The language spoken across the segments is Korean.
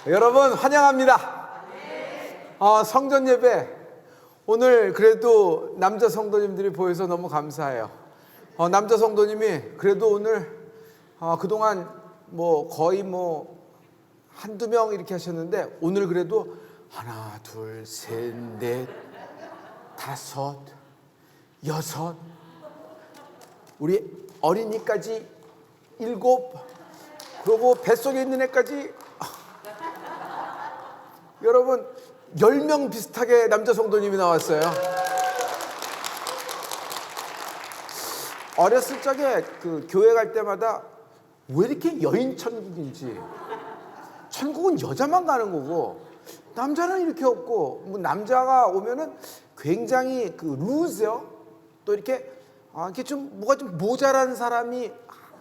여러분 환영합니다. 성전 예배 오늘 그래도 남자 성도님들이 보여서 너무 감사해요. 남자 성도님이 그래도 오늘 그동안 거의 한두 명 이렇게 하셨는데 오늘 그래도 하나 둘 셋 넷 다섯 여섯 우리 어린이까지 일곱 그리고 뱃속에 있는 애까지 여러분 10명 비슷하게 남자 성도님이 나왔어요. 어렸을 적에 그 교회 갈 때마다 왜 이렇게 여인 천국인지, 천국은 여자만 가는 거고 남자는 이렇게 없고, 남자가 오면은 굉장히 그 루즈요. 또 이렇게 이렇게 좀 뭐가 좀 모자란 사람이,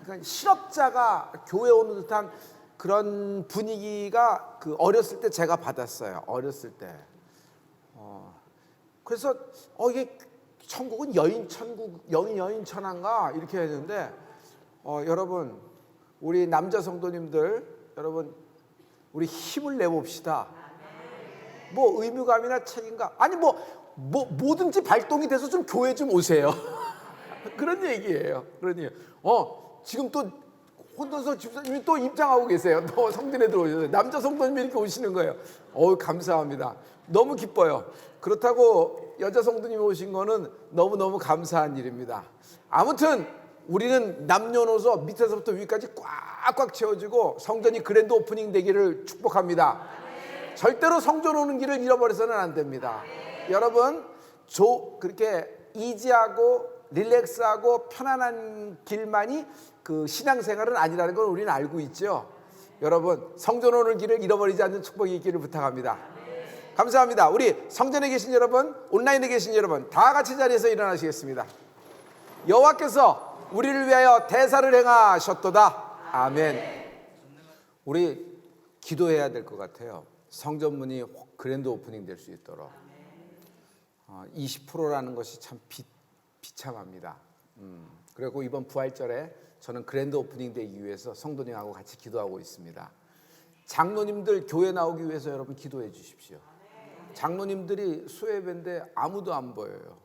그러니까 실업자가 교회 오는 듯한 그런 분위기가 그 어렸을 때 제가 받았어요. 어렸을 때. 그래서 이게 천국은 여인 천국, 여인 천한가 이렇게 했는데, 여러분 우리 남자 성도님들 여러분 우리 힘을 내봅시다. 의무감이나 책임감, 아니 뭐든지 발동이 돼서 좀 교회 좀 오세요. 그런 얘기예요. 그러니 지금 또 혼돈서 집사님이 또 입장하고 계세요. 또 성전에 들어오셔서 남자 성도님이 이렇게 오시는 거예요. 감사합니다. 너무 기뻐요. 그렇다고 여자 성도님이 오신 거는 너무너무 감사한 일입니다. 아무튼 우리는 남녀노소 밑에서부터 위까지 꽉꽉 채워지고 성전이 그랜드 오프닝 되기를 축복합니다. 절대로 성전 오는 길을 잃어버려서는 안 됩니다. 여러분 그렇게 이지하고 릴렉스하고 편안한 길만이 그 신앙생활은 아니라는 걸 우리는 알고 있죠. 여러분 성전 오는 길을 잃어버리지 않는 축복이 있기를 부탁합니다. 감사합니다. 우리 성전에 계신 여러분, 온라인에 계신 여러분 다 같이 자리에서 일어나시겠습니다. 여호와께서 우리를 위하여 대사를 행하셨도다. 아멘. 우리 기도해야 될 것 같아요. 성전문이 그랜드 오프닝 될 수 있도록. 20%라는 것이 참 비참합니다. 그리고 이번 부활절에 저는 그랜드 오프닝 되기 위해서 성도님하고 같이 기도하고 있습니다. 장로님들 교회 나오기 위해서 여러분 기도해 주십시오. 장로님들이 수예배인데 아무도 안 보여요.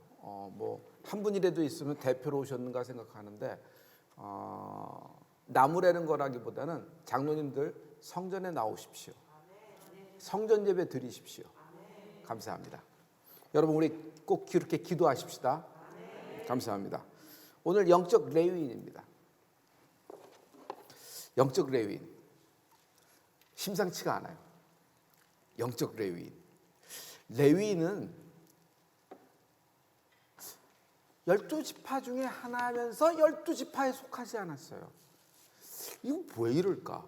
한 분이라도 있으면 대표로 오셨는가 생각하는데, 나무라는 거라기보다는 장로님들 성전에 나오십시오. 성전 예배 드리십시오. 감사합니다. 여러분 우리 꼭 그렇게 기도하십시다. 감사합니다. 오늘 영적 레위인입니다. 영적 레위인 심상치가 않아요. 영적 레위인. 레위인은 12지파 중에 하나면서 12지파에 속하지 않았어요. 이거 왜 이럴까?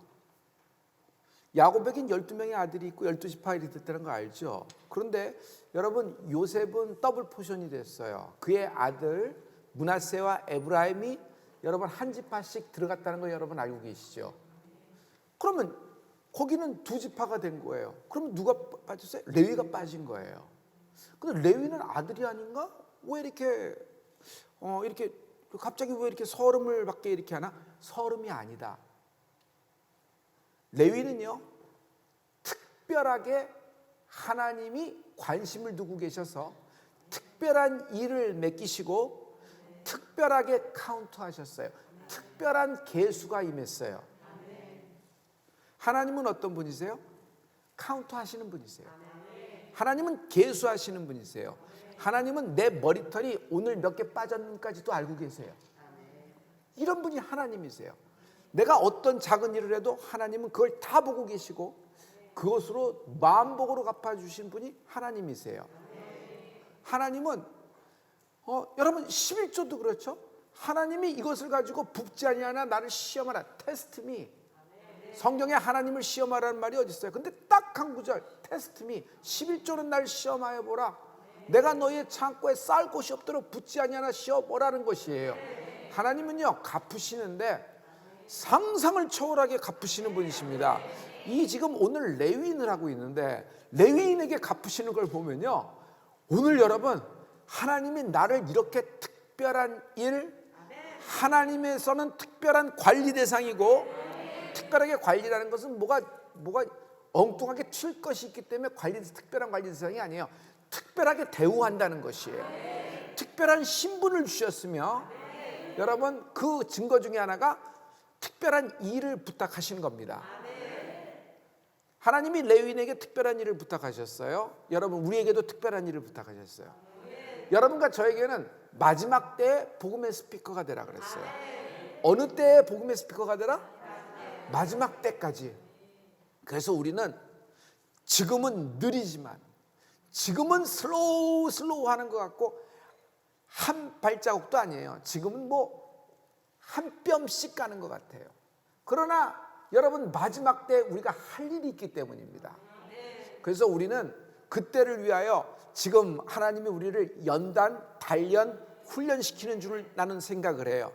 야곱에겐 12명의 아들이 있고 12지파가 됐다는 거 알죠? 그런데 여러분 요셉은 더블 포션이 됐어요. 그의 아들 므낫세와 에브라임이 여러분 한 지파씩 들어갔다는 거 여러분 알고 계시죠? 그러면 거기는 두 지파가 된 거예요. 그러면 누가 빠졌어요? 레위가 빠진 거예요. 근데 레위는 아들이 아닌가? 왜 이렇게 이렇게 갑자기 왜 이렇게 서름을 받게 이렇게 하나? 서름이 아니다. 레위는요 특별하게 하나님이 관심을 두고 계셔서 특별한 일을 맡기시고 특별하게 카운트하셨어요. 특별한 계수가 임했어요. 하나님은 어떤 분이세요? 카운트하시는 분이세요. 하나님은 계수하시는 분이세요. 하나님은 내 머리털이 오늘 몇 개 빠졌는지까지도 알고 계세요. 이런 분이 하나님이세요. 내가 어떤 작은 일을 해도 하나님은 그걸 다 보고 계시고 그것으로 만복으로 갚아주신 분이 하나님이세요. 하나님은 여러분 11조도 그렇죠. 하나님이 이것을 가지고 붓지 아니하나 나를 시험하라. 테스트 미. 성경에 하나님을 시험하라는 말이 어디 있어요? 근데 딱 한 구절 테스트 미. 11조는 날 시험하여 보라. 내가 너희의 창고에 쌓을 곳이 없도록 붓지 아니하나 시험보라는 것이에요. 하나님은요 갚으시는데 상상을 초월하게 갚으시는 분이십니다. 이 지금 오늘 레위인을 하고 있는데 레위인에게 갚으시는 걸 보면요, 오늘 여러분 하나님이 나를 이렇게 특별한 일, 하나님에서는 특별한 관리 대상이고, 특별하게 관리라는 것은 뭐가 엉뚱하게 튈 것이 있기 때문에 특별한 관리 대상이 아니에요. 특별하게 대우한다는 것이에요. 특별한 신분을 주셨으며 여러분 그 증거 중에 하나가 특별한 일을 부탁하신 겁니다. 하나님이 레위인에게 특별한 일을 부탁하셨어요. 여러분 우리에게도 특별한 일을 부탁하셨어요. 여러분과 저에게는 마지막 때에 복음의 스피커가 되라 그랬어요. 어느 때에 복음의 스피커가 되라? 마지막 때까지. 그래서 우리는 지금은 느리지만, 지금은 슬로우 하는 것 같고 한 발자국도 아니에요. 지금은 뭐 한 뼘씩 가는 것 같아요. 그러나 여러분 마지막 때 우리가 할 일이 있기 때문입니다. 그래서 우리는 그때를 위하여 지금 하나님이 우리를 연단, 단련, 훈련시키는 줄 나는 생각을 해요.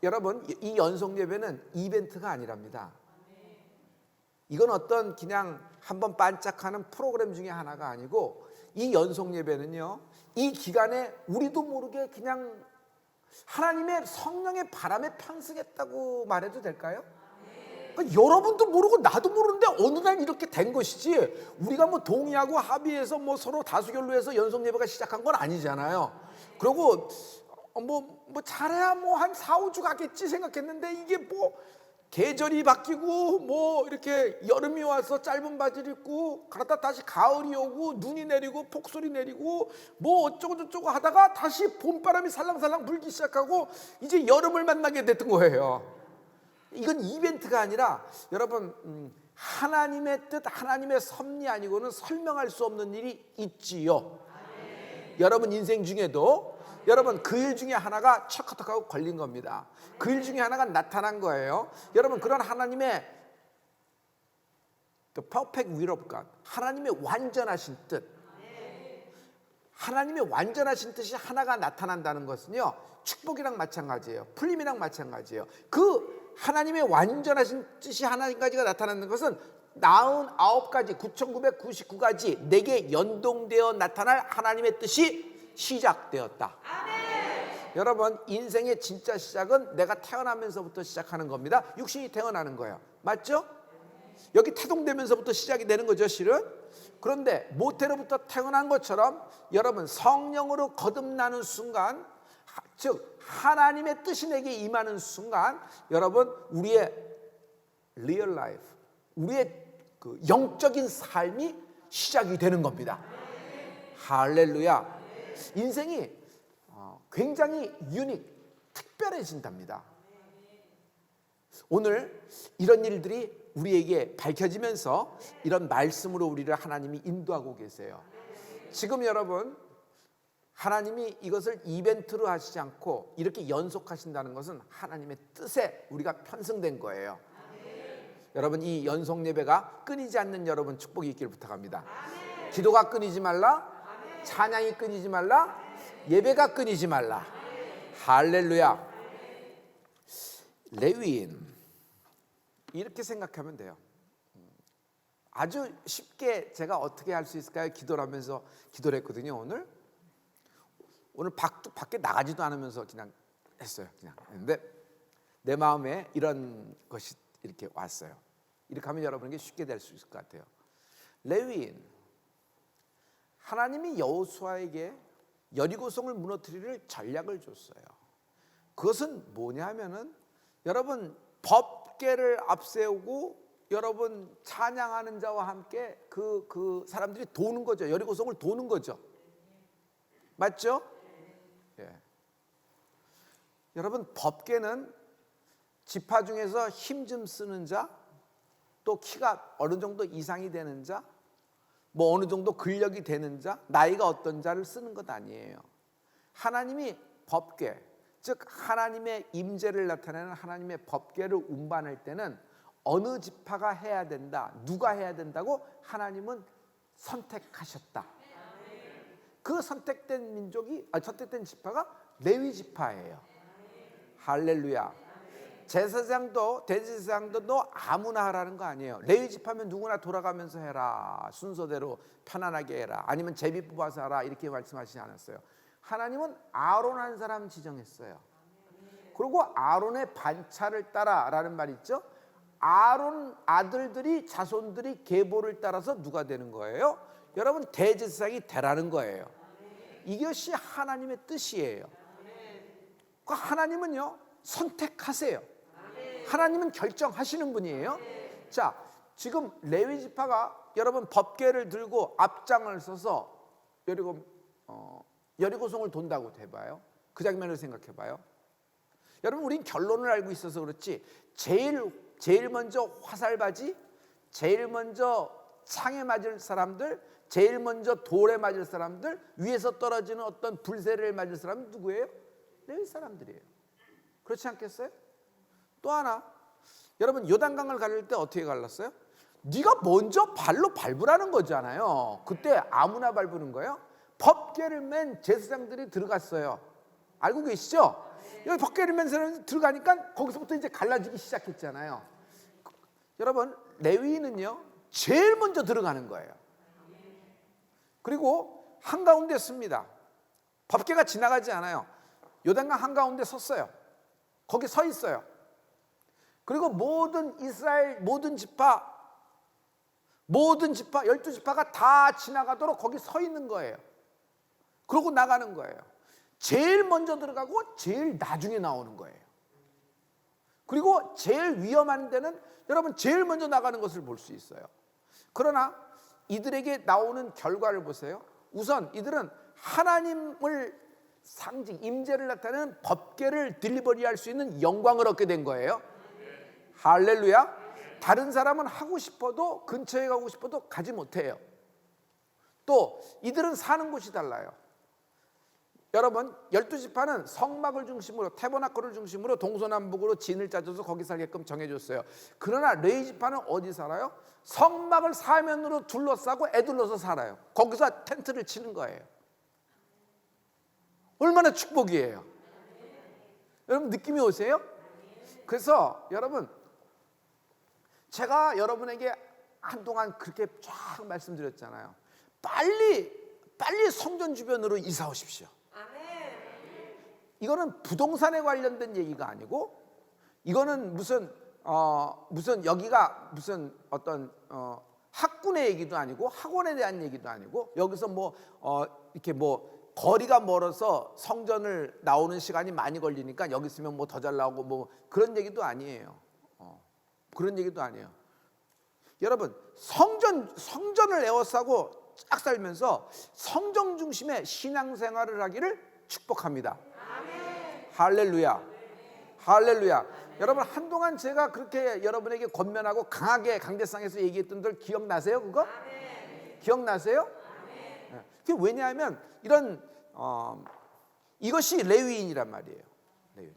여러분 이 연속 예배는 이벤트가 아니랍니다. 이건 어떤 그냥 한번 반짝하는 프로그램 중에 하나가 아니고 이 연속 예배는요, 이 기간에 우리도 모르게 그냥 하나님의 성령의 바람에 편승했다고 말해도 될까요? 그러니까 여러분도 모르고 나도 모르는데 어느 날 이렇게 된 것이지, 우리가 뭐 동의하고 합의해서 뭐 서로 다수결로 해서 연속 예배가 시작한 건 아니잖아요. 그리고 뭐 잘해야 뭐 한 4, 5주 가겠지 생각했는데 이게 뭐 계절이 바뀌고 뭐 이렇게 여름이 와서 짧은 바지를 입고 그러다 다시 가을이 오고 눈이 내리고 폭설이 내리고 뭐 어쩌고 저쩌고 하다가 다시 봄바람이 살랑살랑 불기 시작하고 이제 여름을 만나게 됐던 거예요. 이건 이벤트가 아니라 여러분 하나님의 뜻, 하나님의 섭리 아니고는 설명할 수 없는 일이 있지요. 여러분 인생 중에도 여러분 그 일 중에 하나가 척커덕하고 걸린 겁니다. 그 일 중에 하나가 나타난 거예요. 여러분 그런 하나님의 The perfect will of God, 하나님의 완전하신 뜻, 하나님의 완전하신 뜻이 하나가 나타난다는 것은요, 축복이랑 마찬가지예요. 풀림이랑 마찬가지예요. 그 하나님의 완전하신 뜻이 하나님까지가 나타나는 것은 99가지 9999가지 내게 연동되어 나타날 하나님의 뜻이 시작되었다. 여러분 인생의 진짜 시작은 내가 태어나면서부터 시작하는 겁니다. 육신이 태어나는 거예요. 맞죠? 여기 태동되면서부터 시작이 되는 거죠, 실은. 그런데 모태로부터 태어난 것처럼 여러분 성령으로 거듭나는 순간, 즉 하나님의 뜻이 내게 임하는 순간, 여러분 우리의 리얼 라이프, 우리의 그 영적인 삶이 시작이 되는 겁니다. 할렐루야. 인생이 굉장히 특별해진답니다. 오늘 이런 일들이 우리에게 밝혀지면서 이런 말씀으로 우리를 하나님이 인도하고 계세요. 지금 여러분 하나님이 이것을 이벤트로 하시지 않고 이렇게 연속하신다는 것은 하나님의 뜻에 우리가 편승된 거예요. 여러분 이 연속 예배가 끊이지 않는 여러분 축복이 있기를 부탁합니다. 기도가 끊이지 말라, 찬양이 끊이지 말라, 예배가 끊이지 말라. 할렐루야. 레위인 이렇게 생각하면 돼요. 아주 쉽게 제가 어떻게 할 수 있을까요? 기도를 하면서 기도를 했거든요. 오늘 밖에 나가지도 않으면서 그냥 했어요. 그냥 했는데 내 마음에 이런 것이 이렇게 왔어요. 이렇게 하면 여러분에게 쉽게 될 수 있을 것 같아요. 레위인, 하나님이 여호수아에게 여리고성을 무너뜨리를 전략을 줬어요. 그것은 뭐냐 하면은 여러분 법궤를 앞세우고 여러분 찬양하는 자와 함께 그 사람들이 도는 거죠. 여리고성을 도는 거죠. 맞죠? 예. 여러분 법궤는 지파 중에서 힘 좀 쓰는 자, 또 키가 어느 정도 이상이 되는 자, 뭐 어느 정도 근력이 되는 자, 나이가 어떤 자를 쓰는 것 아니에요. 하나님이 법궤, 즉 하나님의 임재를 나타내는 하나님의 법궤를 운반할 때는 어느 지파가 해야 된다, 누가 해야 된다고 하나님은 선택하셨다. 그 선택된 선택된 지파가 레위 지파예요. 할렐루야. 제사장도 대제사장도 너 아무나 하라는 거 아니에요. 레위 지파면 누구나 돌아가면서 해라, 순서대로 편안하게 해라, 아니면 제비 뽑아서 하라, 이렇게 말씀하시지 않았어요. 하나님은 아론 한 사람 지정했어요. 그리고 아론의 반차를 따라라는 말 있죠. 아론 아들들이 자손들이 계보를 따라서 누가 되는 거예요? 여러분 대제사장이 되라는 거예요. 이것이 하나님의 뜻이에요. 그러니까 하나님은요 선택하세요. 하나님은 결정하시는 분이에요. 자, 지금 레위 지파가 여러분 법궤를 들고 앞장을 서서 여리고성을 돈다고 해봐요. 그 장면을 생각해봐요. 여러분 우린 결론을 알고 있어서 그렇지 제일 먼저 화살바지, 제일 먼저 창에 맞을 사람들, 제일 먼저 돌에 맞을 사람들, 위에서 떨어지는 어떤 불새를 맞을 사람은 누구예요? 레위 사람들이에요. 그렇지 않겠어요? 또 하나, 여러분 요단강을 가를 때 어떻게 갈랐어요? 네가 먼저 발로 밟으라는 거잖아요. 그때 아무나 밟는 거예요? 법궤를 맨 제사장들이 들어갔어요. 알고 계시죠? 여기 법궤를 맨 사람이 들어가니까 거기서부터 이제 갈라지기 시작했잖아요. 여러분 레위인은요 제일 먼저 들어가는 거예요. 그리고 한가운데 씁니다. 법궤가 지나가지 않아요. 요단강 한가운데 섰어요. 거기 서 있어요. 그리고 모든 이스라엘 모든 지파 12지파가 다 지나가도록 거기 서 있는 거예요. 그러고 나가는 거예요. 제일 먼저 들어가고 제일 나중에 나오는 거예요. 그리고 제일 위험한 데는 여러분 제일 먼저 나가는 것을 볼 수 있어요. 그러나 이들에게 나오는 결과를 보세요. 우선 이들은 하나님을 상징, 임재를 나타내는 법궤를 딜리버리할 수 있는 영광을 얻게 된 거예요. 할렐루야. 다른 사람은 하고 싶어도 근처에 가고 싶어도 가지 못해요. 또 이들은 사는 곳이 달라요. 여러분 12지파는 성막을 중심으로 태버나클을 중심으로 동서남북으로 진을 짜줘서 거기 살게끔 정해줬어요. 그러나 레위 지파는 어디 살아요? 성막을 사면으로 둘러싸고 애둘러서 살아요. 거기서 텐트를 치는 거예요. 얼마나 축복이에요. 여러분 느낌이 오세요? 그래서 여러분 제가 여러분에게 한동안 그렇게 쫙 말씀드렸잖아요. 빨리 성전 주변으로 이사 오십시오. 이거는 부동산에 관련된 얘기가 아니고 이거는 무슨 여기가 무슨 어떤 학군의 얘기도 아니고 학원에 대한 얘기도 아니고 여기서 이렇게 거리가 멀어서 성전을 나오는 시간이 많이 걸리니까 여기 있으면 더 잘 나오고 그런 얘기도 아니에요. 그런 얘기도 아니에요. 여러분 성전을 에워싸고 쫙 살면서 성전 중심의 신앙생활을 하기를 축복합니다. 아멘. 할렐루야. 할렐루야. 여러분 한동안 제가 그렇게 여러분에게 권면하고 강하게 강대상에서 얘기했던 들 기억나세요? 그거? 아멘. 기억나세요? 아멘. 그게 왜냐하면 이것이 레위인이란 말이에요. 레위인.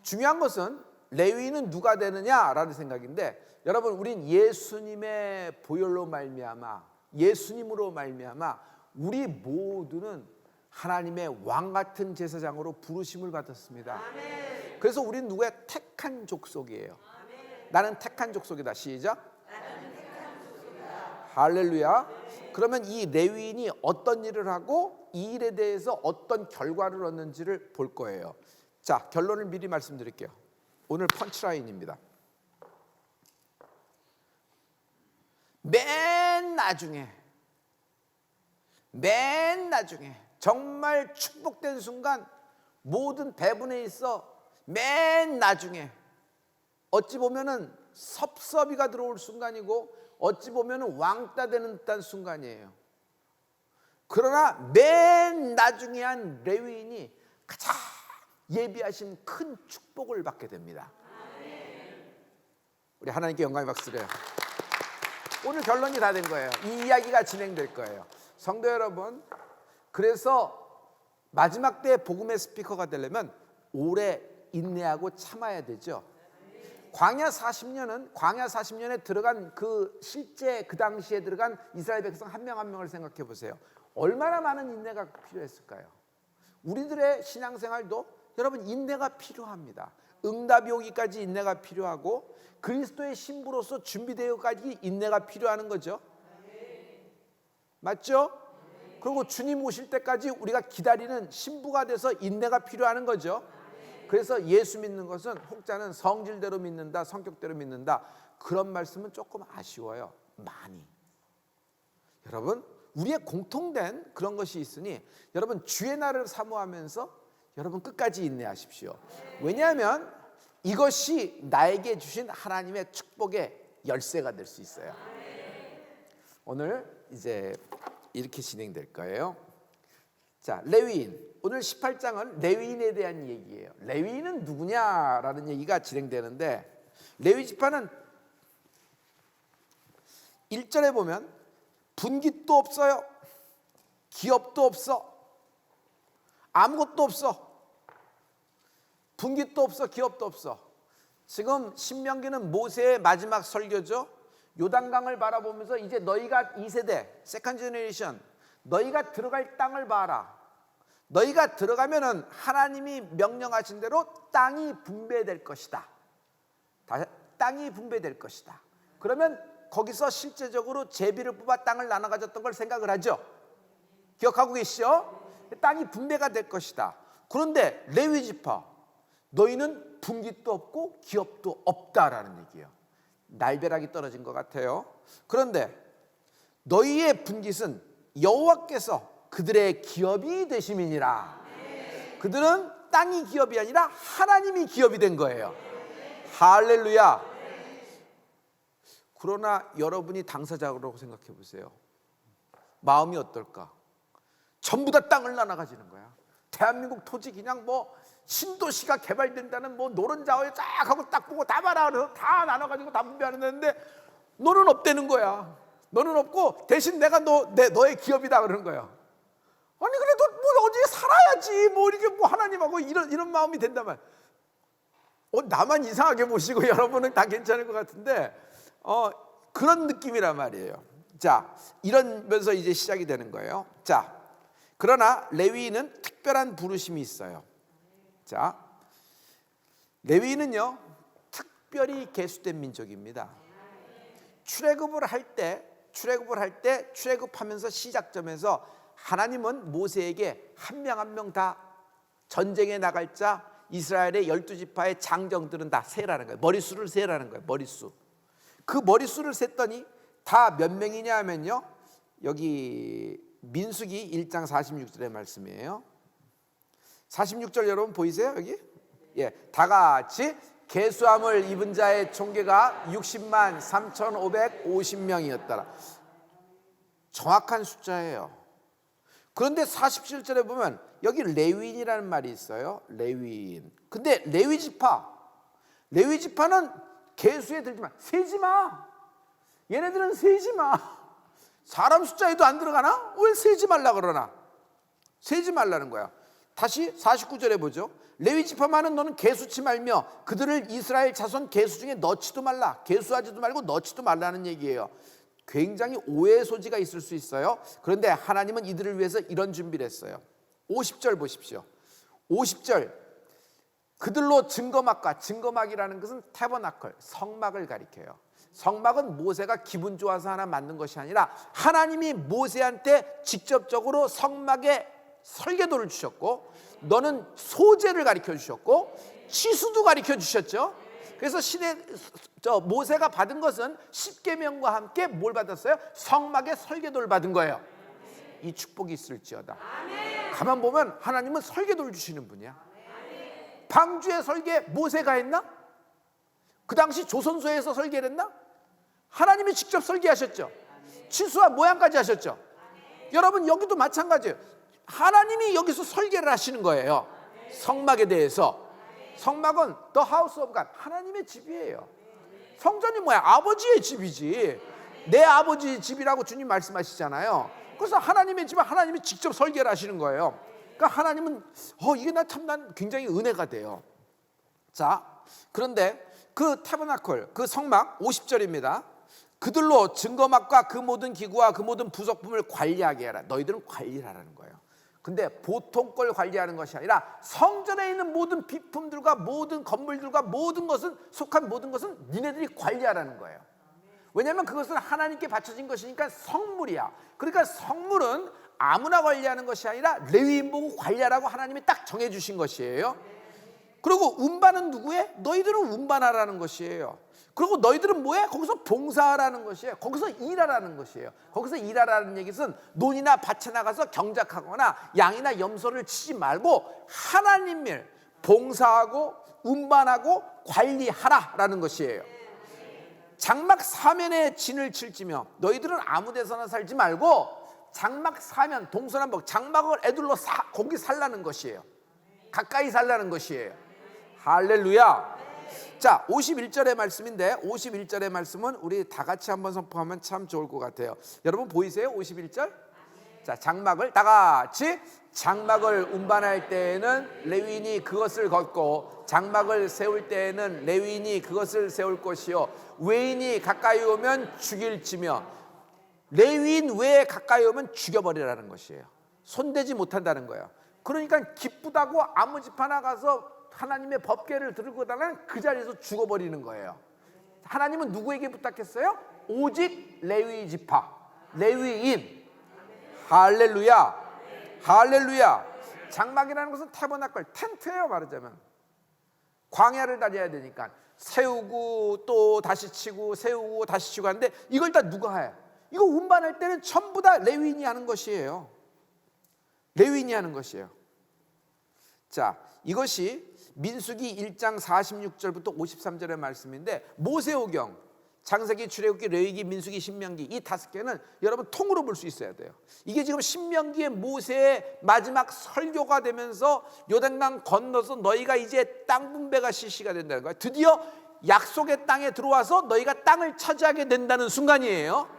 중요한 것은 레위인은 누가 되느냐라는 생각인데 여러분 우린 예수님의 보혈로 말미암아 예수님으로 말미암아 우리 모두는 하나님의 왕 같은 제사장으로 부르심을 받았습니다. 아멘. 그래서 우린 누구의 택한 족속이에요. 아멘. 나는 택한 족속이다. 시작. 나는 택한 족속이다. 할렐루야. 아멘. 그러면 이 레위인이 어떤 일을 하고 이 일에 대해서 어떤 결과를 얻는지를 볼 거예요. 자, 결론을 미리 말씀드릴게요. 오늘 펀치라인입니다. 맨 나중에 정말 축복된 순간 모든 배분에 있어 맨 나중에 어찌 보면은 섭섭이가 들어올 순간이고 어찌 보면은 왕따 되는 듯한 순간이에요. 그러나 맨 나중에 한 레위인이 가장 예비하신 큰 축복을 받게 됩니다. 우리 하나님께 영광의 박수를 해요. 오늘 결론이 다 된 거예요. 이 이야기가 진행될 거예요. 성도 여러분, 그래서 마지막 때 복음의 스피커가 되려면 오래 인내하고 참아야 되죠. 광야 40년에 들어간 실제 그 당시에 들어간 이스라엘 백성 한 명 한 명을 생각해 보세요. 얼마나 많은 인내가 필요했을까요? 우리들의 신앙생활도 여러분 인내가 필요합니다. 응답이 오기까지 인내가 필요하고 그리스도의 신부로서 준비되어까지 인내가 필요한 거죠. 맞죠? 그리고 주님 오실 때까지 우리가 기다리는 신부가 돼서 인내가 필요한 거죠. 그래서 예수 믿는 것은 혹자는 성질대로 믿는다, 성격대로 믿는다. 그런 말씀은 조금 아쉬워요. 많이. 여러분, 우리의 공통된 그런 것이 있으니 여러분 주의 날을 사모하면서 여러분 끝까지 인내하십시오. 왜냐하면 이것이 나에게 주신 하나님의 축복의 열쇠가 될 수 있어요. 오늘 이제 이렇게 진행될 거예요. 자, 레위인. 오늘 18장은 레위인에 대한 얘기예요. 레위인은 누구냐라는 얘기가 진행되는데, 레위 지파는 1절에 보면 분깃도 없어요. 기업도 없어. 아무것도 없어. 분깃도 없어. 기업도 없어. 지금 신명기는 모세의 마지막 설교죠. 요단강을 바라보면서 이제 너희가 2세대 세컨드 제너레이션, 너희가 들어갈 땅을 봐라. 너희가 들어가면은 하나님이 명령하신 대로 땅이 분배될 것이다. 땅이 분배될 것이다. 그러면 거기서 실제적으로 제비를 뽑아 땅을 나눠 가졌던 걸 생각을 하죠. 기억하고 계시죠? 땅이 분배가 될 것이다. 그런데 레위 지파, 너희는 분깃도 없고 기업도 없다라는 얘기예요. 날벼락이 떨어진 것 같아요. 그런데 너희의 분깃은 여호와께서 그들의 기업이 되심이니라. 그들은 땅이 기업이 아니라 하나님이 기업이 된 거예요. 할렐루야. 그러나 여러분이 당사자라고 생각해 보세요. 마음이 어떨까? 전부 다 땅을 나눠 가지는 거야. 대한민국 토지 그냥 뭐 신도시가 개발된다는 뭐 노른자원에 쫙 하고 딱 보고 다 봐라 그래서 다 나눠 가지고 다 분배하는데 너는 없다는 거야. 너는 없고 대신 내가 너의 기업이다 그러는 거야. 아니 그래도 뭐 어디에 살아야지 뭐 이렇게 뭐 하나님하고 이런 마음이 된단 말이야. 나만 이상하게 보시고 여러분은 다 괜찮을 것 같은데 그런 느낌이란 말이에요. 자, 이러면서 이제 시작이 되는 거예요. 자, 그러나 레위인은 특별한 부르심이 있어요. 자, 레위인은요 특별히 계수된 민족입니다. 출애굽을 할 때 출애굽하면서 시작점에서 하나님은 모세에게 한 명 한 명 다 전쟁에 나갈 자 이스라엘의 12지파의 장정들은 다 세라는 거예요. 머릿수를 세라는 거예요. 머릿수. 그 머릿수를 셌더니 다 몇 명이냐 하면요, 여기 민수기 1장 46절의 말씀이에요. 46절 여러분 보이세요? 여기? 예, 다 같이 계수함을 입은 자의 총계가 60만 3,550명이었더라. 정확한 숫자예요. 그런데 47절에 보면 여기 레위인이라는 말이 있어요. 레위인. 근데 레위지파는 계수에 들지 마. 세지 마. 얘네들은 세지 마. 사람 숫자에도 안 들어가나? 왜 세지 말라 그러나? 세지 말라는 거야. 다시 49절에 보죠. 레위지파만은 너는 계수치 말며 그들을 이스라엘 자손 계수 중에 넣지도 말라. 계수하지도 말고 넣지도 말라는 얘기예요. 굉장히 오해의 소지가 있을 수 있어요. 그런데 하나님은 이들을 위해서 이런 준비를 했어요. 50절 보십시오. 50절 그들로 증거막이라는 것은 태버나클, 성막을 가리켜요. 성막은 모세가 기분 좋아서 하나 만든 것이 아니라 하나님이 모세한테 직접적으로 성막의 설계도를 주셨고, 너는 소재를 가르쳐 주셨고 치수도 가르쳐 주셨죠. 그래서 모세가 받은 것은 십계명과 함께 뭘 받았어요? 성막의 설계도를 받은 거예요. 이 축복이 있을지어다. 가만 보면 하나님은 설계도를 주시는 분이야. 방주의 설계 모세가 했나? 그 당시 조선소에서 설계를 했나? 하나님이 직접 설계하셨죠. 치수와 모양까지 하셨죠. 여러분 여기도 마찬가지예요. 하나님이 여기서 설계를 하시는 거예요. 성막에 대해서. 성막은 The House of God, 하나님의 집이에요. 성전이 뭐야? 아버지의 집이지. 내 아버지의 집이라고 주님 말씀하시잖아요. 그래서 하나님의 집은 하나님이 직접 설계를 하시는 거예요. 그러니까 하나님은 이게 난 굉장히 은혜가 돼요. 자, 그런데 그 타버나클, 그 성막 50절입니다. 그들로 증거막과 그 모든 기구와 그 모든 부속품을 관리하게 해라. 너희들은 관리를 하라는 거예요. 근데 보통 걸 관리하는 것이 아니라 성전에 있는 모든 비품들과 모든 건물들과 속한 모든 것은 니네들이 관리하라는 거예요. 왜냐하면 그것은 하나님께 바쳐진 것이니까 성물이야. 그러니까 성물은 아무나 관리하는 것이 아니라 레위인 보고 관리하라고 하나님이 딱 정해주신 것이에요. 그리고 운반은 누구의? 너희들은 운반하라는 것이에요. 그리고 너희들은 뭐해? 거기서 봉사하라는 것이에요. 거기서 일하라는 것이에요. 거기서 일하라는 얘기는 논이나 밭에 나가서 경작하거나 양이나 염소를 치지 말고 하나님 일 봉사하고 운반하고 관리하라라는 것이에요. 장막 사면에 진을 칠지며 너희들은 아무 데서나 살지 말고 장막 사면 동서남북 장막을 애둘러 거기 살라는 것이에요. 가까이 살라는 것이에요. 할렐루야. 자, 51절의 말씀인데 51절의 말씀은 우리 다 같이 한번 선포하면 참 좋을 것 같아요. 여러분 보이세요? 51절? 자, 장막을 다 같이 장막을 운반할 때에는 레위인이 그것을 걷고 장막을 세울 때에는 레위인이 그것을 세울 것이요 외인이 가까이 오면 죽일지며 레위인 외에 가까이 오면 죽여버리라는 것이에요. 손대지 못한다는 거예요. 그러니까 기쁘다고 아무 집 하나 가서 하나님의 법궤를 들고 다니면 그 자리에서 죽어버리는 거예요. 하나님은 누구에게 부탁했어요? 오직 레위 지파, 레위인. 할렐루야. 할렐루야. 장막이라는 것은 태버나클, 텐트예요. 말하자면 광야를 다녀야 되니까 세우고 또 다시 치고 세우고 다시 치고 하는데 이걸 다 누가 해? 이거 운반할 때는 전부 다 레위인이 하는 것이에요. 레위인이 하는 것이에요. 자, 이것이 민수기 1장 46절부터 53절의 말씀인데 모세오경, 창세기, 출애굽기, 레위기, 민수기, 신명기 이 5개는 여러분 통으로 볼 수 있어야 돼요. 이게 지금 신명기의 모세의 마지막 설교가 되면서 요단강 건너서 너희가 이제 땅 분배가 실시가 된다는 거예요. 드디어 약속의 땅에 들어와서 너희가 땅을 차지하게 된다는 순간이에요.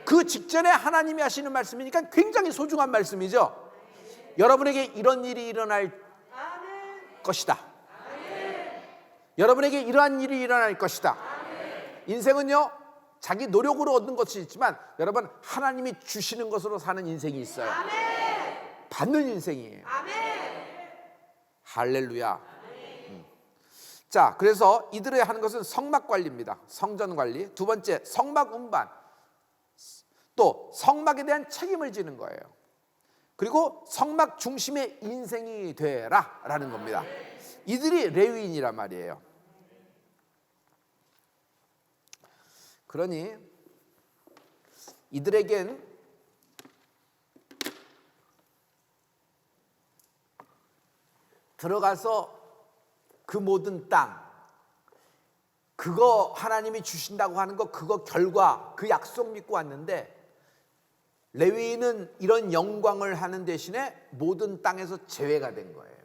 그 직전에 하나님이 하시는 말씀이니까 굉장히 소중한 말씀이죠. 여러분에게 이런 일이 일어날 것이다. 여러분에게 이러한 일이 일어날 것이다. 인생은요 자기 노력으로 얻는 것이 있지만 여러분 하나님이 주시는 것으로 사는 인생이 있어요. 받는 인생이에요. 할렐루야. 자, 그래서 이들이 하는 것은 성막 관리입니다. 성전 관리. 두 번째, 성막 운반. 또 성막에 대한 책임을 지는 거예요. 그리고 성막 중심의 인생이 되라 라는 겁니다. 이들이 레위인이란 말이에요. 그러니 이들에겐 들어가서 그 모든 땅, 그거 하나님이 주신다고 하는 거, 그거 결과, 그 약속 믿고 왔는데 레위인은 이런 영광을 하는 대신에 모든 땅에서 제외가 된 거예요.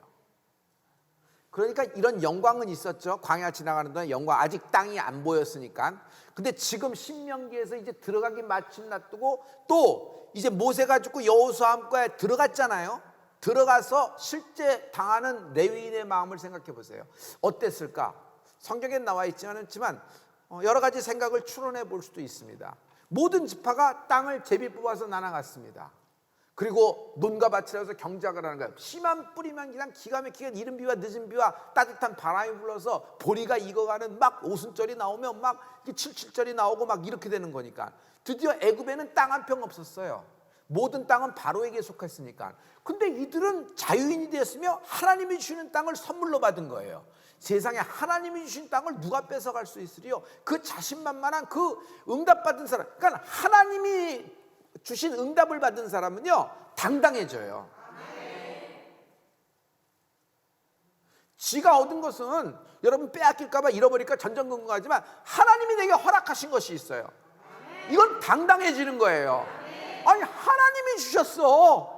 그러니까 이런 영광은 있었죠. 광야 지나가는 동안 영광, 아직 땅이 안 보였으니까. 근데 지금 신명기에서 이제 들어가기 마침 놔두고 또 이제 모세가 죽고 여호수아 함께 들어갔잖아요. 들어가서 실제 당하는 레위인의 마음을 생각해 보세요. 어땠을까? 성경에 나와 있지는 않지만 여러 가지 생각을 추론해 볼 수도 있습니다. 모든 지파가 땅을 제비 뽑아서 나눠갔습니다. 그리고 논과 밭이라서 경작을 하는 거예요. 씨만 뿌리면 그냥 기가 막히게 이른 비와 늦은 비와 따뜻한 바람이 불어서 보리가 익어가는 막 오순절이 나오면 막 칠칠절이 나오고 막 이렇게 되는 거니까. 드디어 애굽에는 땅 한 평 없었어요. 모든 땅은 바로에게 속했으니까. 근데 이들은 자유인이 되었으며 하나님이 주시는 땅을 선물로 받은 거예요. 세상에 하나님이 주신 땅을 누가 뺏어갈 수 있으리요? 그 자신만만한 그 응답받은 사람, 그러니까 하나님이 주신 응답을 받은 사람은요 당당해져요. 지가 얻은 것은 여러분 빼앗길까봐 잃어버릴까 전전긍긍하지만 하나님이 내게 허락하신 것이 있어요. 이건 당당해지는 거예요. 아니 하나님이 주셨어.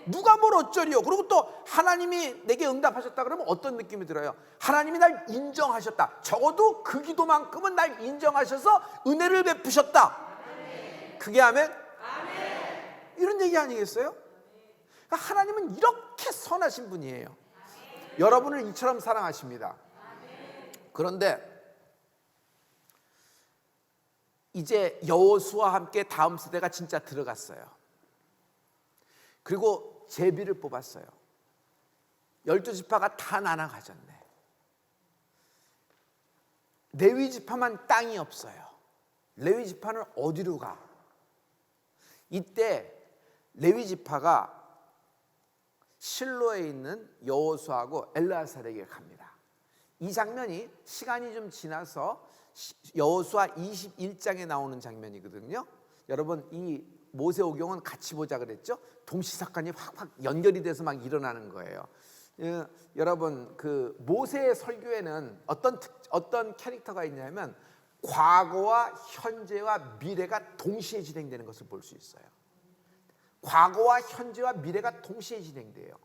누가 뭘 어쩌리요. 그리고 또 하나님이 내게 응답하셨다 그러면 어떤 느낌이 들어요? 하나님이 날 인정하셨다. 적어도 그 기도만큼은 날 인정하셔서 은혜를 베푸셨다. 그게 아멘? 이런 얘기 아니겠어요? 그러니까 하나님은 이렇게 선하신 분이에요. 여러분을 이처럼 사랑하십니다. 그런데 이제 여호수아와 함께 다음 세대가 진짜 들어갔어요. 그리고 제비를 뽑았어요. 12지파가 다 나눠가졌네. 레위 지파만 땅이 없어요. 레위 지파는 어디로 가? 이때 레위 지파가 실로에 있는 여호수아하고 엘르아살에게 갑니다. 이 장면이 시간이 좀 지나서 여호수아 21장에 나오는 장면이거든요. 여러분 이 모세오경은 같이 보자 그랬죠. 동시사건이 확 연결이 돼서 막 일어나는 거예요. 여러분 그 모세의 설교에는 어떤 캐릭터가 있냐면 과거와 현재와 미래가 동시에 진행되는 것을 볼 수 있어요. 과거와 현재와 미래가 동시에 진행돼요.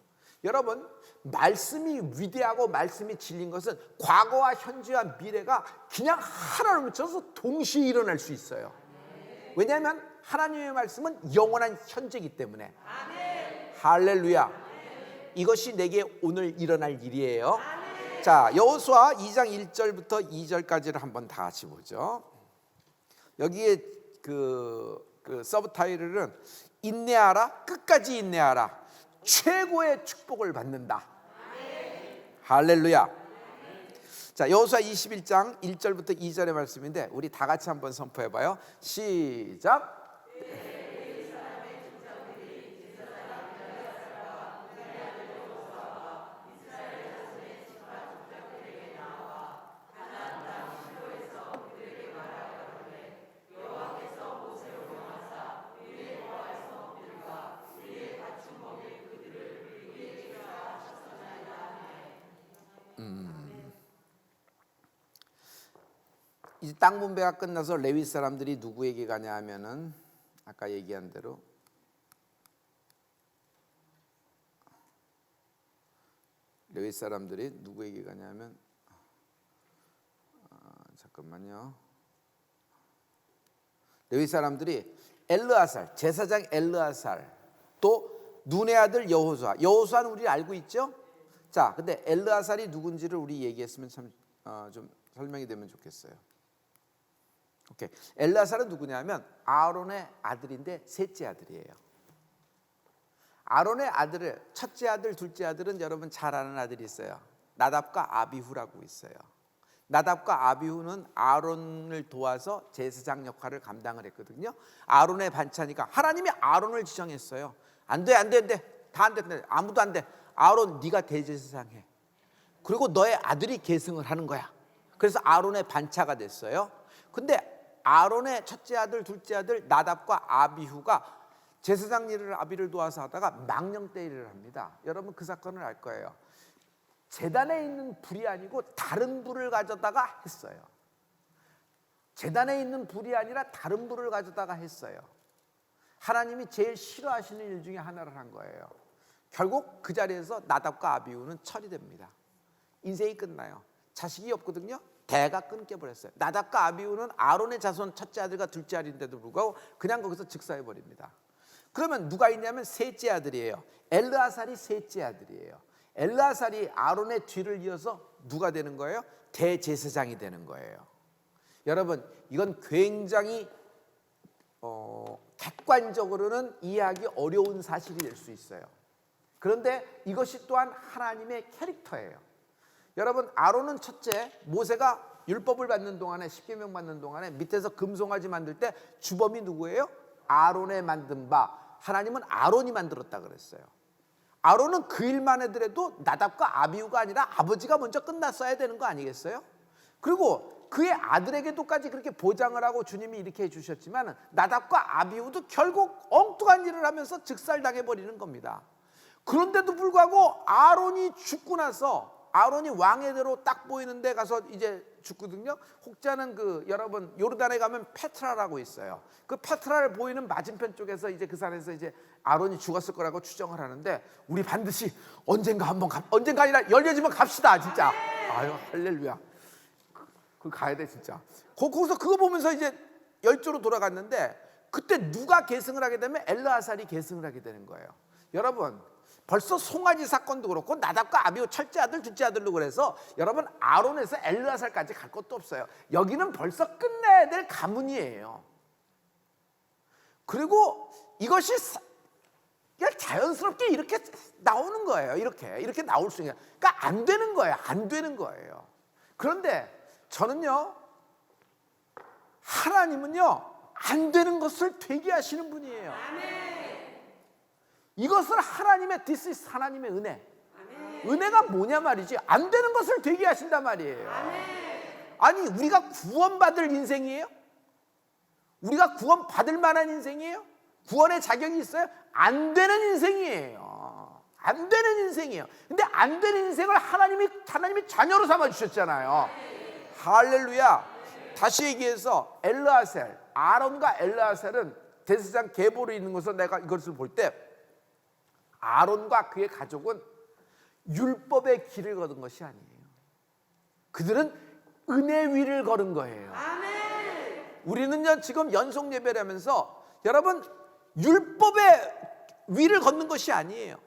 여러분 말씀이 위대하고 말씀이 진리인 것은 과거와 현재와 미래가 그냥 하나로 묻혀서 동시에 일어날 수 있어요. 왜냐하면 하나님의 말씀은 영원한 현재이기 때문에. 할렐루야. 이것이 내게 오늘 일어날 일이에요. 자, 여호수아 2장 1절부터 2절까지를 한번 다 같이 보죠. 여기에 그 서브타이틀은 인내하라, 끝까지 인내하라, 최고의 축복을 받는다. 할렐루야. 자, 여호수아 21장 1절부터 2절의 말씀인데 우리 다 같이 한번 선포해봐요. 시작. 이제 땅 분배가 끝나서 레위 사람들이 누구에게 가냐 하면은 아까 얘기한 대로 레위 사람들이 누구에게 가냐면 잠깐만요. 레위 사람들이 엘르아살, 제사장 엘르아살, 또 눈의 아들 여호수아. 여호수아는 우리 알고 있죠? 자, 근데 엘르아살이 누군지를 우리 얘기했으면 참 좀 설명이 되면 좋겠어요. 오케이. 엘르아살은 누구냐면 아론의 아들인데 셋째 아들이에요. 아론의 아들을 첫째 아들, 둘째 아들은 여러분 잘 아는 아들이 있어요. 나답과 아비후라고 있어요. 나답과 아비후는 아론을 도와서 제사장 역할을 감당을 했거든요. 아론의 반차니까 하나님이 아론을 지정했어요. 안 돼. 다 안 돼. 아무도 안 돼. 아론 네가 대제사장 해. 그리고 너의 아들이 계승을 하는 거야. 그래서 아론의 반차가 됐어요. 근데 아론의 첫째 아들, 둘째 아들 나답과 아비후가 제사장 일을 아비를 도와서 하다가 망령대 일을 합니다. 여러분 그 사건을 알 거예요. 제단에 있는 불이 아니고 다른 불을 가져다가 했어요. 제단에 있는 불이 아니라 다른 불을 가져다가 했어요. 하나님이 제일 싫어하시는 일 중에 하나를 한 거예요. 결국 그 자리에서 나답과 아비후는 처리됩니다. 인생이 끝나요. 자식이 없거든요. 대가 끊겨버렸어요. 나답과 아비후는 아론의 자손 첫째 아들과 둘째 아들인데도 불구하고 그냥 거기서 즉사해버립니다. 그러면 누가 있냐면 셋째 아들이에요. 엘르아살이 셋째 아들이에요. 엘르아살이 아론의 뒤를 이어서 누가 되는 거예요? 대제사장이 되는 거예요. 여러분 이건 굉장히 객관적으로는 이해하기 어려운 사실이 될 수 있어요. 그런데 이것이 또한 하나님의 캐릭터예요. 여러분 아론은 첫째, 모세가 율법을 받는 동안에 십계명 받는 동안에 밑에서 금송아지 만들 때 주범이 누구예요? 아론의 만든 바. 하나님은 아론이 만들었다 그랬어요. 아론은 그 일만 해더라도 나답과 아비후가 아니라 아버지가 먼저 끝났어야 되는 거 아니겠어요? 그리고 그의 아들에게도까지 그렇게 보장을 하고 주님이 이렇게 해주셨지만 나답과 아비후도 결국 엉뚱한 일을 하면서 즉살당해버리는 겁니다. 그런데도 불구하고 아론이 죽고 나서 아론이 왕의 대로 딱 보이는 데 가서 이제 죽거든요. 혹자는 그 여러분 요르단에 가면 페트라라고 있어요. 그 페트라를 보이는 맞은편 쪽에서 이제 그 산에서 이제 아론이 죽었을 거라고 추정을 하는데 우리 반드시 언젠가 아니라 열려지면 갑시다 진짜. 아유 할렐루야. 그 가야 돼 진짜. 거기서 그거 보면서 이제 열조로 돌아갔는데 그때 누가 계승을 하게 되면 엘르아살이 계승을 하게 되는 거예요. 여러분 벌써 송아지 사건도 그렇고 나답과 아비후 첫째 아들, 둘째 아들로 그래서 여러분 아론에서 엘르아살까지 갈 것도 없어요. 여기는 벌써 끝내야 될 가문이에요. 그리고 이것이 그냥 자연스럽게 이렇게 나오는 거예요. 이렇게 나올 수 있는. 그러니까 안 되는 거예요. 안 되는 거예요. 그런데 저는요, 하나님은요, 안 되는 것을 되게 하시는 분이에요. 이것을 하나님의 this is 하나님의 은혜. 은혜가 뭐냐 말이지. 안 되는 것을 되게 하신단 말이에요. 아니 우리가 구원받을 인생이에요? 우리가 구원받을 만한 인생이에요? 구원의 자격이 있어요? 안 되는 인생이에요. 안 되는 인생이에요. 근데 안 되는 인생을 하나님이 자녀로 삼아 주셨잖아요. 할렐루야. 다시 얘기해서 엘르아셀, 아론과 엘르아셀은 대제사장 계보로 있는 것을 내가 이것을 볼 때 아론과 그의 가족은 율법의 길을 걸은 것이 아니에요. 그들은 은혜 위를 걸은 거예요. 우리는요 지금 연속 예배를 하면서 여러분 율법의 위를 걷는 것이 아니에요.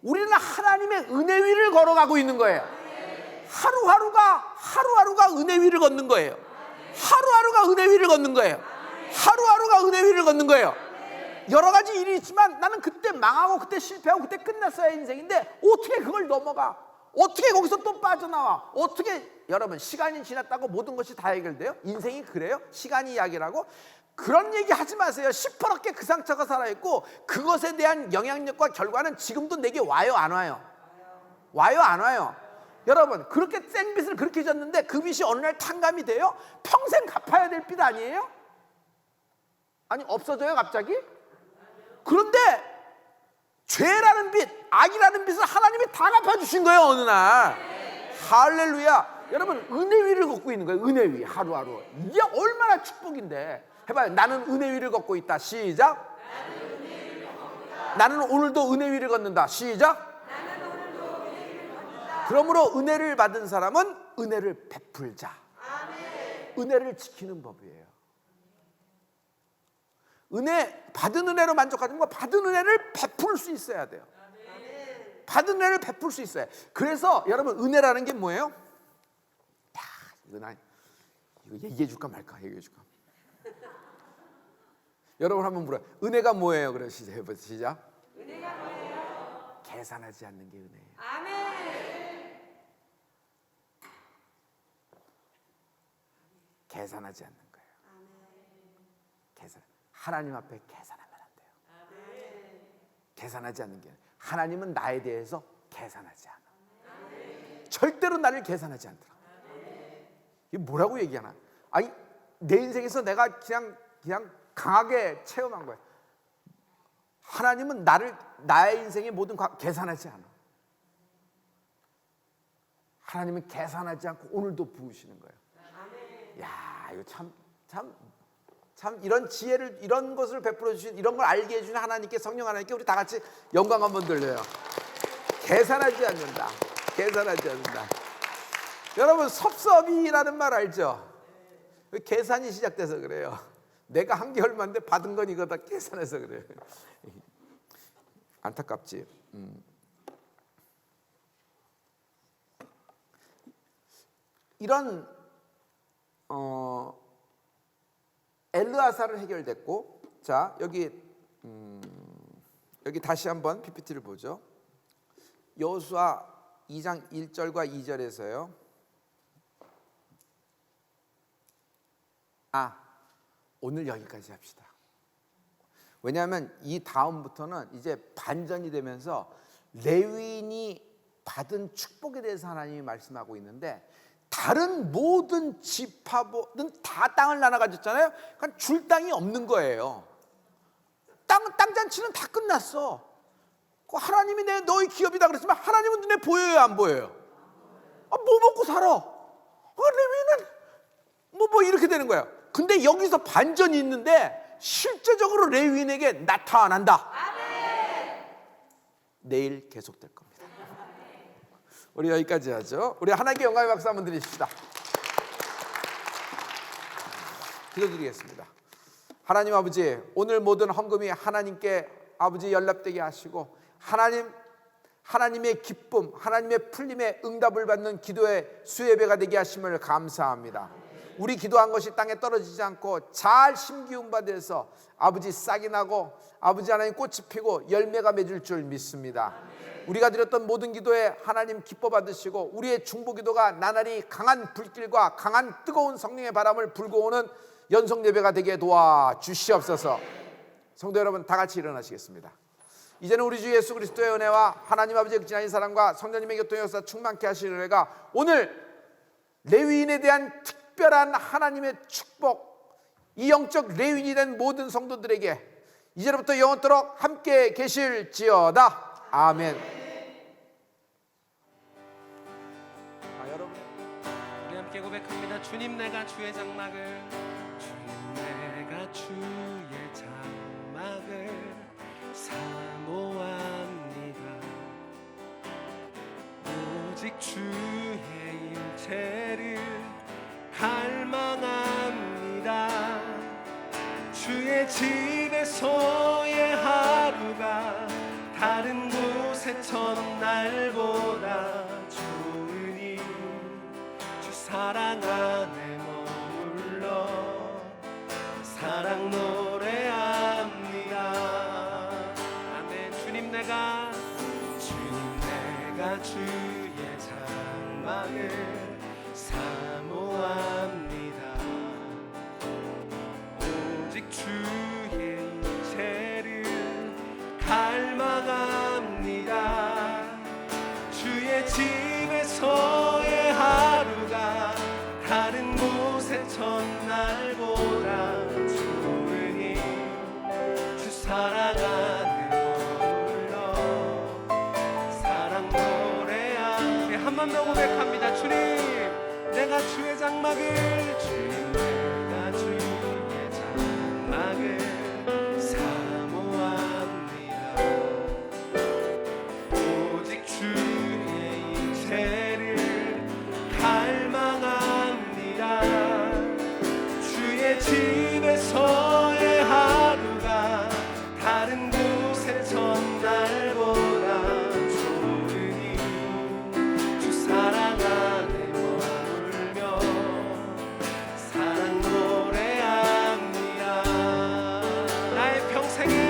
우리는 하나님의 은혜 위를 걸어가고 있는 거예요. 하루하루가 은혜 위를 걷는 거예요. 하루하루가 은혜 위를 걷는 거예요. 하루하루가 은혜 위를 걷는 거예요. 여러 가지 일이 있지만 나는 그때 망하고 그때 실패하고 그때 끝났어야 인생인데 어떻게 그걸 넘어가? 어떻게 거기서 또 빠져나와? 어떻게 여러분 시간이 지났다고 모든 것이 다 해결돼요? 인생이 그래요? 시간이 이야기라고? 그런 얘기 하지 마세요. 시퍼렇게 그 상처가 살아있고 그것에 대한 영향력과 결과는 지금도 내게 와요 안 와요? 와요 안 와요? 여러분 그렇게 센 빚을 그렇게 졌는데 그 빚이 어느 날 탕감이 돼요? 평생 갚아야 될 빚 아니에요? 아니 없어져요 갑자기? 그런데 죄라는 빚, 악이라는 빚을 하나님이 다 갚아주신 거예요 어느 날. 할렐루야. 여러분 은혜 위를 걷고 있는 거예요. 은혜 위 하루하루. 이게 얼마나 축복인데. 해봐요. 나는 은혜 위를 걷고 있다. 시작. 나는 오늘도 은혜 위를 걷는다. 시작. 그러므로 은혜를 받은 사람은 은혜를 베풀자. 은혜를 지키는 법이에요. 받은 은혜로 만족하는 거 받은 은혜를 베풀 수 있어야 돼요. 받은 은혜를 베풀 수 있어요. 그래서 여러분 은혜라는 게 뭐예요? 야, 이거 얘기해 줄까 말까 얘기해 줄까. 여러분 한번 물어요. 은혜가 뭐예요? 그래 시작. 은혜가 뭐예요? 계산하지 않는 게 은혜예요. 아멘. 계산하지 않는 거예요. 계산. 하나님 앞에 계산하면 안 돼요. 아멘. 계산하지 않는 게 하나님은 나에 대해서 계산하지 않아. 아멘. 절대로 나를 계산하지 않더라. 아멘. 이게 뭐라고 얘기하나? 아니 내 인생에서 내가 그냥 강하게 체험한 거예요. 하나님은 나의 인생의 모든 계산하지 않아. 하나님은 계산하지 않고 오늘도 부으시는 거예요. 아멘. 야 이거 참 이런 지혜를 이런 것을 베풀어 주신 이런 걸 알게 해주신 하나님께 성령 하나님께 우리 다 같이 영광 한번 돌려요. 계산하지 않는다. 계산하지 않는다. 여러분 섭섭이라는 말 알죠? 계산이 시작돼서 그래요. 내가 한 게 얼마인데 받은 건 이거다 계산해서 그래요. 안타깝지. 이런 엘르아살은 해결됐고, 자 여기 다시 한번 PPT를 보죠. 여호수아 2장 1절과 2절에서요. 오늘 여기까지 합시다. 왜냐하면 이 다음부터는 이제 반전이 되면서 레위인이 받은 축복에 대해서 하나님이 말씀하고 있는데 다른 모든 지파보는 다 땅을 나눠 가졌잖아요. 그러니까 줄 땅이 없는 거예요. 땅 잔치는 다 끝났어. 하나님이 너희 기업이다 그랬지만 하나님은 눈에 보여요 안 보여요? 뭐 먹고 살아. 레위인은 뭐 이렇게 되는 거예요. 근데 여기서 반전이 있는데 실제적으로 레위인에게 나타난다. 내일 계속될 겁니다. 우리 여기까지 하죠. 우리 하나님께 영광의 박수 한번 드리십시다. 기도드리겠습니다. 하나님 아버지, 오늘 모든 헌금이 하나님께 아버지 연락되게 하시고 하나님의 기쁨, 하나님의 풀림에 응답을 받는 기도의 수예배가 되게 하심을 감사합니다. 우리 기도한 것이 땅에 떨어지지 않고 잘 심기운 바 돼서 아버지 싹이 나고 아버지 하나님 꽃이 피고 열매가 맺을 줄 믿습니다. 우리가 드렸던 모든 기도에 하나님 기뻐 받으시고 우리의 중보 기도가 나날이 강한 불길과 강한 뜨거운 성령의 바람을 불고 오는 연속 예배가 되게 도와 주시옵소서. 성도 여러분 다 같이 일어나시겠습니다. 이제는 우리 주 예수 그리스도의 은혜와 하나님 아버지의 극진하신 사랑과 성령님의 교통의 역사 충만케 하시는 은혜가 오늘 레위인에 대한 특별한 하나님의 축복, 이 영적 레윈이 된 모든 성도들에게 이제로부터 영원토록 함께 계실지어다. 아멘. 여러분 우리 함께 고백합니다. 주님 내가 주의 장막을, 주님 내가 주의 장막을 사모합니다. 오직 주의 일체를 갈망합니다. 주의 집에서의 하루가 다른 곳의 첫날보다 좋으니 주 사랑 안에 머물러 사랑 노래합니다. 아멘. 주님 내가 주의 장막을 사모합니다. 오직 주의 일체를 갈망합니다. 주의 집에서의 하루가 다른 곳의 첫날보다 좋으니 주 사랑 안에 머물러 사랑 노래하며 우리 한 번 더 고백합니다. 주님 내가 주의 장막을, 주님 내가 주의 장막을 사모합니다. 오직 주의 일체를 갈망합니다. 주의 집에서의 하루가 다른 곳의 첫날보다 좋으니 주 사랑 안에 머물며 사랑 노래합니다. 나의 평생에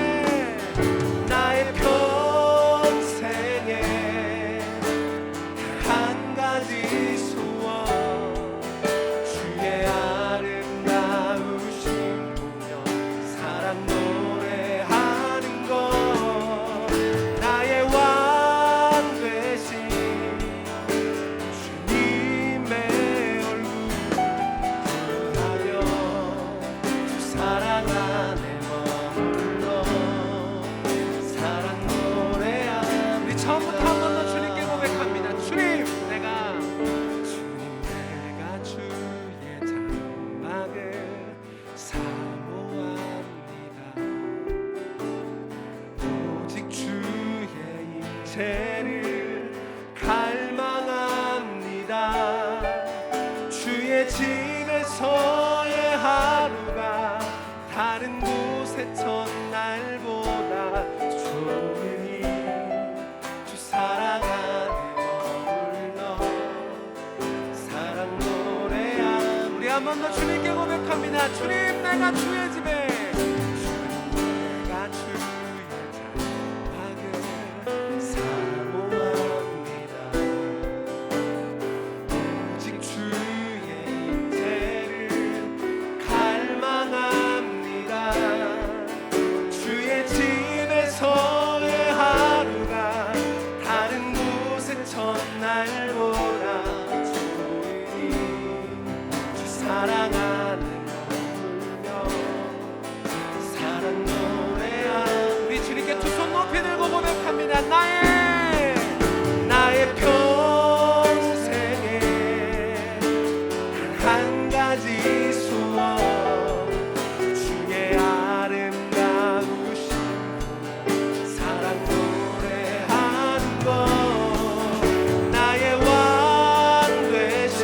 한 가지 소원, 주의 아름다우신 보며 사랑 노래하는 것, 나의 왕 되신 주님의 얼굴 보며 주 사랑 안에 머물러 사랑 노래하는 우리 처음부터 한 번 더 주님께 고백합니다. 주님 내가 주의 장막을 사모합니다. 오직 주의 일체를 갈망합니다. 주의 집에서의 하루가 다른 곳의 첫날보다 좋으니 주 사랑 안에 머물러 사랑 노래함 우리 한 번 더 주님께 고백합니다. 주님 내가 주의 집에, 주님 내가 주의 장막을 사모합니다. 오직 주의 일체를 갈망합니다. 주의 집에서의 하루가 다른 곳의 첫날보다 좋으니 주 사랑 안에 머물며 사랑 노래함 우리 주님께 두 손 높이 들고 고백합니다. 나의 평생에 한 가지 소원, 주의 아름다우신 사랑 노래하는 것, 나의 왕 되신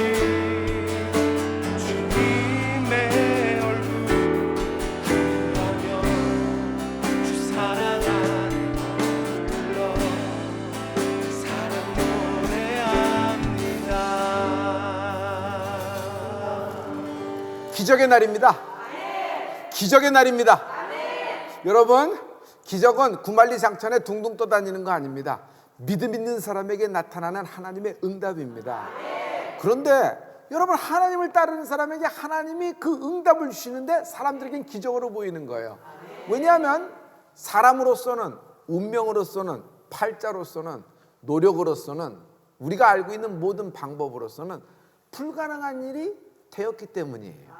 주님의 얼굴 보며 주 사랑 안에 머물러 사랑 노래합니다. 기적의 날입니다. 기적의 날입니다. 여러분, 기적은 구만리장천에 둥둥 떠다니는 거 아닙니다. 믿음 있는 사람에게 나타나는 하나님의 응답입니다. 그런데 여러분, 하나님을 따르는 사람에게 하나님이 그 응답을 주시는데 사람들에겐 기적으로 보이는 거예요. 왜냐하면 사람으로서는, 운명으로서는, 팔자로서는, 노력으로서는, 우리가 알고 있는 모든 방법으로서는 불가능한 일이 되었기 때문이에요.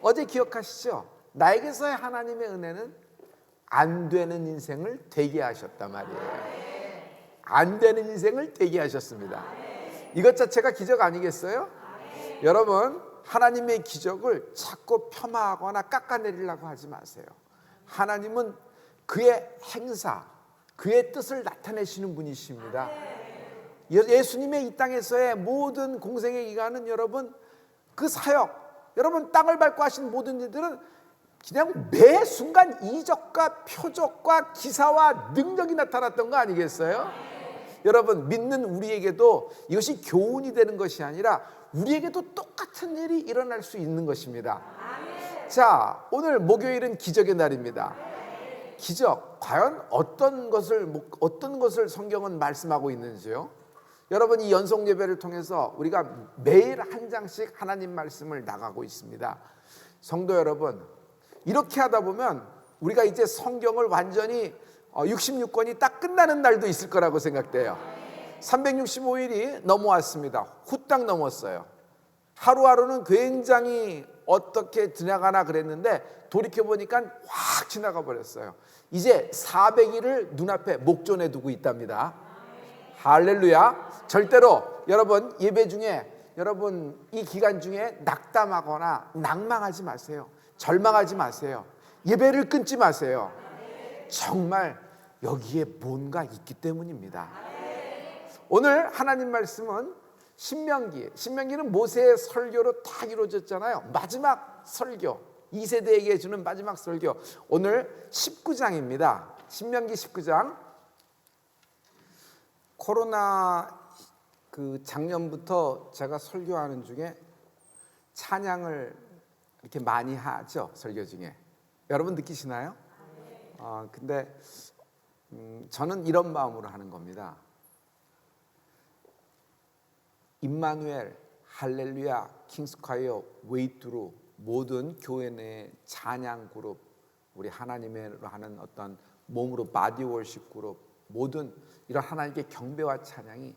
어제 기억하시죠? 나에게서의 하나님의 은혜는 안 되는 인생을 되게 하셨단 말이에요. 안 되는 인생을 되게 하셨습니다. 이것 자체가 기적 아니겠어요? 여러분, 하나님의 기적을 자꾸 폄하하거나 깎아내리려고 하지 마세요. 하나님은 그의 행사, 그의 뜻을 나타내시는 분이십니다. 예수님의 이 땅에서의 모든 공생의 기간은 여러분, 그 사역, 여러분 땅을 밟고 하신 모든 일들은 그냥 매 순간 이적과 표적과 기사와 능력이 나타났던 거 아니겠어요? 여러분, 믿는 우리에게도 이것이 교훈이 되는 것이 아니라 우리에게도 똑같은 일이 일어날 수 있는 것입니다. 자, 오늘 목요일은 기적의 날입니다. 기적, 과연 어떤 것을 성경은 말씀하고 있는지요? 여러분, 이 연속 예배를 통해서 우리가 매일 한 장씩 하나님 말씀을 나가고 있습니다. 성도 여러분, 이렇게 하다 보면 우리가 이제 성경을 완전히 66권이 딱 끝나는 날도 있을 거라고 생각돼요. 365일이 넘어왔습니다. 후딱 넘었어요. 하루하루는 굉장히 어떻게 지나가나 그랬는데 돌이켜보니까 확 지나가 버렸어요. 이제 400일을 눈앞에 목전에 두고 있답니다. 할렐루야. 절대로 여러분 예배 중에 여러분 이 기간 중에 낙담하거나 낭망하지 마세요. 절망하지 마세요. 예배를 끊지 마세요. 정말 여기에 뭔가 있기 때문입니다. 오늘 하나님 말씀은 신명기는 모세의 설교로 다 이루어졌잖아요. 마지막 설교, 2세대에게 주는 마지막 설교. 오늘 19장입니다. 신명기 19장. 코로나 작년부터 제가 설교하는 중에 찬양을 이렇게 많이 하죠. 설교 중에. 여러분 느끼시나요? 근데 저는 이런 마음으로 하는 겁니다. 임마누엘, 할렐루야, 킹스콰이어, 웨이트로 모든 교회 내 찬양 그룹, 우리 하나님으로 하는 어떤 몸으로 바디 월십 그룹, 모든 이런 하나님께 경배와 찬양이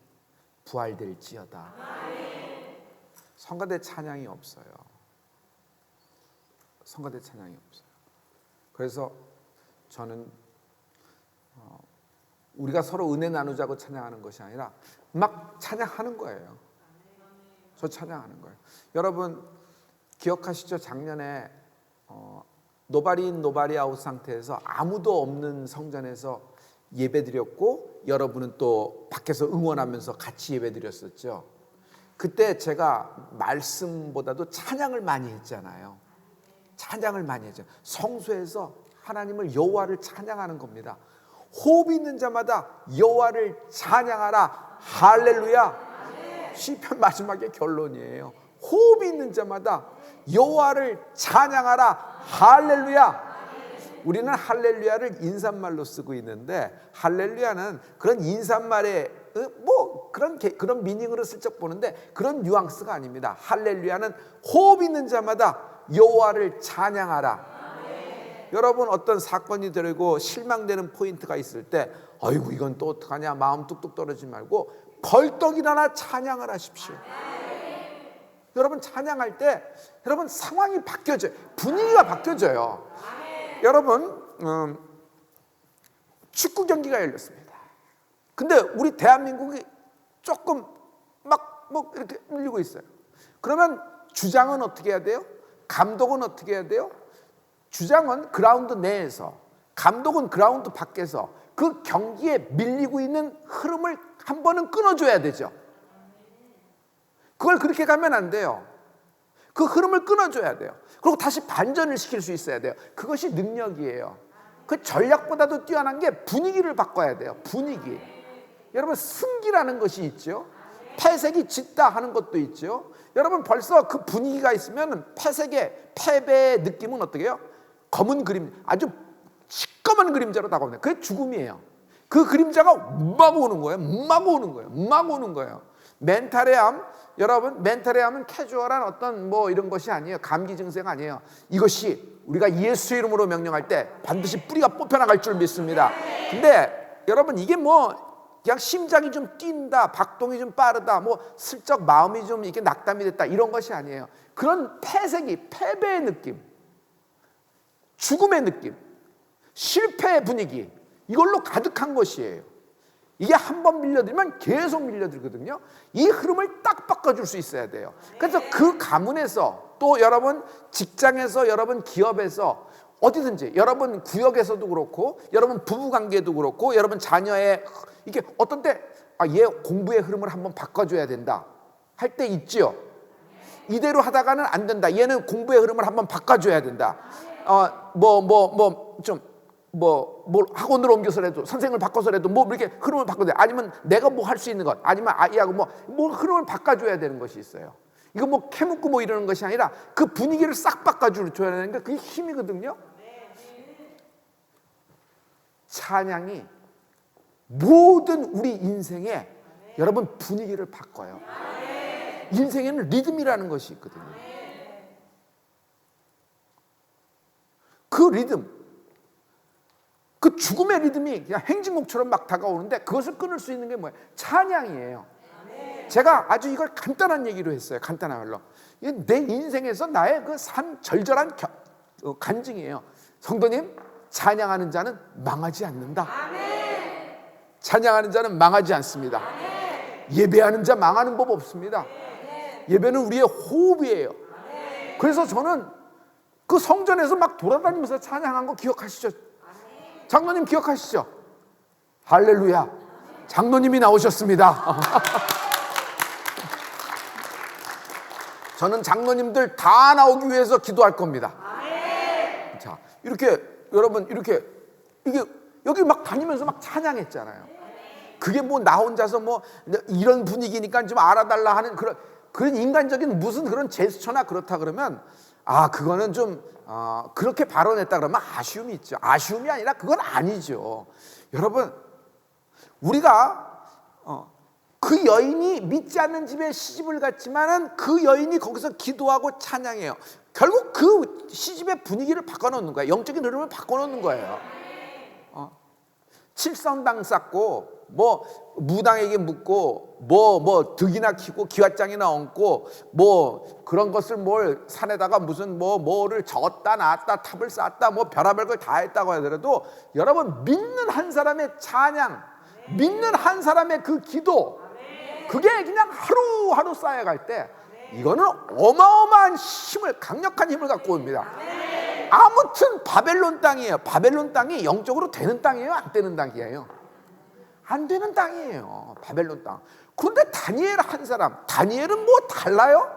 부활될지어다. 성가대 찬양이 없어요. 성가대 찬양이 없어요. 그래서 저는 우리가 서로 은혜 나누자고 찬양하는 것이 아니라 막 찬양하는 거예요. 저 찬양하는 거예요. 여러분 기억하시죠? 작년에 노바리 아웃 상태에서 아무도 없는 성전에서 예배드렸고 여러분은 또 밖에서 응원하면서 같이 예배드렸었죠. 그때 제가 말씀보다도 찬양을 많이 했잖아요. 찬양을 많이 했죠. 성소에서 하나님을 여호와를 찬양하는 겁니다. 호흡 있는 자마다 여호와를 찬양하라. 할렐루야. 시편 마지막에 결론이에요. 호흡 있는 자마다 여호와를 찬양하라. 할렐루야. 우리는 할렐루야를 인사말로 쓰고 있는데 할렐루야는 그런 인사말에 그런 미닝으로 슬쩍 보는데 그런 뉘앙스가 아닙니다. 할렐루야는 호흡 있는 자마다 여호와를 찬양하라. 여러분 어떤 사건이 되고 실망되는 포인트가 있을 때 아이고 이건 또 어떡하냐 마음 뚝뚝 떨어지지 말고 벌떡 일어나 찬양을 하십시오. 여러분 찬양할 때 여러분 상황이 바뀌어져요. 분위기가 바뀌어져요. 여러분 축구 경기가 열렸습니다. 근데 우리 대한민국이 조금 이렇게 밀리고 있어요. 그러면 주장은 어떻게 해야 돼요? 감독은 어떻게 해야 돼요? 주장은 그라운드 내에서, 감독은 그라운드 밖에서 그 경기에 밀리고 있는 흐름을 한 번은 끊어줘야 되죠. 그걸 그렇게 가면 안 돼요. 그 흐름을 끊어줘야 돼요. 그리고 다시 반전을 시킬 수 있어야 돼요. 그것이 능력이에요. 그 전략보다도 뛰어난 게 분위기를 바꿔야 돼요. 분위기. 여러분 승기라는 것이 있죠. 패색이 짙다 하는 것도 있죠. 여러분 벌써 그 분위기가 있으면 패배의 느낌은 어떻게 해요? 검은 그림, 아주 시꺼먼 그림자로 다가오는 그게 죽음이에요. 그 그림자가 막 오는 거예요. 막 오는 거예요. 멘탈의 암, 여러분 멘탈의 암은 캐주얼한 어떤 이런 것이 아니에요. 감기 증세가 아니에요. 이것이 우리가 예수 이름으로 명령할 때 반드시 뿌리가 뽑혀나갈 줄 믿습니다. 근데 여러분 이게 그냥 심장이 좀 뛴다, 박동이 좀 빠르다, 뭐 슬쩍 마음이 좀 이렇게 낙담이 됐다 이런 것이 아니에요. 그런 패색이, 패배의 느낌, 죽음의 느낌, 실패의 분위기, 이걸로 가득한 것이에요. 이게 한 번 밀려들면 계속 밀려들거든요. 이 흐름을 딱 바꿔줄 수 있어야 돼요. 그래서 그 가문에서, 또 여러분 직장에서, 여러분 기업에서, 어디든지, 여러분 구역에서도 그렇고, 여러분 부부관계도 그렇고, 여러분 자녀의, 이게 어떤 때 얘 공부의 흐름을 한번 바꿔줘야 된다 할 때 있지요. 이대로 하다가는 안 된다, 얘는 공부의 흐름을 한번 바꿔줘야 된다. 뭘 학원으로 옮겨서라도, 선생님을 바꿔서라도 뭐 이렇게 흐름을 바꿔야 돼. 아니면 내가 뭐 할 수 있는 것, 아니면 아이하고 뭐 흐름을 바꿔줘야 되는 것이 있어요. 이거 뭐 캐묻고 뭐 이러는 것이 아니라 그 분위기를 싹 바꿔줘야 되는 게 그게 힘이거든요. 찬양이 모든 우리 인생에 여러분 분위기를 바꿔요. 인생에는 리듬이라는 것이 있거든요. 그 리듬, 그 죽음의 리듬이 그냥 행진곡처럼 막 다가오는데 그것을 끊을 수 있는 게 뭐예요? 찬양이에요. 제가 아주 이걸 간단한 얘기로 했어요. 간단한 말로. 내 인생에서 나의 그 절절한 간증이에요. 성도님, 찬양하는 자는 망하지 않는다. 찬양하는 자는 망하지 않습니다. 예배하는 자 망하는 법 없습니다. 예배는 우리의 호흡이에요. 그래서 저는 그 성전에서 막 돌아다니면서 찬양한 거 기억하시죠? 장로님 기억하시죠? 할렐루야, 장로님이 나오셨습니다. 저는 장로님들 다 나오기 위해서 기도할 겁니다. 자, 이렇게 여러분 이렇게 이게 여기 막 다니면서 막 찬양했잖아요. 그게 뭐 나 혼자서 뭐 이런 분위기니까 좀 알아달라 하는 그런 인간적인 무슨 그런 제스처나 그렇다 그러면 그거는 좀 그렇게 발언했다 그러면 아쉬움이 있죠. 아쉬움이 아니라 그건 아니죠. 여러분, 우리가 그 여인이 믿지 않는 집에 시집을 갔지만은 그 여인이 거기서 기도하고 찬양해요. 결국 그 시집의 분위기를 바꿔놓는 거예요. 영적인 흐름을 바꿔놓는 거예요. 칠성당 쌓고 뭐 무당에게 묻고 뭐 득이나 키고 기와장이나 얹고 뭐 그런 것을 뭘 산에다가 무슨 뭐를 적었다 놨다 탑을 쌓았다 뭐 별의별 걸 다 했다고 하더라도 여러분 믿는 한 사람의 찬양, 믿는 한 사람의 그 기도, 그게 그냥 하루하루 쌓여갈 때 이거는 어마어마한 힘을, 강력한 힘을 갖고 옵니다. 아무튼 바벨론 땅이에요. 바벨론 땅이 영적으로 되는 땅이에요, 안 되는 땅이에요? 안 되는 땅이에요, 바벨론 땅. 그런데 다니엘 한 사람, 다니엘은 뭐 달라요?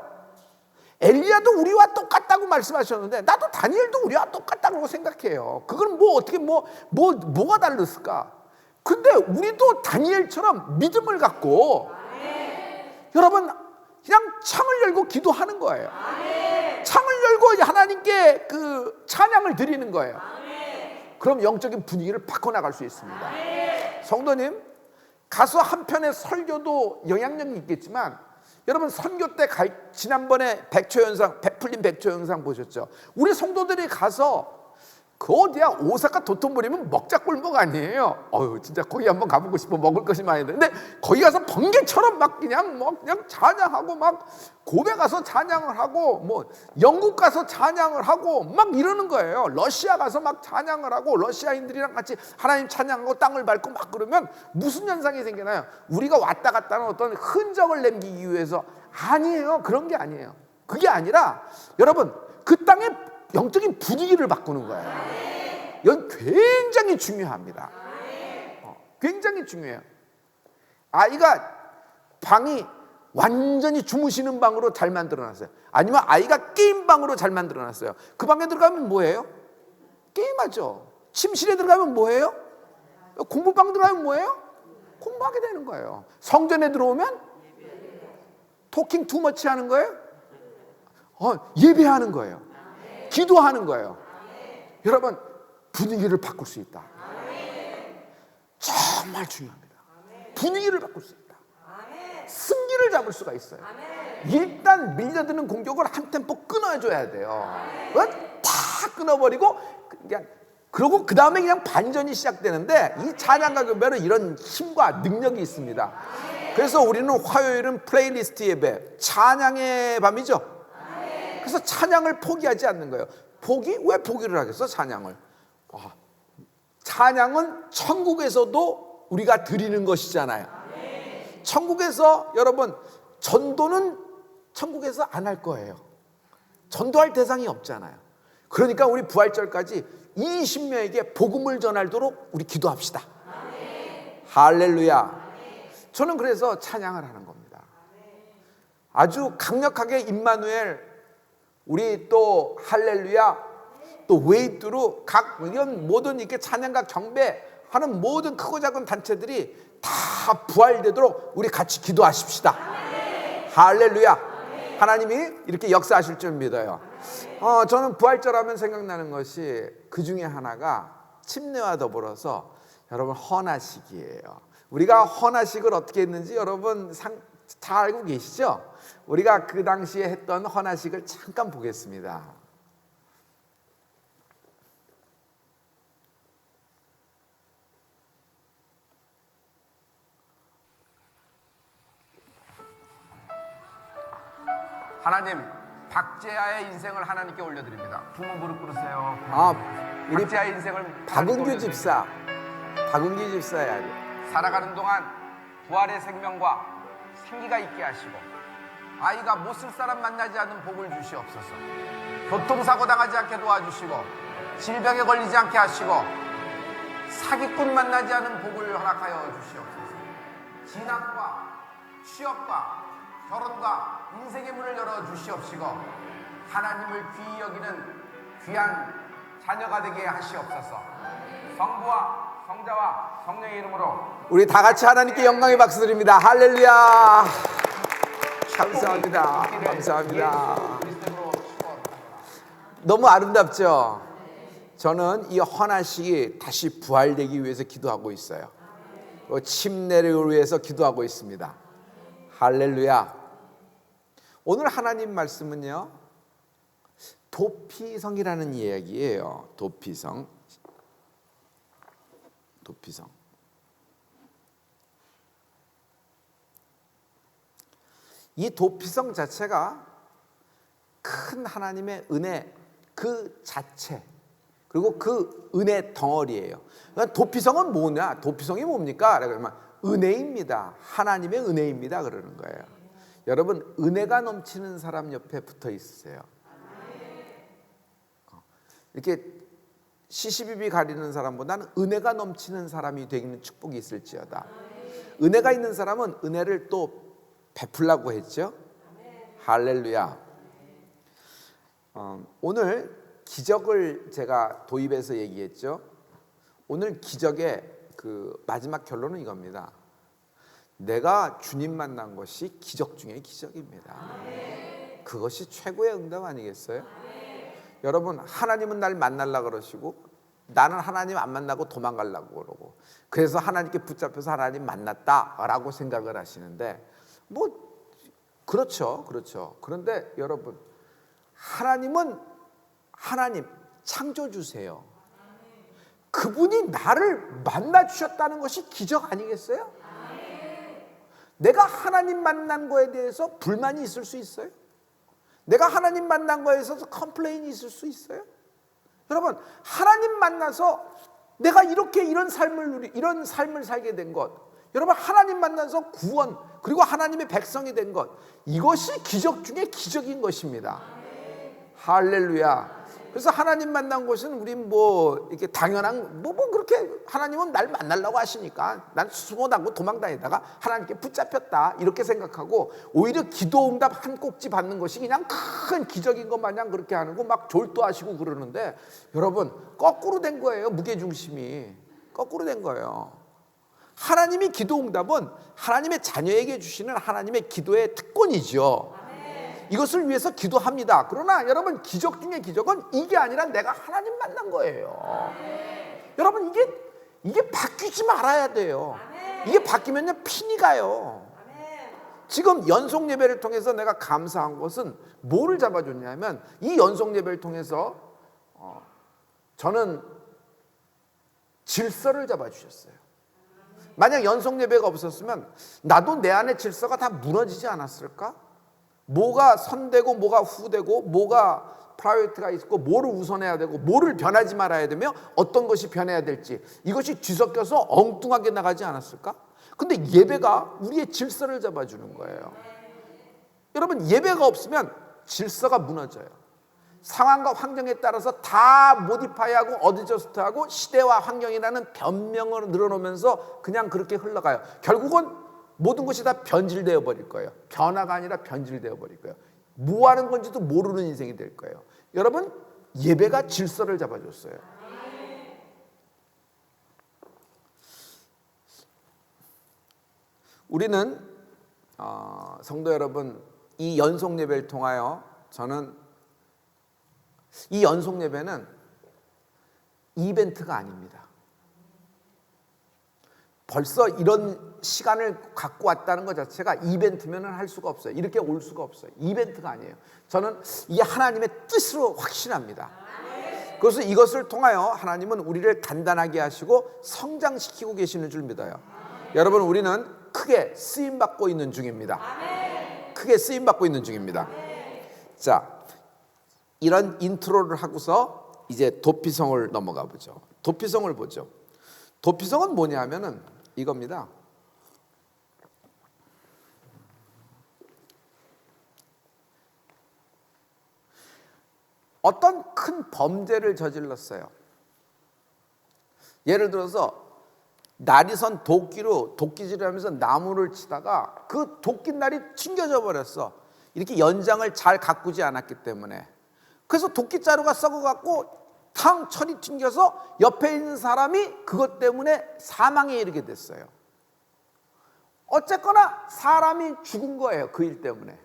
엘리야도 우리와 똑같다고 말씀하셨는데 나도 다니엘도 우리와 똑같다고 생각해요. 그건 뭐 어떻게 뭐가 다르을까? 근데 우리도 다니엘처럼 믿음을 갖고 여러분 그냥 창을 열고 기도하는 거예요. 창을 열고 하나님께 그 찬양을 드리는 거예요. 그럼 영적인 분위기를 바꿔나갈 수 있습니다. 성도님, 가서 한편의 설교도 영향력이 있겠지만 여러분 선교 때 지난번에 풀린 백초 영상 보셨죠? 우리 성도들이 가서 그 어디야, 오사카 도톤보리면 먹자골목 아니에요. 진짜 거기 한번 가보고 싶어. 먹을 것이 많이 있는데, 근데 거기 가서 번개처럼 막 그냥 찬양하고, 막 고베 가서 찬양을 하고, 뭐 영국 가서 찬양을 하고 막 이러는 거예요. 러시아 가서 막 찬양을 하고 러시아인들이랑 같이 하나님 찬양하고 땅을 밟고 막 그러면 무슨 현상이 생기나요? 우리가 왔다 갔다 하는 어떤 흔적을 남기기 위해서. 아니에요. 그런 게 아니에요. 그게 아니라 여러분 그 땅의 영적인 분위기를 바꾸는 거예요. 이건 굉장히 중요합니다. 굉장히 중요해요. 아이가 방이 완전히 주무시는 방으로 잘 만들어놨어요. 아니면 아이가 게임방으로 잘 만들어놨어요. 그 방에 들어가면 뭐예요? 게임하죠. 침실에 들어가면 뭐예요? 공부방 들어가면 뭐예요? 공부하게 되는 거예요. 성전에 들어오면 토킹 투머치 하는 거예요? 예배하는 거예요. 기도하는 거예요. 여러분, 분위기를 바꿀 수 있다. 정말 중요합니다. 분위기를 바꿀 수 있다. 승기를 잡을 수가 있어요. 일단 밀려드는 공격을 한 템포 끊어줘야 돼요. 다 끊어버리고 그냥 그리고 그 다음에 그냥 반전이 시작되는데 이 찬양과 경배는 이런 힘과 능력이 있습니다. 그래서 우리는 화요일은 플레이리스트 예배, 찬양의 밤이죠. 그래서 찬양을 포기하지 않는 거예요. 왜 포기를 하겠어, 찬양을? 찬양은 천국에서도 우리가 드리는 것이잖아요. 천국에서 여러분, 전도는 천국에서 안 할 거예요. 전도할 대상이 없잖아요. 그러니까 우리 부활절까지 20명에게 복음을 전하도록 우리 기도합시다. 할렐루야. 저는 그래서 찬양을 하는 겁니다. 아주 강력하게 임마누엘, 우리 또 할렐루야, 또 웨이트로 각 이런 모든 이렇게 찬양과 경배하는 모든 크고 작은 단체들이 다 부활되도록 우리 같이 기도하십시다. 할렐루야. 하나님이 이렇게 역사하실 줄 믿어요. 저는 부활절 하면 생각나는 것이 그 중에 하나가 침례와 더불어서 여러분 헌화식이에요. 우리가 헌화식을 어떻게 했는지 여러분 다 알고 계시죠? 우리가 그 당시에 했던 헌화식을 잠깐 보겠습니다. 하나님, 박재하의 인생을 하나님께 올려드립니다. 부모 무릎 꿇으세요. 우리 박재하의 인생을 박은규 집사야 돼. 살아가는 동안 부활의 생명과 생기가 있게 하시고 아이가 못 쓸 사람 만나지 않는 복을 주시옵소서. 교통사고 당하지 않게 도와주시고 질병에 걸리지 않게 하시고 사기꾼 만나지 않은 복을 허락하여 주시옵소서. 진학과 취업과 결혼과 인생의 문을 열어 주시옵시고 하나님을 귀히 여기는 귀한 자녀가 되게 하시옵소서. 성부와 성자와 성령의 이름으로 우리 다 같이 하나님께 영광의 박수 드립니다. 할렐루야. 감사합니다. 감사합니다. 너무 아름답죠? 저는 이 헌화식이 다시 부활되기 위해서 기도하고 있어요. 침례를 위해서 기도하고 있습니다. 할렐루야. 오늘 하나님 말씀은요, 도피성이라는 이야기예요. 도피성. 이 도피성 자체가 큰 하나님의 은혜 그 자체, 그리고 그 은혜 덩어리예요. 그러니까 도피성은 뭐냐? 도피성이 뭡니까? 그러면 은혜입니다. 하나님의 은혜입니다. 그러는 거예요. 여러분, 은혜가 넘치는 사람 옆에 붙어 있으세요. 이렇게 시시비비 가리는 사람보다는 은혜가 넘치는 사람이 되는 축복이 있을지어다. 은혜가 있는 사람은 은혜를 또 베풀라고 했죠. 할렐루야. 오늘 기적을 제가 도입해서 얘기했죠. 오늘 기적의 그 마지막 결론은 이겁니다. 내가 주님 만난 것이 기적 중에 기적입니다. 그것이 최고의 응답 아니겠어요? 여러분, 하나님은 날 만나려고 그러시고 나는 하나님 안 만나고 도망가려고 그러고, 그래서 하나님께 붙잡혀서 하나님 만났다라고 생각을 하시는데, 그렇죠. 그런데 여러분, 하나님은 하나님 창조주세요. 그분이 나를 만나 주셨다는 것이 기적 아니겠어요? 내가 하나님 만난 거에 대해서 불만이 있을 수 있어요? 내가 하나님 만난 거에 있어서 컴플레인이 있을 수 있어요? 여러분, 하나님 만나서 내가 이런 삶을 살게 된 것, 여러분, 하나님 만나서 구원, 그리고 하나님의 백성이 된 것, 이것이 기적 중에 기적인 것입니다. 할렐루야. 그래서 하나님 만난 것은 우린 이렇게 당연한, 그렇게 하나님은 날 만나려고 하시니까 난 수고하고 도망다니다가 하나님께 붙잡혔다, 이렇게 생각하고, 오히려 기도 응답 한 꼭지 받는 것이 그냥 큰 기적인 것 마냥 그렇게 하는 거 막 졸도하시고 그러는데, 여러분, 거꾸로 된 거예요. 무게중심이 거꾸로 된 거예요. 하나님이 기도 응답은 하나님의 자녀에게 주시는 하나님의 기도의 특권이죠. 이것을 위해서 기도합니다. 그러나 여러분, 기적 중에 기적은 이게 아니라 내가 하나님 만난 거예요. 여러분, 이게 바뀌지 말아야 돼요. 이게 바뀌면요 핀이 가요. 지금 연속 예배를 통해서 내가 감사한 것은 뭐를 잡아줬냐면, 이 연속 예배를 통해서 저는 질서를 잡아주셨어요. 만약 연속 예배가 없었으면 나도 내 안의 질서가 다 무너지지 않았을까? 뭐가 선되고 뭐가 후되고 뭐가 프라이어티가 있고 뭐를 우선해야 되고 뭐를 변하지 말아야 되며 어떤 것이 변해야 될지 이것이 뒤섞여서 엉뚱하게 나가지 않았을까? 근데 예배가 우리의 질서를 잡아주는 거예요. 여러분, 예배가 없으면 질서가 무너져요. 상황과 환경에 따라서 다 모디파이하고 어드저스트하고 시대와 환경이라는 변명을 늘어놓으면서 그냥 그렇게 흘러가요. 결국은 모든 것이 다 변질되어 버릴 거예요. 변화가 아니라 변질되어 버릴 거예요. 뭐 하는 건지도 모르는 인생이 될 거예요. 여러분, 예배가 질서를 잡아줬어요. 우리는 성도 여러분, 이 연속 예배를 통하여 저는 이 연속 예배는 이벤트가 아닙니다. 벌써 이런 시간을 갖고 왔다는 것 자체가 이벤트면 할 수가 없어요. 이렇게 올 수가 없어요. 이벤트가 아니에요. 저는 이게 하나님의 뜻으로 확신합니다. 그래서 이것을 통하여 하나님은 우리를 단단하게 하시고 성장시키고 계시는 줄 믿어요. 여러분, 우리는 크게 쓰임받고 있는 중입니다. 크게 쓰임받고 있는 중입니다. 자, 이런 인트로를 하고서 이제 도피성을 넘어가 보죠. 도피성을 보죠. 도피성은 뭐냐 하면은 이겁니다. 어떤 큰 범죄를 저질렀어요. 예를 들어서 날이 도끼로 도끼질을 하면서 나무를 치다가 그 도끼날이 튕겨져 버렸어. 이렇게 연장을 잘 가꾸지 않았기 때문에. 그래서 도끼자루가 썩어갖고 탕 철이 튕겨서 옆에 있는 사람이 그것 때문에 사망에 이르게 됐어요. 어쨌거나 사람이 죽은 거예요. 그 일 때문에.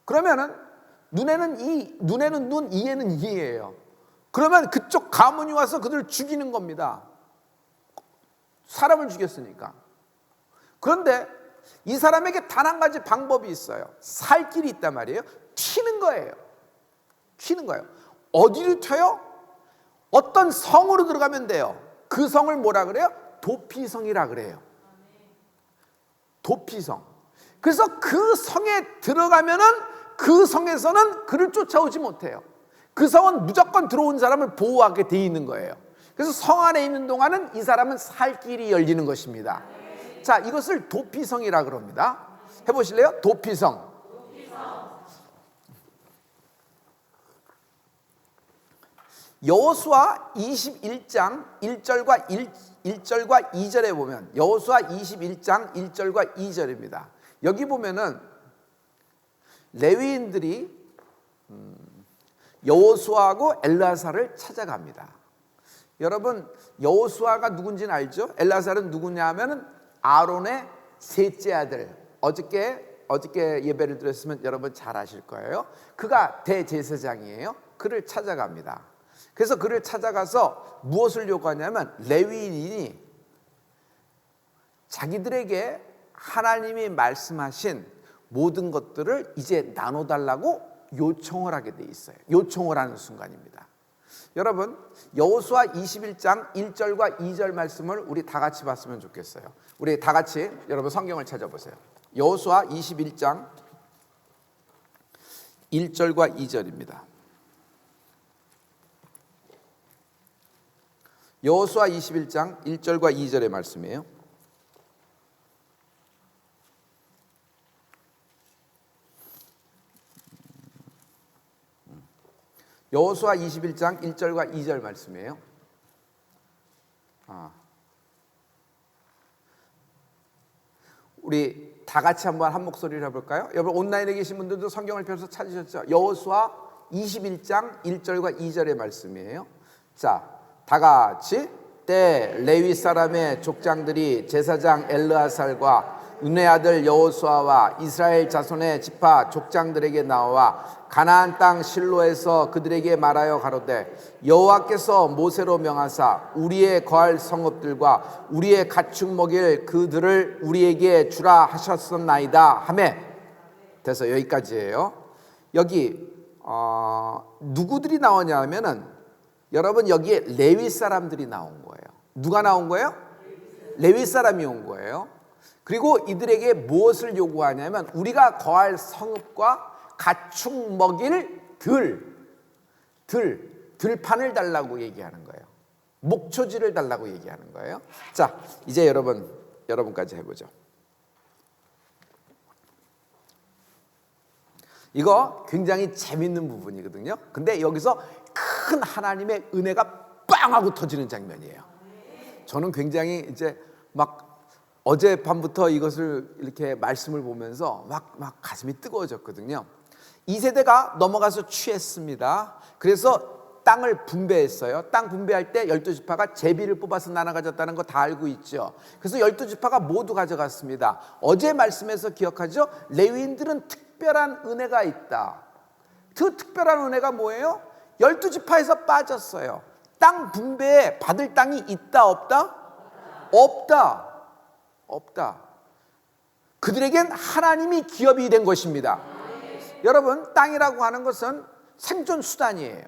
그러면은 눈에는 눈, 이에는 이예요. 그러면 그쪽 가문이 와서 그들을 죽이는 겁니다. 사람을 죽였으니까. 그런데 이 사람에게 단 한 가지 방법이 있어요. 살 길이 있단 말이에요. 튀는 거예요. 튀는 거예요. 어디로 튀어요? 어떤 성으로 들어가면 돼요. 그 성을 뭐라 그래요? 도피성이라 그래요. 도피성. 그래서 그 성에 들어가면은 그 성에서는 그를 쫓아오지 못해요. 그 성은 무조건 들어온 사람을 보호하게 돼 있는 거예요. 그래서 성 안에 있는 동안은 이 사람은 살 길이 열리는 것입니다. 자, 이것을 도피성이라 그럽니다. 해보실래요? 도피성. 여호수아 21장 1절과 2절에 보면 여호수아 21장 1절과 2절입니다. 여기 보면은 레위인들이 여호수아하고 엘르아살을 찾아갑니다. 여러분, 여호수아가 누군지는 알죠? 엘르아살은 누구냐 하면은 아론의 셋째 아들. 어저께 예배를 드렸으면 여러분 잘 아실 거예요. 그가 대제사장이에요. 그를 찾아갑니다. 그래서 그를 찾아가서 무엇을 요구하냐면 레위인이 자기들에게 하나님이 말씀하신 모든 것들을 이제 나눠달라고 요청을 하게 돼 있어요. 요청을 하는 순간입니다. 여러분, 여호수아 21장 1절과 2절 말씀을 우리 다 같이 봤으면 좋겠어요. 우리 다 같이 여러분 성경을 찾아보세요. 여호수아 21장 1절과 2절입니다. 여호수아 21장 1절과 2절의 말씀이에요. 여호수아 21장 1절과 2절 말씀이에요. 우리 다 같이 한번 한 목소리를 해볼까요? 여러분 온라인에 계신 분들도 성경을 펴서 찾으셨죠? 여호수아 21장 1절과 2절의 말씀이에요. 자, 다 같이 때 레위 사람의 족장들이 제사장 엘르아살과 눈의 아들 여호수아와 이스라엘 자손의 지파 족장들에게 나와 가나안 땅 실로에서 그들에게 말하여 가로되 여호와께서 모세로 명하사 우리의 거할 성읍들과 우리의 가축 먹일 그들을 우리에게 주라 하셨었나이다 하매. 돼서 여기까지예요. 여기 누구들이 나오냐 하면은 여러분 여기에 레위 사람들이 나온 거예요. 누가 나온 거예요? 레위 사람이 온 거예요. 그리고 이들에게 무엇을 요구하냐면 우리가 거할 성읍과 가축 먹일 들판을 달라고 얘기하는 거예요. 목초지를 달라고 얘기하는 거예요. 자, 이제 여러분까지 해보죠. 이거 굉장히 재밌는 부분이거든요. 근데 여기서 큰 하나님의 은혜가 빵 하고 터지는 장면이에요. 저는 굉장히 이제 막 어젯밤부터 이것을 이렇게 말씀을 보면서 막 가슴이 뜨거워졌거든요. 2세대가 넘어가서 취했습니다. 그래서 땅을 분배했어요. 땅 분배할 때 12지파가 제비를 뽑아서 나눠 가졌다는 거 다 알고 있죠. 그래서 12지파가 모두 가져갔습니다. 어제 말씀에서 기억하죠? 레위인들은 특별한 은혜가 있다. 그 특별한 은혜가 뭐예요? 12지파에서 빠졌어요. 땅 분배에 받을 땅이 있다 없다? 없다. 그들에겐 하나님이 기업이 된 것입니다. 여러분, 땅이라고 하는 것은 생존 수단이에요.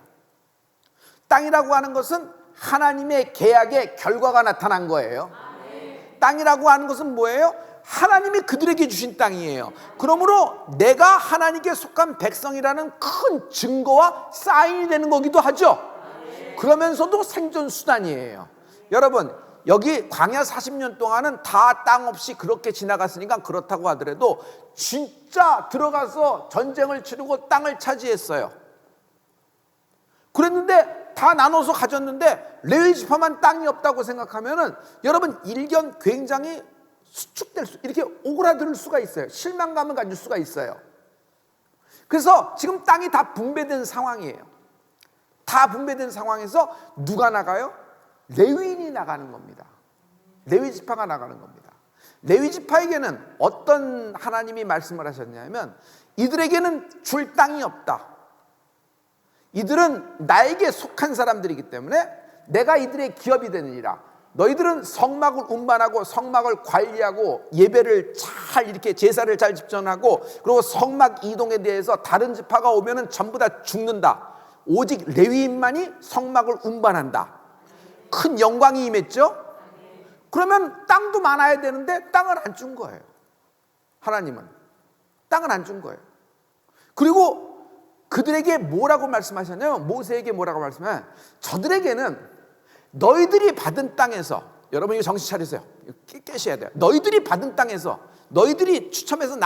땅이라고 하는 것은 하나님의 계약의 결과가 나타난 거예요. 땅이라고 하는 것은 뭐예요? 하나님이 그들에게 주신 땅이에요. 그러므로 내가 하나님께 속한 백성이라는 큰 증거와 사인이 되는 거기도 하죠. 그러면서도 생존 수단이에요. 여러분, 여기 광야 40년 동안은 다 땅 없이 그렇게 지나갔으니까 그렇다고 하더라도 진짜 들어가서 전쟁을 치르고 땅을 차지했어요. 그랬는데 다 나눠서 가졌는데 레위 지파만 땅이 없다고 생각하면은 여러분 일견 굉장히 수축될 수, 이렇게 오그라들 수가 있어요. 실망감을 가질 수가 있어요. 그래서 지금 땅이 다 분배된 상황이에요. 다 분배된 상황에서 누가 나가요? 레위인이 나가는 겁니다. 레위 지파가 나가는 겁니다. 레위 지파에게는 어떤 하나님이 말씀을 하셨냐면 이들에게는 줄 땅이 없다. 이들은 나에게 속한 사람들이기 때문에 내가 이들의 기업이 되느니라. 너희들은 성막을 운반하고 성막을 관리하고 예배를 잘 이렇게 제사를 잘 집전하고 그리고 성막 이동에 대해서 다른 지파가 오면은 전부 다 죽는다. 오직 레위인만이 성막을 운반한다. 큰 영광이 임했죠. 그러면 땅도 많아야 되는데 땅을 안 준 거예요. 하나님은 땅을 안 준 거예요. 그리고 그들에게 뭐라고 말씀하셨냐면 모세에게 뭐라고 말씀하냐면 저들에게는 너희들이 받은 땅에서, 여러분 이거 정신 차리세요. 깨셔야 돼요. 너희들이 받은 땅에서, 너희들이 추첨해서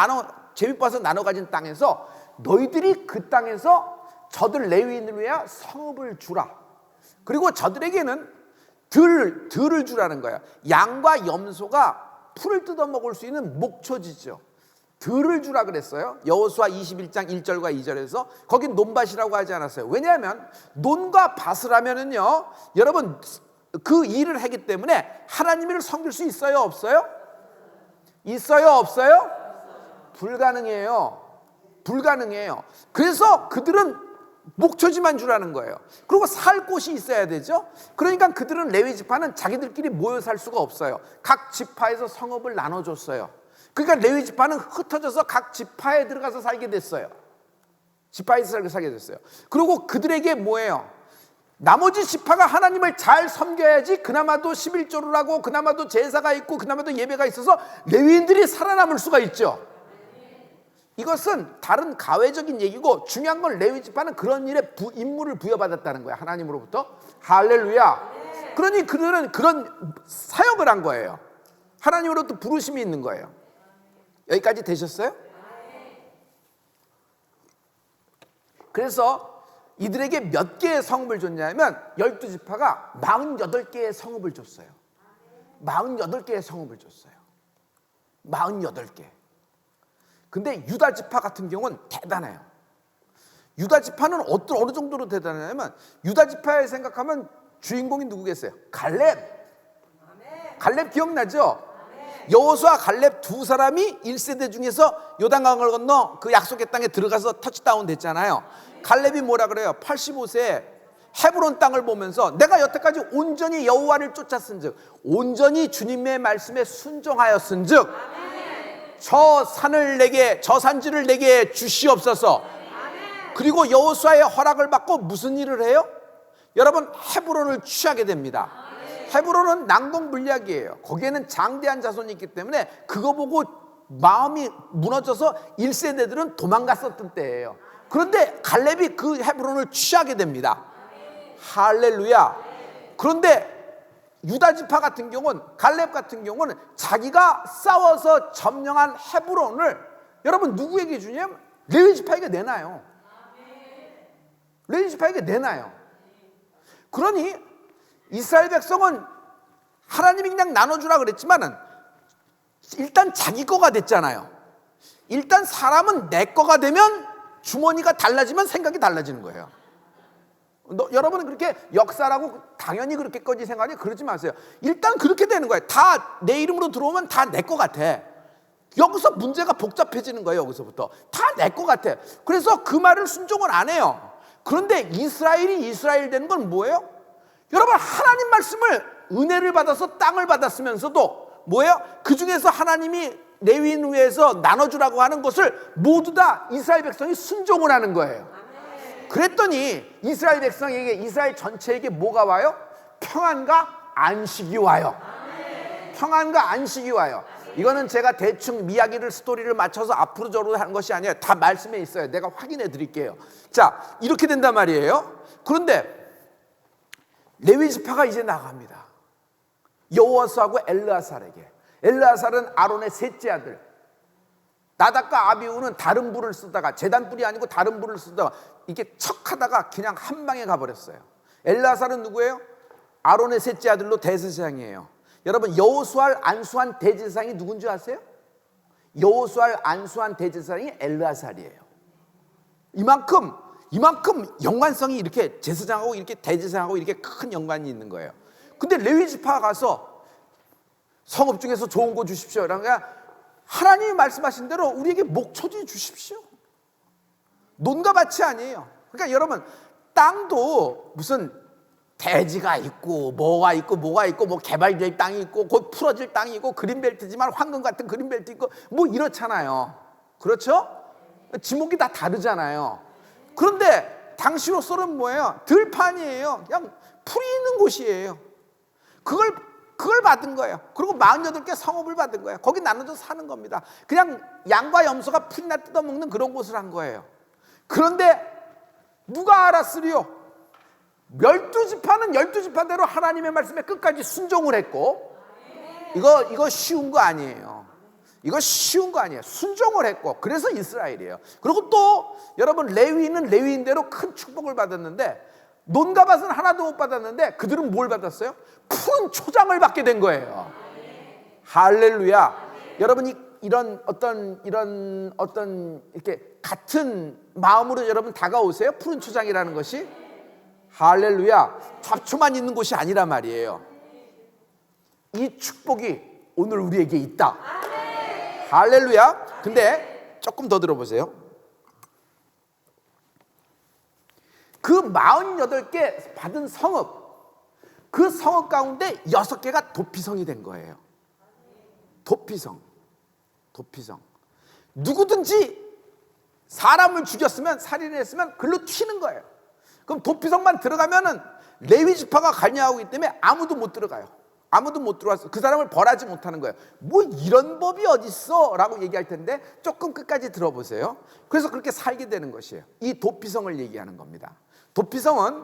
제비 뽑아서 나눠 가진 땅에서 너희들이 그 땅에서 저들 레위인을 위하여 성읍을 주라. 그리고 저들에게는 들을 주라는 거예요. 양과 염소가 풀을 뜯어 먹을 수 있는 목초지죠. 들을 주라 그랬어요. 여호수아 21장 1절과 2절에서 거긴 논밭이라고 하지 않았어요. 왜냐하면 논과 밭을 하면은요, 여러분 그 일을 하기 때문에 하나님을 섬길 수 있어요, 없어요? 있어요, 없어요? 불가능해요. 그래서 그들은 목초지만 주라는 거예요. 그리고 살 곳이 있어야 되죠. 그러니까 그들은 레위 지파는 자기들끼리 모여 살 수가 없어요. 각 지파에서 성읍을 나눠줬어요. 그러니까 레위 지파는 흩어져서 각 지파에 들어가서 살게 됐어요. 지파에서 살게 됐어요. 그리고 그들에게 뭐예요? 나머지 지파가 하나님을 잘 섬겨야지 그나마도 11조를 하고 그나마도 제사가 있고 그나마도 예배가 있어서 레위인들이 살아남을 수가 있죠. 이것은 다른 가외적인 얘기고 중요한 건 레위 지파는 그런 일에 임무를 부여받았다는 거야. 하나님으로부터. 할렐루야. 그러니 그들은 그런 사역을 한 거예요. 하나님으로부터 부르심이 있는 거예요. 여기까지 되셨어요? 그래서 이들에게 몇 개의 성읍을 줬냐면 12지파가 48개의 성읍을 줬어요. 48개의 성읍을 줬어요. 48개. 근데 유다 지파 같은 경우는 대단해요. 유다 지파는 어느 정도로 대단하냐면 유다 지파에 생각하면 주인공이 누구겠어요? 갈렙 기억나죠? 여호수아 갈렙 두 사람이 1세대 중에서 요단강을 건너 그 약속의 땅에 들어가서 터치다운 됐잖아요. 갈렙이 뭐라 그래요? 85세에 헤브론 땅을 보면서 내가 여태까지 온전히 여호와를 쫓았은즉 온전히 주님의 말씀에 순종하였은즉 저 산지를 내게 주시옵소서. 그리고 여호수아의 허락을 받고 무슨 일을 해요? 여러분 헤브론을 취하게 됩니다. 헤브론은 난공불락이에요. 거기에는 장대한 자손이 있기 때문에 그거 보고 마음이 무너져서 1세대들은 도망갔었던 때예요. 그런데 갈렙이 그 헤브론을 취하게 됩니다. 할렐루야. 그런데 유다 지파 같은 경우는, 갈렙 같은 경우는 자기가 싸워서 점령한 헤브론을 여러분 누구에게 주냐면 레위 지파에게 내놔요. 레위 지파에게 내놔요. 그러니 이스라엘 백성은 하나님이 그냥 나눠주라 그랬지만은 일단 자기 거가 됐잖아요. 일단 사람은 내 거가 되면 주머니가 달라지면 생각이 달라지는 거예요. 여러분은 그렇게 역사라고 당연히 그렇게까지 생각하니 그러지 마세요. 일단 그렇게 되는 거예요. 다 내 이름으로 들어오면 다 내 거 같아. 여기서 문제가 복잡해지는 거예요. 여기서부터 다 내 거 같아. 그래서 그 말을 순종을 안 해요. 그런데 이스라엘이 이스라엘 되는 건 뭐예요? 여러분 하나님 말씀을 은혜를 받아서 땅을 받았으면서도 뭐예요? 그 중에서 하나님이 레위인 위에서 나눠주라고 하는 것을 모두 다 이스라엘 백성이 순종을 하는 거예요. 그랬더니 이스라엘 백성에게, 이스라엘 전체에게 뭐가 와요? 평안과 안식이 와요. 평안과 안식이 와요. 이거는 제가 대충 이야기를, 스토리를 맞춰서 앞으로 저로 하는 것이 아니에요. 다 말씀에 있어요. 내가 확인해 드릴게요. 자, 이렇게 된단 말이에요. 그런데 레위 지파가 이제 나갑니다. 여호와스하고 엘르아살에게. 엘르아살은 아론의 셋째 아들. 나답과 아비후는 다른 불을 쓰다가, 제단불이 아니고 다른 불을 쓰다가 이렇게 척하다가 그냥 한 방에 가버렸어요. 엘르아살은 누구예요? 아론의 셋째 아들로 대제사장이에요. 여러분 여호수아를 안수한 대제사장이 누군지 아세요? 여호수아를 안수한 대제사장이 엘르아살이에요. 이만큼 연관성이 이렇게 제사장하고 이렇게 대제사장하고 이렇게 큰 연관이 있는 거예요. 근데 레위 지파가 가서 성읍 중에서 좋은 거 주십시오. 그러니까 하나님이 말씀하신 대로 우리에게 목초지 주십시오. 논과 밭이 아니에요. 그러니까 여러분 땅도 무슨 대지가 있고 뭐가 있고 뭐 개발될 땅이 있고 곧 풀어질 땅이 있고 그린벨트지만 황금 같은 그린벨트 있고 뭐 이렇잖아요. 그렇죠? 지목이 다 다르잖아요. 그런데 당시로서는 뭐예요? 들판이에요. 그냥 풀이 있는 곳이에요. 그걸 받은 거예요. 그리고 48개 성읍을 받은 거예요. 거기 나눠서 사는 겁니다. 그냥 양과 염소가 풀이나 뜯어먹는 그런 곳을 한 거예요. 그런데 누가 알았으리요? 12지파는 12지파대로 하나님의 말씀에 끝까지 순종을 했고, 이거 쉬운 거 아니에요. 이거 쉬운 거 아니에요. 순종을 했고, 그래서 이스라엘이에요. 그리고 또 여러분 레위인은 레위인대로 큰 축복을 받았는데, 논과 밭은 하나도 못 받았는데 그들은 뭘 받았어요? 푸른 초장을 받게 된 거예요. 할렐루야. 여러분이 이런 어떤 이렇게 같은 마음으로 여러분 다가오세요. 푸른 초장이라는 것이. 할렐루야. 잡초만 있는 곳이 아니란 말이에요. 이 축복이 오늘 우리에게 있다. 할렐루야. 근데 조금 더 들어보세요. 그 48개 받은 성읍, 그 성읍 가운데 6개가 도피성이 된 거예요. 도피성. 누구든지 사람을 죽였으면, 살인했으면 글로 튀는 거예요. 그럼 도피성만 들어가면은 레위 지파가 관여하고 있기 때문에 아무도 못 들어가요. 아무도 못 들어와서 그 사람을 벌하지 못하는 거예요. 뭐 이런 법이 어딨어? 라고 얘기할 텐데 조금 끝까지 들어보세요. 그래서 그렇게 살게 되는 것이에요. 이 도피성을 얘기하는 겁니다. 도피성은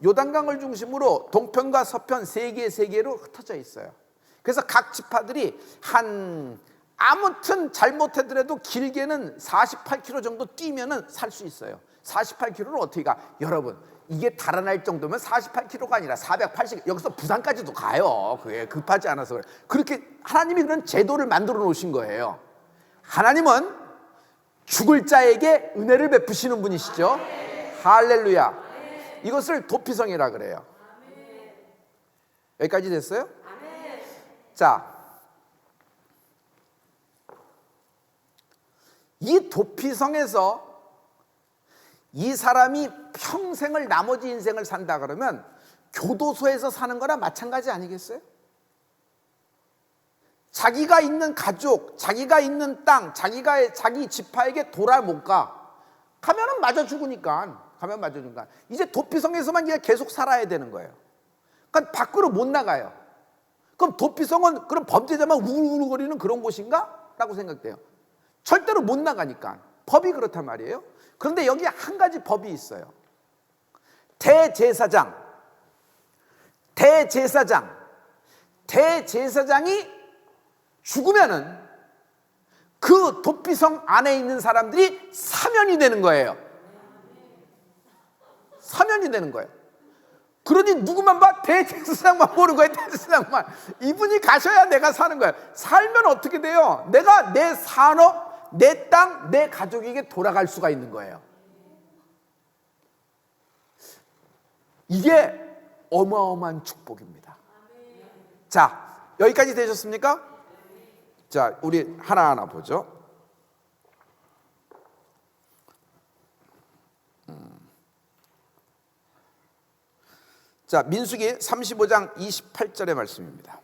요단강을 중심으로 동편과 서편 세 개로 흩어져 있어요. 그래서 각 지파들이 아무튼 잘못하더라도 길게는 48km 정도 뛰면은 살 수 있어요. 48km를 어떻게 가? 여러분 이게 달아날 정도면 48km가 아니라 480, 여기서 부산까지도 가요. 그게 급하지 않아서 그래. 그렇게 하나님이 그런 제도를 만들어 놓으신 거예요. 하나님은 죽을 자에게 은혜를 베푸시는 분이시죠. 할렐루야. 이것을 도피성이라 그래요. 여기까지 됐어요? 자, 이 도피성에서 이 사람이 평생을, 나머지 인생을 산다 그러면 교도소에서 사는 거랑 마찬가지 아니겠어요? 자기가 있는 가족, 자기가 있는 땅, 자기 지파에게 돌아 못 가. 가면은 맞아 죽으니까. 이제 도피성에서만 계속 살아야 되는 거예요. 그러니까 밖으로 못 나가요. 그럼 도피성은 그런 범죄자만 우글우글거리는 그런 곳인가? 라고 생각돼요. 절대로 못 나가니까. 법이 그렇단 말이에요. 그런데 여기 한 가지 법이 있어요. 대제사장이 죽으면은 그 도피성 안에 있는 사람들이 사면이 되는 거예요. 사면이 되는 거예요. 그러니 누구만 봐? 대제사장만 보는 거예요. 대제사장만. 이분이 가셔야 내가 사는 거예요. 살면 어떻게 돼요? 내가 내 산업, 내 땅, 내 가족에게 돌아갈 수가 있는 거예요. 이게 어마어마한 축복입니다. 자, 여기까지 되셨습니까? 자, 우리 하나하나 보죠. 자, 민수기 35장 28절의 말씀입니다.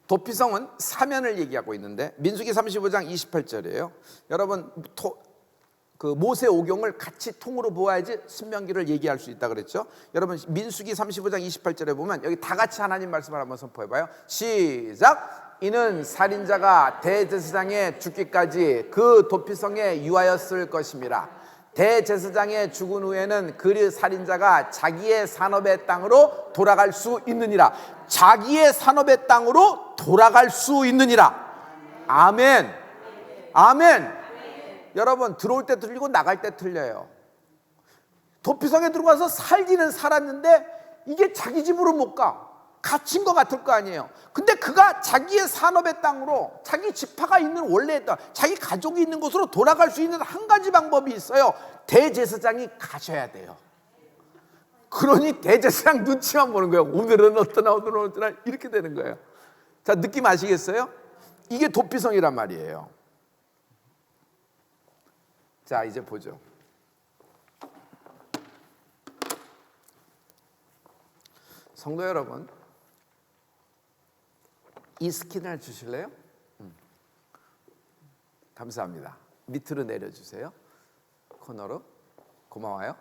도피성은 사면을 얘기하고 있는데 민수기 35장 28절이에요. 여러분 그 모세 오경을 같이 통으로 보아야지 신명기를 얘기할 수 있다 그랬죠. 여러분 민수기 35장 28절에 보면 여기 다 같이 하나님 말씀을 한번 선포해봐요. 시작. 이는 살인자가 대제사장의 죽기까지 그 도피성에 유하였을 것임이라. 대제사장의 죽은 후에는 그 살인자가 자기의 산업의 땅으로 돌아갈 수 있느니라. 자기의 산업의 땅으로 돌아갈 수 있느니라. 아멘. 아멘. 여러분 들어올 때 틀리고 나갈 때 틀려요. 도피성에 들어가서 살기는 살았는데 이게 자기 집으로 못 가. 갇힌 것 같을 거 아니에요. 근데 그가 자기의 산업의 땅으로 자기 지파가 있는 원래의 땅, 자기 가족이 있는 곳으로 돌아갈 수 있는 한 가지 방법이 있어요. 대제사장이 가셔야 돼요. 그러니 대제사장 눈치만 보는 거예요. 오늘은 어떠나 오늘은 어떠나 이렇게 되는 거예요. 자, 느낌 아시겠어요? 이게 도피성이란 말이에요. 자, 이제 보죠. 성도 여러분, 이 스킨을 주실래요? 감사합니다. 밑으로 내려주세요. 코너로. 고마워요.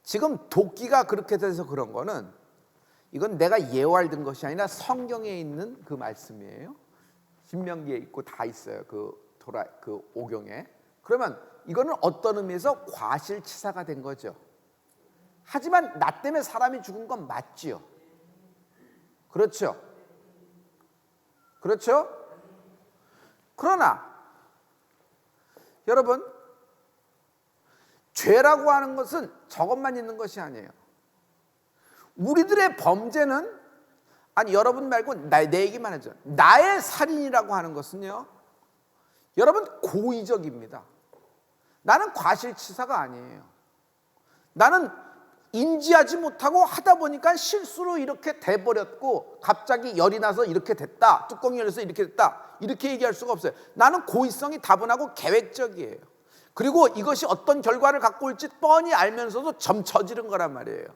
지금 도끼가 그렇게 돼서 그런 거는 이건 내가 예왈된 것이 아니라 성경에 있는 그 말씀이에요. 신명기에 있고 다 있어요. 그 오경에. 그러면 이거는 어떤 의미에서 과실치사가 된 거죠. 하지만 나 때문에 사람이 죽은 건 맞지요. 그렇죠? 그렇죠? 그러나 여러분, 죄라고 하는 것은 저것만 있는 것이 아니에요. 우리들의 범죄는, 아니 여러분 말고 내 얘기만 하죠. 나의 살인이라고 하는 것은요, 여러분 고의적입니다. 나는 과실치사가 아니에요. 나는 인지하지 못하고 하다 보니까 실수로 이렇게 돼버렸고 갑자기 열이 나서 이렇게 됐다, 뚜껑이 열려서 이렇게 됐다, 이렇게 얘기할 수가 없어요. 나는 고의성이 다분하고 계획적이에요. 그리고 이것이 어떤 결과를 갖고 올지 뻔히 알면서도 점쳐지른 거란 말이에요.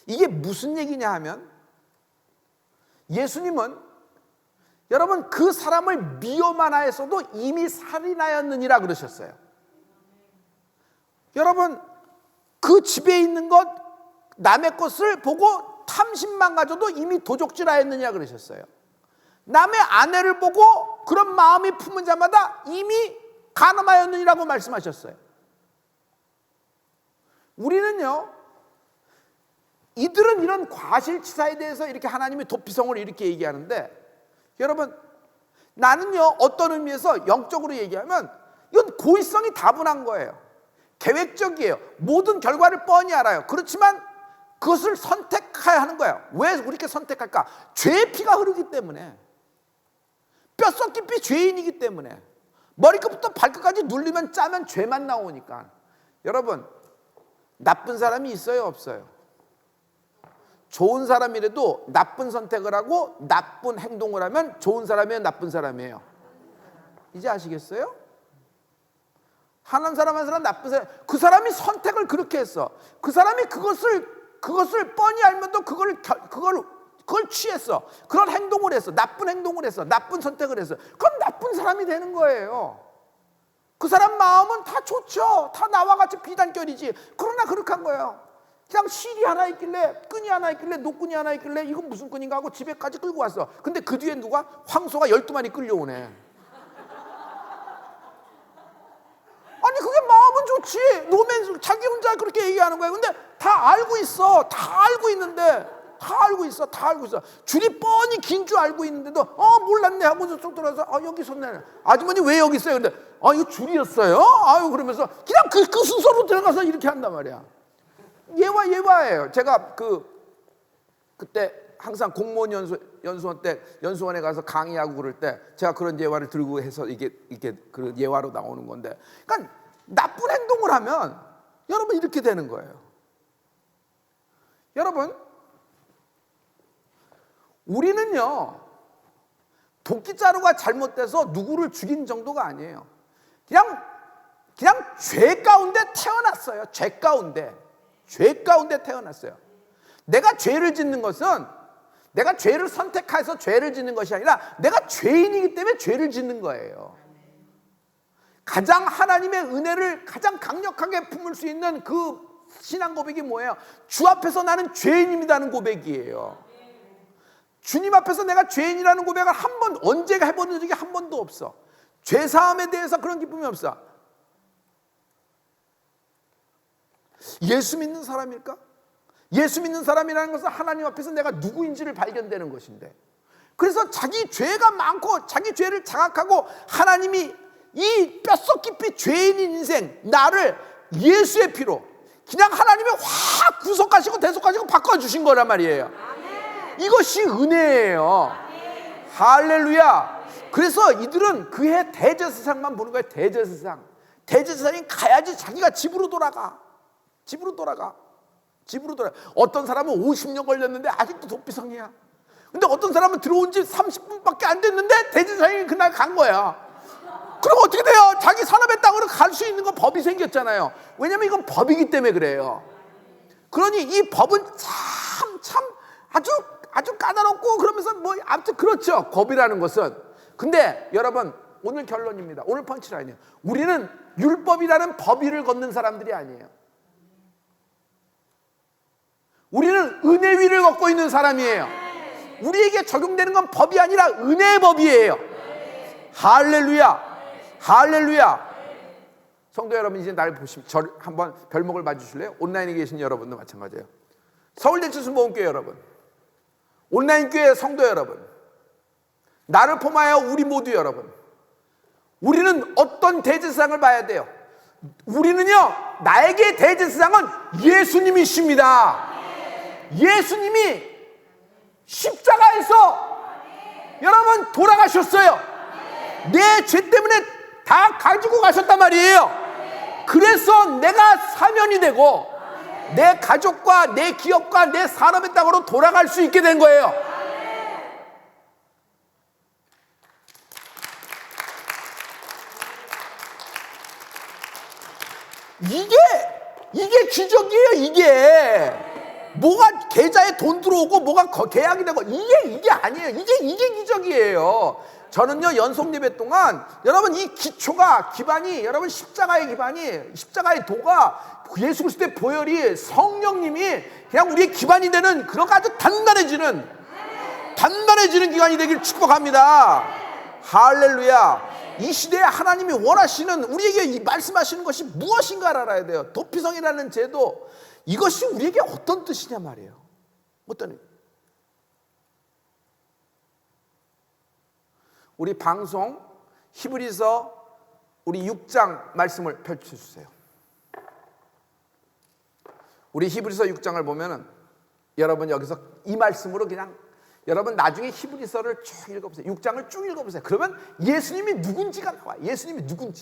이게 무슨 얘기냐 하면, 예수님은 여러분 그 사람을 미워만 하였어도 이미 살인하였느니라 그러셨어요. 여러분 그 집에 있는 것, 남의 것을 보고 탐심만 가져도 이미 도적질하였느냐 그러셨어요. 남의 아내를 보고 그런 마음이 품은 자마다 이미 간음하였느니라고 말씀하셨어요. 우리는요, 이들은 이런 과실치사에 대해서 이렇게 하나님의 도피성을 이렇게 얘기하는데, 여러분 나는요 어떤 의미에서 영적으로 얘기하면 이건 고의성이 다분한 거예요. 계획적이에요. 모든 결과를 뻔히 알아요. 그렇지만 그것을 선택해야 하는 거예요. 왜 우리가 선택할까? 죄의 피가 흐르기 때문에, 뼛속 깊이 죄인이기 때문에, 머리끝부터 발끝까지 눌리면 짜면 죄만 나오니까. 여러분 나쁜 사람이 있어요, 없어요? 좋은 사람이라도 나쁜 선택을 하고 나쁜 행동을 하면 좋은 사람이에요, 나쁜 사람이에요? 이제 아시겠어요? 하나님 사람 한 사람, 나쁜 사람, 그 사람이 선택을 그렇게 했어. 그 사람이 그것을 뻔히 알면도 그걸 취했어. 그런 행동을 했어. 나쁜 행동을 했어. 나쁜 선택을 했어. 그럼 나쁜 사람이 되는 거예요. 그 사람 마음은 다 좋죠. 다 나와 같이 비단결이지. 그러나 그렇게 한 거예요. 그냥 실이 하나 있길래, 끈이 하나 있길래, 노끈이 하나 있길래 이건 무슨 끈인가 하고 집에까지 끌고 왔어. 근데 그 뒤에 누가? 황소가 12마리 끌려오네. 아니 그게 마음은 좋지. 노맨 자기 혼자 그렇게 얘기하는 거야. 근데 다 알고 있어. 다 알고 있는데, 다 알고 있어. 다 알고 있어. 줄이 뻔히 긴 줄 알고 있는데도 몰랐네 하고서 쏙 들어가서 여기 있었네. 아주머니 왜 여기 있어요? 근데 이거 줄이었어요? 아유 그러면서 그냥 그 순서로 들어가서 이렇게 한단 말이야. 예화예요. 제가 그때 항상 공무원 연수원 때 연수원에 가서 강의하고 그럴 때 제가 그런 예화를 들고 해서 이게 그 예화로 나오는 건데, 그러니까 나쁜 행동을 하면 여러분 이렇게 되는 거예요. 여러분, 우리는요 도끼자루가 잘못돼서 누구를 죽인 정도가 아니에요. 그냥 죄 가운데 태어났어요. 죄 가운데 태어났어요. 내가 죄를 짓는 것은 내가 죄를 선택해서 죄를 짓는 것이 아니라 내가 죄인이기 때문에 죄를 짓는 거예요. 가장 하나님의 은혜를 가장 강력하게 품을 수 있는 그 신앙 고백이 뭐예요? 주 앞에서 나는 죄인입니다는 고백이에요. 주님 앞에서 내가 죄인이라는 고백을 한 번 언제 해본 적이 한 번도 없어. 죄사함에 대해서 그런 기쁨이 없어. 예수 믿는 사람일까? 예수 믿는 사람이라는 것은 하나님 앞에서 내가 누구인지를 발견되는 것인데, 그래서 자기 죄가 많고 자기 죄를 자각하고 하나님이 이 뼛속 깊이 죄인인 인생 나를 예수의 피로 그냥 하나님이 확 구속하시고 대속하시고 바꿔주신 거란 말이에요. 이것이 은혜예요. 할렐루야. 그래서 이들은 그해 대제사장만 보는 거예요. 대제사장이 가야지 자기가 집으로 돌아가. 어떤 사람은 50년 걸렸는데 아직도 도피성이야. 근데 어떤 사람은 들어온 지 30분밖에 안 됐는데 대제사장이 그날 간 거야. 그럼 어떻게 돼요? 자기 산업의 땅으로 갈 수 있는 건 법이 생겼잖아요. 왜냐면 이건 법이기 때문에 그래요. 그러니 이 법은 참 아주 까다롭고 그러면서 아무튼 그렇죠. 법이라는 것은. 근데 여러분, 오늘 결론입니다. 오늘 펀치라인이에요. 우리는 율법이라는 법 위를 걷는 사람들이 아니에요. 우리는 은혜 위를 걷고 있는 사람이에요. 우리에게 적용되는 건 법이 아니라 은혜의 법이에요. 할렐루야. 성도 여러분, 이제 날 보시면 저를 한번 별목을 봐주실래요? 온라인에 계신 여러분도 마찬가지예요. 서울대치수 모험교회 여러분, 온라인 교회 성도 여러분, 나를 포함하여 우리 모두 여러분, 우리는 어떤 대제사장을 봐야 돼요? 우리는요, 나에게 대제사장은 예수님이십니다. 예수님이 십자가에서 여러분 돌아가셨어요. 내 죄 때문에 다 가지고 가셨단 말이에요. 그래서 내가 사면이 되고 내 가족과 내 기업과 내 산업의 땅으로 돌아갈 수 있게 된 거예요. 이게 기적이에요. 이게 뭐가 계좌에 돈 들어오고 뭐가 계약이 되고 이게 아니에요. 이게 기적이에요. 저는요, 연속 예배 동안 여러분 이 기반이 여러분 십자가의 기반이, 십자가의 도가 예수 그리스도의 보혈이 성령님이 그냥 우리의 기반이 되는 그런 아주 단단해지는 기간이 되길 축복합니다. 할렐루야. 이 시대에 하나님이 원하시는, 우리에게 말씀하시는 것이 무엇인가를 알아야 돼요. 도피성이라는 제도, 이것이 우리에게 어떤 뜻이냐 말이에요. 어떤, 우리 방송 히브리서 우리 6장 말씀을 펼쳐주세요. 우리 히브리서 6장을 보면은 여러분 여기서 이 말씀으로 그냥 여러분 나중에 히브리서를 쭉 읽어보세요. 6장을 쭉 읽어보세요. 그러면 예수님이 누군지가 나와요. 예수님이 누군지.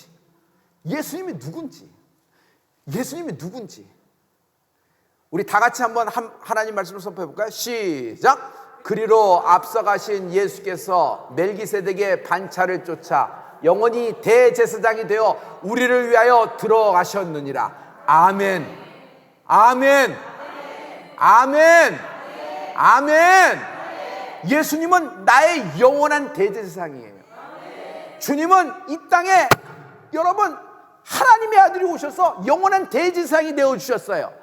우리 다 같이 한번 하나님 말씀을 선포해 볼까요? 시작. 그리로 앞서가신 예수께서 멜기세덱의 반차를 쫓아 영원히 대제사장이 되어 우리를 위하여 들어가셨느니라. 아멘. 예수님은 나의 영원한 대제사장이에요. 주님은 이 땅에 여러분 하나님의 아들이 오셔서 영원한 대제사장이 되어주셨어요.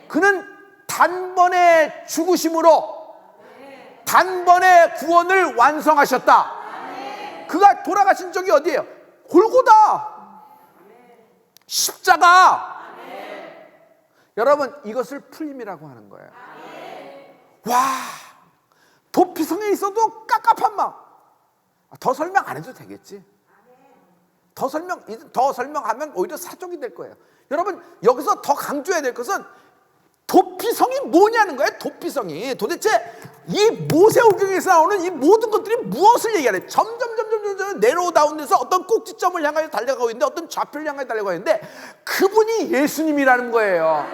그는 단번에 죽으심으로 단번에 구원을 완성하셨다. 그가 돌아가신 적이 어디예요? 골고다, 십자가. 여러분, 이것을 풀림이라고 하는 거예요. 와, 도피성에 있어도 깝깝한 마음. 더 설명 안 해도 되겠지. 더 설명하면 오히려 사족이 될 거예요. 여러분, 여기서 더 강조해야 될 것은 도피성이 뭐냐는 거예요. 도피성이 도대체 이 모세오경에서 나오는 이 모든 것들이 무엇을 얘기하래? 점점 내로다운돼서 어떤 꼭지점을 향하여 달려가고 있는데, 어떤 좌표를 향하여 달려가고 있는데, 그분이 예수님이라는 거예요.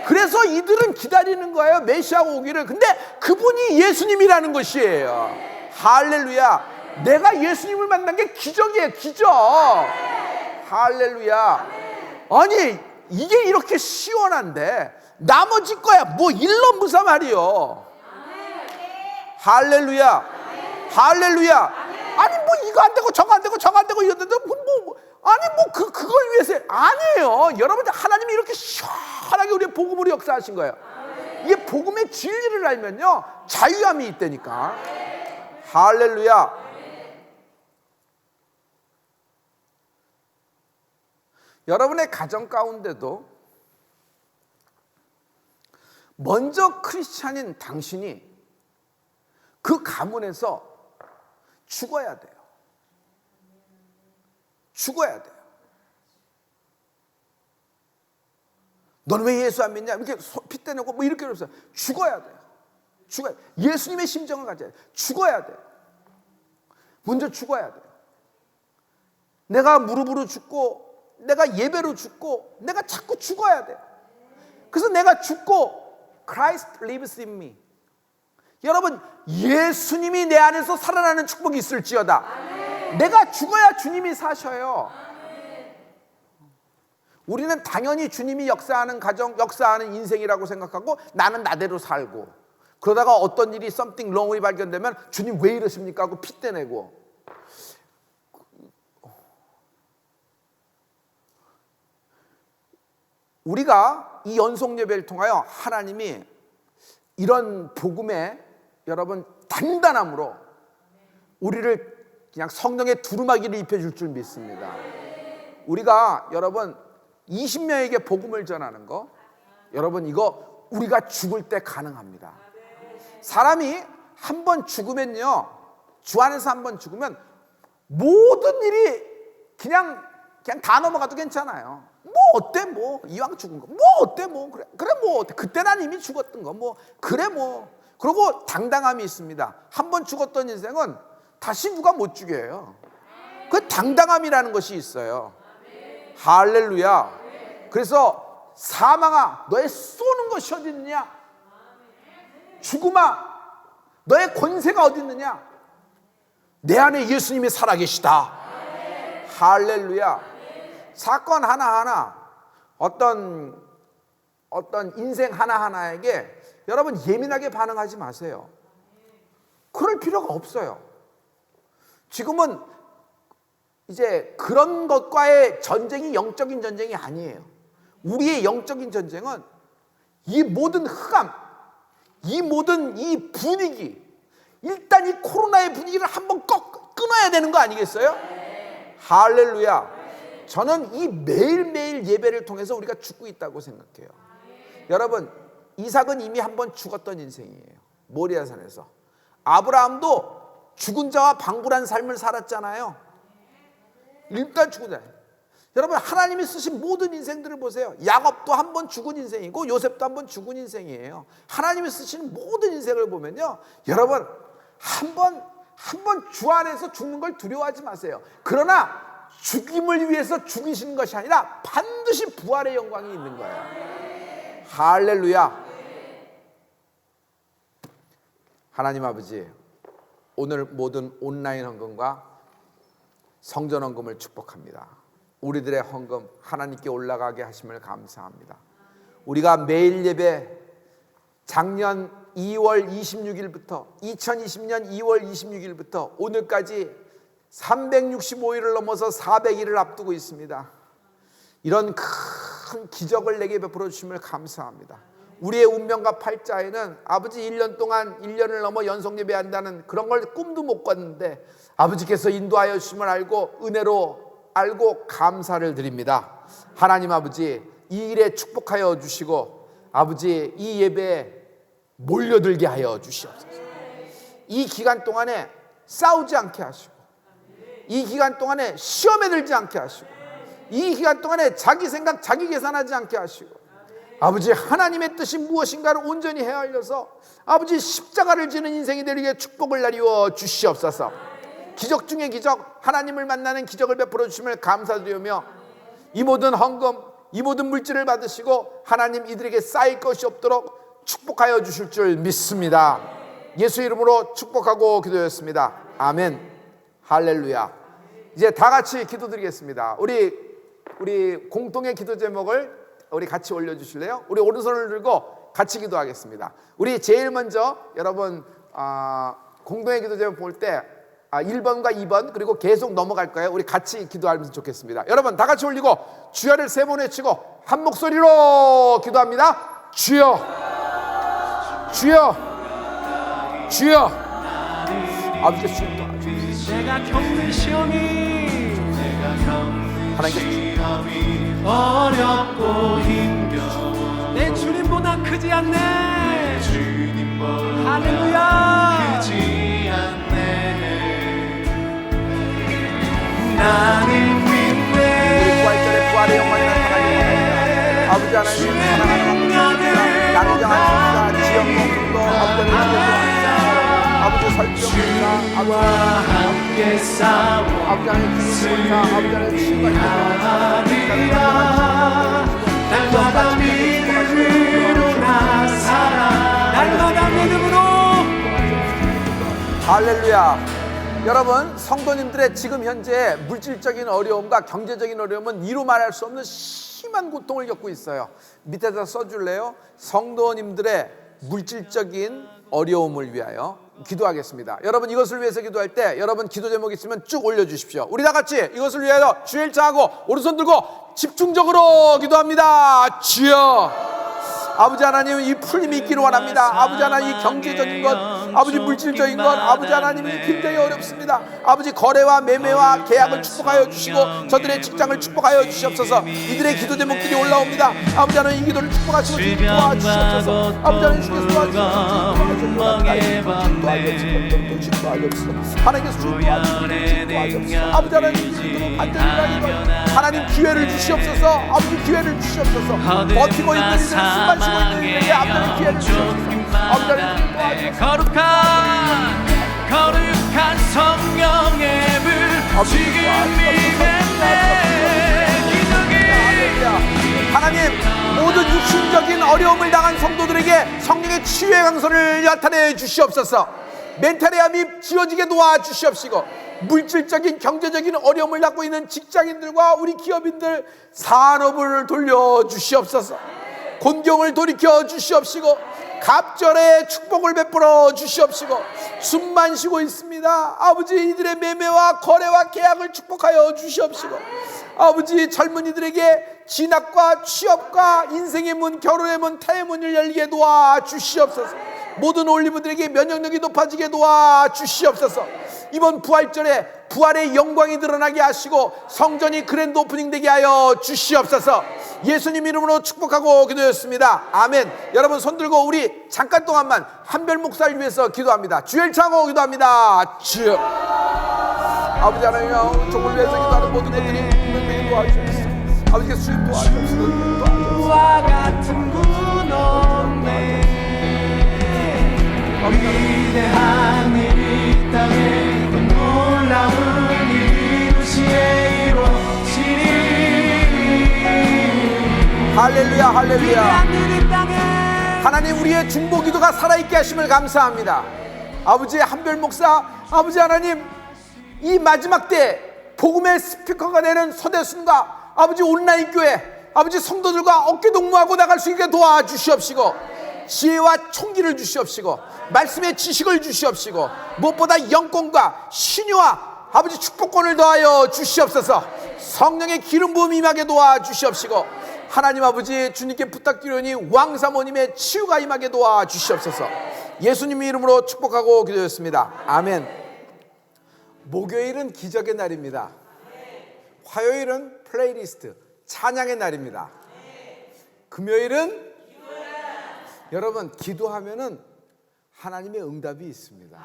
그래서 이들은 기다리는 거예요, 메시아가 오기를. 근데 그분이 예수님이라는 것이에요. 할렐루야. 내가 예수님을 만난 게 기적이에요, 기적. 할렐루야. 아니, 이게 이렇게 시원한데 나머지 거야 뭐 일러 무사 말이요. 할렐루야. 할렐루야. 아니 뭐 이거 안 되고 저거 안 되고 저거 안 되고 이러는데 그걸 위해서 아니에요. 여러분들, 하나님이 이렇게 시원하게 우리의 복음으로 역사하신 거예요. 이게 복음의 진리를 알면요, 자유함이 있다니까. 할렐루야. 여러분의 가정 가운데도 먼저 크리스찬인 당신이 그 가문에서 죽어야 돼요. 죽어야 돼요. 너는 왜 예수 안 믿냐? 이렇게 핏대 내고 뭐 이렇게 그러면서 죽어야 돼요. 죽어야 돼요. 예수님의 심정을 가져야 돼요. 죽어야 돼요. 먼저 죽어야 돼요. 내가 무릎으로 죽고, 내가 예배로 죽고, 내가 자꾸 죽어야 돼요. 그래서 내가 죽고 Christ lives in me. 여러분, 예수님이 내 안에서 살아나는 축복이 있을지어다. 아멘. 내가 죽어야 주님이 사셔요. 아멘. 우리는 당연히 주님이 역사하는 가정, 역사하는 인생이라고 생각하고 나는 나대로 살고, 그러다가 어떤 일이 something wrong이 발견되면 주님 왜 이러십니까 하고 핏대내고. 우리가 이 연속 예배를 통하여 하나님이 이런 복음에 여러분 단단함으로 우리를 그냥 성령의 두루마기를 입혀줄 줄 믿습니다. 우리가 여러분 20명에게 복음을 전하는 거, 여러분 이거 우리가 죽을 때 가능합니다. 사람이 한 번 죽으면요, 주 안에서 한 번 죽으면 모든 일이 그냥 다 넘어가도 괜찮아요. 뭐 어때 뭐 이왕 죽은 거 뭐 어때 뭐 그래 뭐 어때, 그때 난 이미 죽었던 거 뭐 그래 뭐. 그리고 당당함이 있습니다. 한 번 죽었던 인생은 다시 누가 못 죽여요. 그 당당함이라는 것이 있어요. 할렐루야. 그래서 사망아 너의 쏘는 것이 어디 있느냐, 죽음아 너의 권세가 어디 있느냐, 내 안에 예수님이 살아계시다. 할렐루야. 사건 하나하나, 어떤 인생 하나하나에게 여러분 예민하게 반응하지 마세요. 그럴 필요가 없어요. 지금은 이제 그런 것과의 전쟁이 영적인 전쟁이 아니에요. 우리의 영적인 전쟁은 이 모든 흑암, 이 모든 이 분위기, 일단 이 코로나의 분위기를 한번 끊어야 되는 거 아니겠어요? 할렐루야. 저는 이 매일매일 예배를 통해서 우리가 죽고 있다고 생각해요. 여러분, 이삭은 이미 한번 죽었던 인생이에요. 모리아산에서. 아브라함도 죽은 자와 방불한 삶을 살았잖아요. 일단 죽은 자. 여러분, 하나님이 쓰신 모든 인생들을 보세요. 야곱도 한번 죽은 인생이고 요셉도 한번 죽은 인생이에요. 하나님이 쓰시는 모든 인생을 보면요, 여러분 한 번 주 안에서 죽는 걸 두려워하지 마세요. 그러나 죽임을 위해서 죽이시는 것이 아니라 반드시 부활의 영광이 있는 거예요. 할렐루야. 하나님 아버지, 오늘 모든 온라인 헌금과 성전 헌금을 축복합니다. 우리들의 헌금 하나님께 올라가게 하심을 감사합니다. 우리가 매일 예배, 작년 2월 26일부터 2020년 2월 26일부터 오늘까지 365일을 넘어서 400일을 앞두고 있습니다. 이런 큰 기적을 내게 베풀어 주심을 감사합니다. 우리의 운명과 팔자에는 아버지 1년 동안 1년을 넘어 연속 예배한다는 그런 걸 꿈도 못 꿨는데 아버지께서 인도하여 주심을 알고 은혜로 알고 감사를 드립니다. 하나님 아버지, 이 일에 축복하여 주시고 아버지 이 예배에 몰려들게 하여 주시옵소서. 이 기간 동안에 싸우지 않게 하시고, 이 기간 동안에 시험에 들지 않게 하시고, 이 기간 동안에 자기 생각 자기 계산하지 않게 하시고, 아버지 하나님의 뜻이 무엇인가를 온전히 헤아려서 아버지 십자가를 지는 인생이 되리게 축복을 나리워 주시옵소서. 기적 중에 기적, 하나님을 만나는 기적을 베풀어 주심을 감사드리며 이 모든 헌금, 이 모든 물질을 받으시고 하나님 이들에게 쌓일 것이 없도록 축복하여 주실 줄 믿습니다. 예수 이름으로 축복하고 기도했습니다. 아멘. 할렐루야. 이제 다 같이 기도드리겠습니다. 우리 공동의 기도 제목을 우리 같이 올려주실래요? 우리 오른손을 들고 같이 기도하겠습니다. 우리 제일 먼저 여러분 공동의 기도 제목 볼 때 1번과 2번 그리고 계속 넘어갈 거예요. 우리 같이 기도하면 좋겠습니다. 여러분 다 같이 올리고 주여를 3번 외치고 한 목소리로 기도합니다. 주여, 주여, 주여. 아버지 주여 도와주시옵소서. 내가 겪는 시험이 하나님께서 어렵고 힘겨워 내 주님보다 크지 않네. 할렐루야. 크지 않네. 나는 믿네. 부활절에 부활의 영광이 나타나길 원합니다. 아버지 하나님 사랑하는 하나님, 양장한 집사 지역 목숨도 아버지 아버지 설정입니다. 함께 싸워 아버지 하나님 기도입니다. 아버지 하나님 신발입니다. 날마다 믿음으로 나 살아. 날마다 믿음으로. 할렐루야. 여러분 성도님들의 지금 현재 물질적인 어려움과 경제적인 어려움은 이루 말할 수 없는 심한 고통을 겪고 있어요. 밑에다 써줄래요? 성도님들의 물질적인 어려움을 위하여 기도하겠습니다. 여러분 이것을 위해서 기도할 때 여러분 기도 제목 있으면 쭉 올려주십시오. 우리 다 같이 이것을 위하여 주의 일창하고 오른손 들고 집중적으로 기도합니다. 주여, 아버지 하나님 이 풀림이 있기를 원합니다. 아버지 하나님 이 경제적인 것, 아버지 물질적인 것, 아버지 하나님이 굉장히 어렵습니다. 아버지 거래와 매매와 계약을 축복하여 주시고 저들의 직장을 축복하여 주시옵소서. 이들의 기도 제목들이 올라옵니다. 아버지 하나님 이 기도를 축복하시고 도와주시옵소서. 아버지 하나님 주께서 도와주시옵소서. 하나님께서 도와주시옵소서. 아버지 하나님 하나님 기회를 주시옵소서. 아버지 기회를 주시옵소서. 버티고 있는 이들의 숨만 쉬고 있는 이들에게 아버지 기회를 주시옵소서. 아버지 하나님 도와주시옵소서. 거룩한 성령의 불 지금 임했네. 기적이 하나님 모든 육신적인 어려움을 당한 성도들에게 성령의 치유의 강선을 나타내 주시옵소서. 멘탈의 암이 지워지게 도와주시옵시고 물질적인 경제적인 어려움을 갖고 있는 직장인들과 우리 기업인들 산업을 돌려주시옵소서. 곤경을 돌이켜 주시옵시고 갑절의 축복을 베풀어 주시옵시고 숨만 쉬고 있습니다. 아버지 이들의 매매와 거래와 계약을 축복하여 주시옵시고 아버지 젊은이들에게 진학과 취업과 인생의 문, 결혼의 문, 타의 문을 열게 도와주시옵소서. 모든 올리브들에게 면역력이 높아지게 도와주시옵소서. 이번 부활절에 부활의 영광이 드러나게 하시고 성전이 그랜드 오프닝 되게 하여 주시옵소서. 예수님 이름으로 축복하고 기도했습니다. 아멘. 여러분 손 들고 우리 잠깐 동안만 한별 목사를 위해서 기도합니다. 주일 창호 기도합니다. 주여, 아버지 하나님 종을 위해서 기도하는 모든 것들이 분명히 도와주옵소서. 아버지께서 주님 도와주옵소서. 와 같은 분 없네. 위대한 이 땅에 놀라운 일 이루시에 이루시니. 할렐루야, 할렐루야. 위대한 일 이 땅에. 하나님 우리의 중보 기도가 살아있게 하심을 감사합니다. 아버지 한별 목사, 아버지 하나님 이 마지막 때 복음의 스피커가 되는 서대순과 아버지 온라인 교회 아버지 성도들과 어깨 동무하고 나갈 수 있게 도와주시옵시고 지혜와 총기를 주시옵시고 말씀의 지식을 주시옵시고 무엇보다 영권과 신유와 아버지 축복권을 더하여 주시옵소서. 성령의 기름 부음 임하게 도와주시옵시고 하나님 아버지 주님께 부탁드리오니 왕사모님의 치유가 임하게 도와주시옵소서. 예수님의 이름으로 축복하고 기도했습니다. 아멘. 목요일은 기적의 날입니다. 화요일은 플레이리스트 찬양의 날입니다. 금요일은 여러분 기도하면은 하나님의 응답이 있습니다.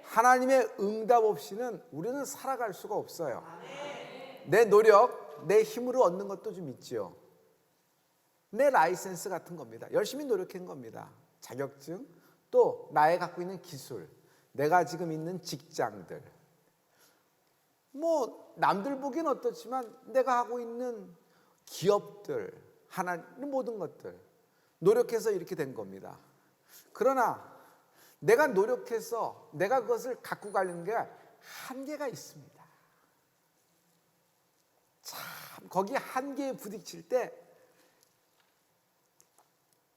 하나님의 응답 없이는 우리는 살아갈 수가 없어요. 내 노력, 내 힘으로 얻는 것도 좀 있죠. 내 라이센스 같은 겁니다. 열심히 노력한 겁니다. 자격증, 또 나의 갖고 있는 기술, 내가 지금 있는 직장들, 뭐 남들 보기엔 어떻지만 내가 하고 있는 기업들, 하나님 모든 것들 노력해서 이렇게 된 겁니다. 그러나 내가 노력해서 내가 그것을 갖고 가려는 게 한계가 있습니다. 참 거기 한계에 부딪힐 때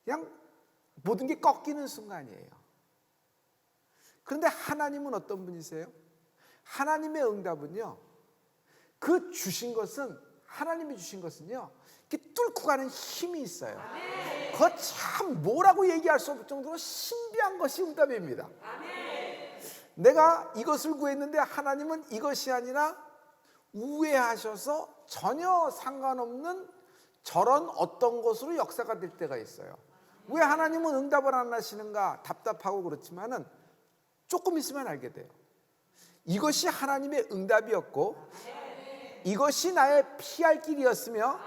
그냥 모든 게 꺾이는 순간이에요. 그런데 하나님은 어떤 분이세요? 하나님의 응답은요, 그 주신 것은, 하나님이 주신 것은요, 이렇게 뚫고 가는 힘이 있어요. 그거 참 뭐라고 얘기할 수 없을 정도로 신비한 것이 응답입니다. 내가 이것을 구했는데 하나님은 이것이 아니라 우회하셔서 전혀 상관없는 저런 어떤 것으로 역사가 될 때가 있어요. 왜 하나님은 응답을 안 하시는가 답답하고 그렇지만은 조금 있으면 알게 돼요. 이것이 하나님의 응답이었고 이것이 나의 피할 길이었으며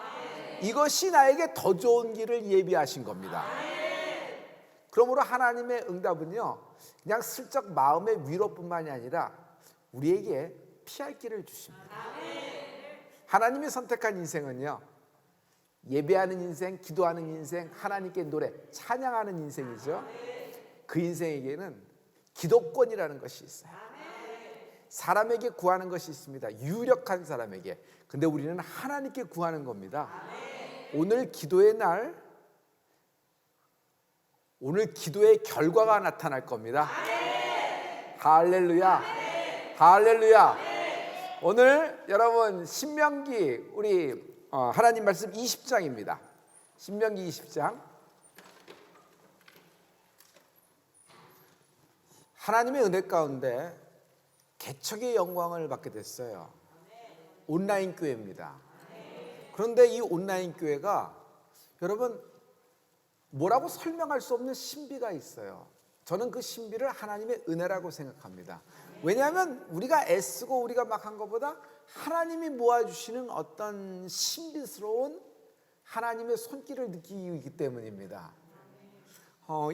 이것이 나에게 더 좋은 길을 예비하신 겁니다. 그러므로 하나님의 응답은요, 그냥 슬쩍 마음의 위로뿐만이 아니라 우리에게 피할 길을 주십니다. 하나님이 선택한 인생은요, 예배하는 인생, 기도하는 인생, 하나님께 노래, 찬양하는 인생이죠. 그 인생에게는 기도권이라는 것이 있어요. 사람에게 구하는 것이 있습니다. 유력한 사람에게. 근데 우리는 하나님께 구하는 겁니다. 오늘 기도의 날, 오늘 기도의 결과가 나타날 겁니다. 할렐루야. 할렐루야. 오늘 여러분 신명기 우리 하나님 말씀 20장입니다. 신명기 20장. 하나님의 은혜 가운데 개척의 영광을 받게 됐어요. 온라인 교회입니다. 그런데 이 온라인 교회가 여러분 뭐라고 설명할 수 없는 신비가 있어요. 저는 그 신비를 하나님의 은혜라고 생각합니다. 왜냐하면 우리가 애쓰고 우리가 막 한 것보다 하나님이 모아주시는 어떤 신비스러운 하나님의 손길을 느끼기 때문입니다.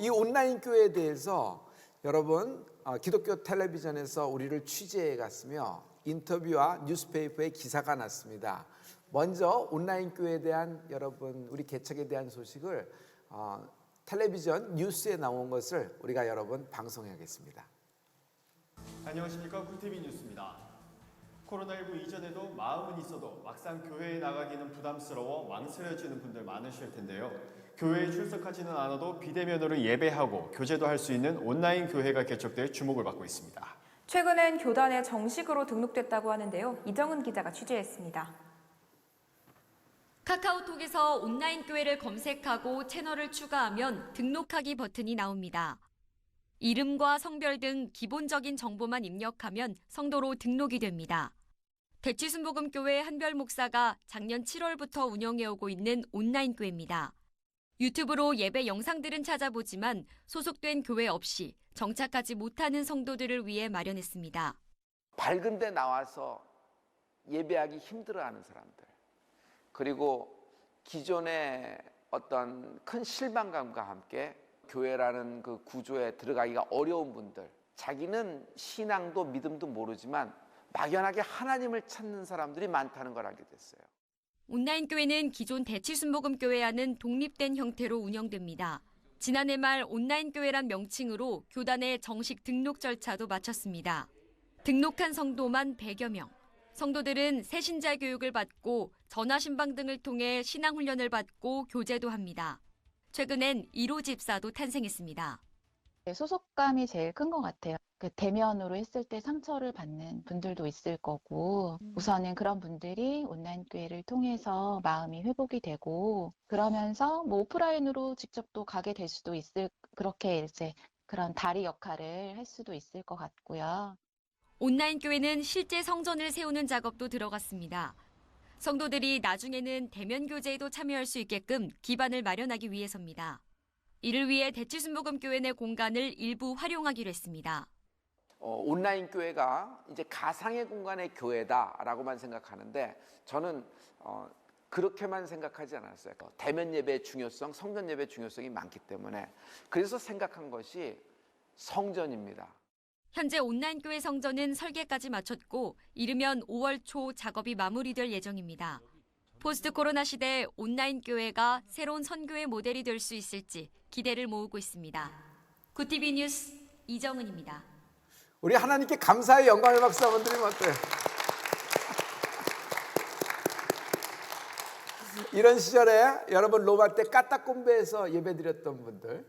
이 온라인 교회에 대해서 여러분 기독교 텔레비전에서 우리를 취재해 갔으며 인터뷰와 뉴스페이퍼에 기사가 났습니다. 먼저 온라인 교회에 대한 여러분 우리 개척에 대한 소식을 텔레비전 뉴스에 나온 것을 우리가 여러분 방송하겠습니다. 안녕하십니까, 꿀TV 뉴스입니다. 코로나19 이전에도 마음은 있어도 막상 교회에 나가기는 부담스러워 망설여지는 분들 많으실 텐데요. 교회에 출석하지는 않아도 비대면으로 예배하고 교제도 할 수 있는 온라인 교회가 개척돼 주목을 받고 있습니다. 최근엔 교단에 정식으로 등록됐다고 하는데요. 이정은 기자가 취재했습니다. 카카오톡에서 온라인 교회를 검색하고 채널을 추가하면 등록하기 버튼이 나옵니다. 이름과 성별 등 기본적인 정보만 입력하면 성도로 등록이 됩니다. 대치순복음교회 한별 목사가 작년 7월부터 운영해오고 있는 온라인 교회입니다. 유튜브로 예배 영상들은 찾아보지만 소속된 교회 없이 정착하지 못하는 성도들을 위해 마련했습니다. 밝은 데 나와서 예배하기 힘들어하는 사람들, 그리고 기존의 어떤 큰 실망감과 함께 교회라는 그 구조에 들어가기가 어려운 분들, 자기는 신앙도 믿음도 모르지만 막연하게 하나님을 찾는 사람들이 많다는 걸 알게 됐어요. 온라인 교회는 기존 대치순복음교회와는 독립된 형태로 운영됩니다. 지난해 말 온라인 교회란 명칭으로 교단의 정식 등록 절차도 마쳤습니다. 등록한 성도만 100여 명. 성도들은 새신자 교육을 받고 전화신방 등을 통해 신앙훈련을 받고 교제도 합니다. 최근엔 1호 집사도 탄생했습니다. 소속감이 제일 큰 것 같아요. 그 대면으로 했을 때 상처를 받는 분들도 있을 거고, 우선은 그런 분들이 온라인 교회를 통해서 마음이 회복이 되고, 그러면서 뭐 오프라인으로 직접 또 가게 될 수도 그렇게 이제 그런 다리 역할을 할 수도 있을 것 같고요. 온라인 교회는 실제 성전을 세우는 작업도 들어갔습니다. 성도들이 나중에는 대면 교제에도 참여할 수 있게끔 기반을 마련하기 위해서입니다. 이를 위해 대치순복음교회 내 공간을 일부 활용하기로 했습니다. 온라인 교회가 이제 가상의 공간의 교회다라고만 생각하는데 저는 그렇게만 생각하지 않았어요. 대면 예배의 중요성, 성전 예배의 중요성이 많기 때문에 그래서 생각한 것이 성전입니다. 현재 온라인 교회 성전은 설계까지 마쳤고 이르면 5월 초 작업이 마무리될 예정입니다. 포스트 코로나 시대에 온라인 교회가 새로운 선교의 모델이 될 수 있을지 기대를 모으고 있습니다. 굿TV 뉴스 이정은입니다. 우리 하나님께 감사의 영광의 박수 한번 드리면 어때요? 이런 시절에 여러분 로마 때 까딱콤베에서 예배드렸던 분들,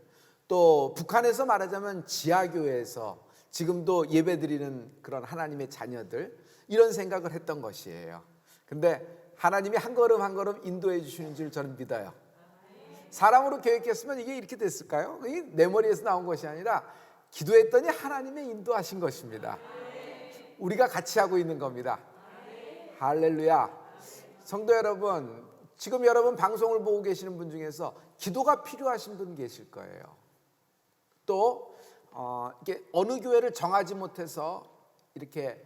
또 북한에서 말하자면 지하교회에서 지금도 예배드리는 그런 하나님의 자녀들, 이런 생각을 했던 것이에요. 근데 하나님이 한 걸음 한 걸음 인도해 주시는 줄 저는 믿어요. 사람으로 계획했으면 이게 이렇게 됐을까요? 이게 내 머리에서 나온 것이 아니라 기도했더니 하나님의 인도하신 것입니다. 우리가 같이 하고 있는 겁니다. 할렐루야. 성도 여러분, 지금 여러분 방송을 보고 계시는 분 중에서 기도가 필요하신 분 계실 거예요. 또 이렇게 어느 교회를 정하지 못해서 이렇게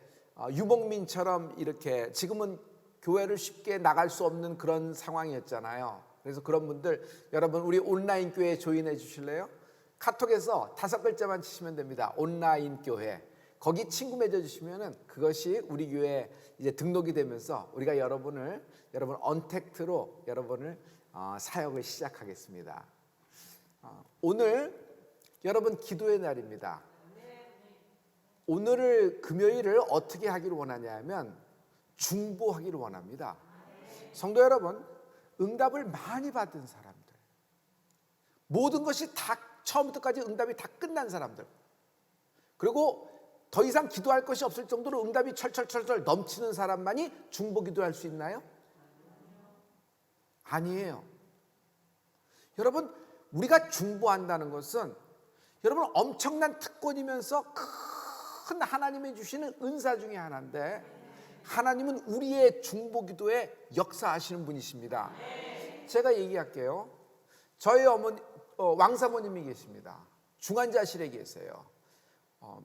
유목민처럼 이렇게 지금은 교회를 쉽게 나갈 수 없는 그런 상황이었잖아요. 그래서 그런 분들 여러분 우리 온라인 교회에 조인해 주실래요? 카톡에서 5글자만 치시면 됩니다. 온라인 교회. 거기 친구 맺어 주시면은 그것이 우리 교회에 이제 등록이 되면서 우리가 여러분 언택트로 여러분을 사역을 시작하겠습니다. 오늘 여러분 기도의 날입니다. 오늘을 금요일을 어떻게 하기를 원하냐면 중보하기를 원합니다. 성도 여러분, 응답을 많이 받은 사람들, 모든 것이 다 처음부터까지 응답이 다 끝난 사람들, 그리고 더 이상 기도할 것이 없을 정도로 응답이 철철철철 넘치는 사람만이 중보 기도할 수 있나요? 아니에요. 여러분, 우리가 중보한다는 것은 여러분 엄청난 특권이면서 큰 하나님이 주시는 은사 중에 하나인데, 하나님은 우리의 중보 기도에 역사하시는 분이십니다. 제가 얘기할게요. 저희 어머니 왕사모님이 계십니다. 중환자실에 계세요.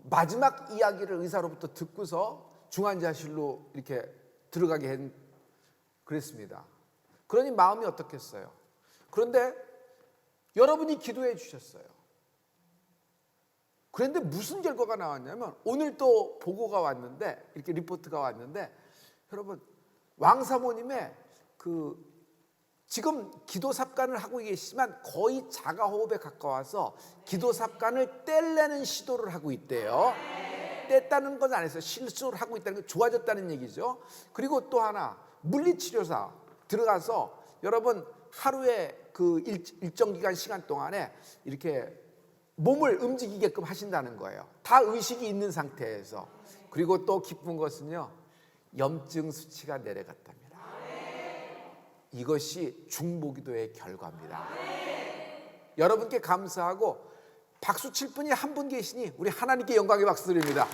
마지막 이야기를 의사로부터 듣고서 중환자실로 이렇게 들어가게 그랬습니다. 그러니 마음이 어떻겠어요? 그런데 여러분이 기도해 주셨어요. 그런데 무슨 결과가 나왔냐면 오늘 또 보고가 왔는데, 이렇게 리포트가 왔는데, 여러분 왕사모님의 지금 기도 삽관을 하고 계시지만 거의 자가호흡에 가까워서 기도 삽관을 떼려는 시도를 하고 있대요. 뗐다는 건 안 했어요. 실수를 하고 있다는 게 좋아졌다는 얘기죠. 그리고 또 하나, 물리치료사 들어가서 여러분 하루에 그 일정 기간 시간 동안에 이렇게 몸을 움직이게끔 하신다는 거예요. 다 의식이 있는 상태에서. 그리고 또 기쁜 것은요, 염증 수치가 내려갔답니다. 이것이 중보기도의 결과입니다. 여러분께 감사하고 박수 칠 분이 한 분 계시니 우리 하나님께 영광의 박수 드립니다.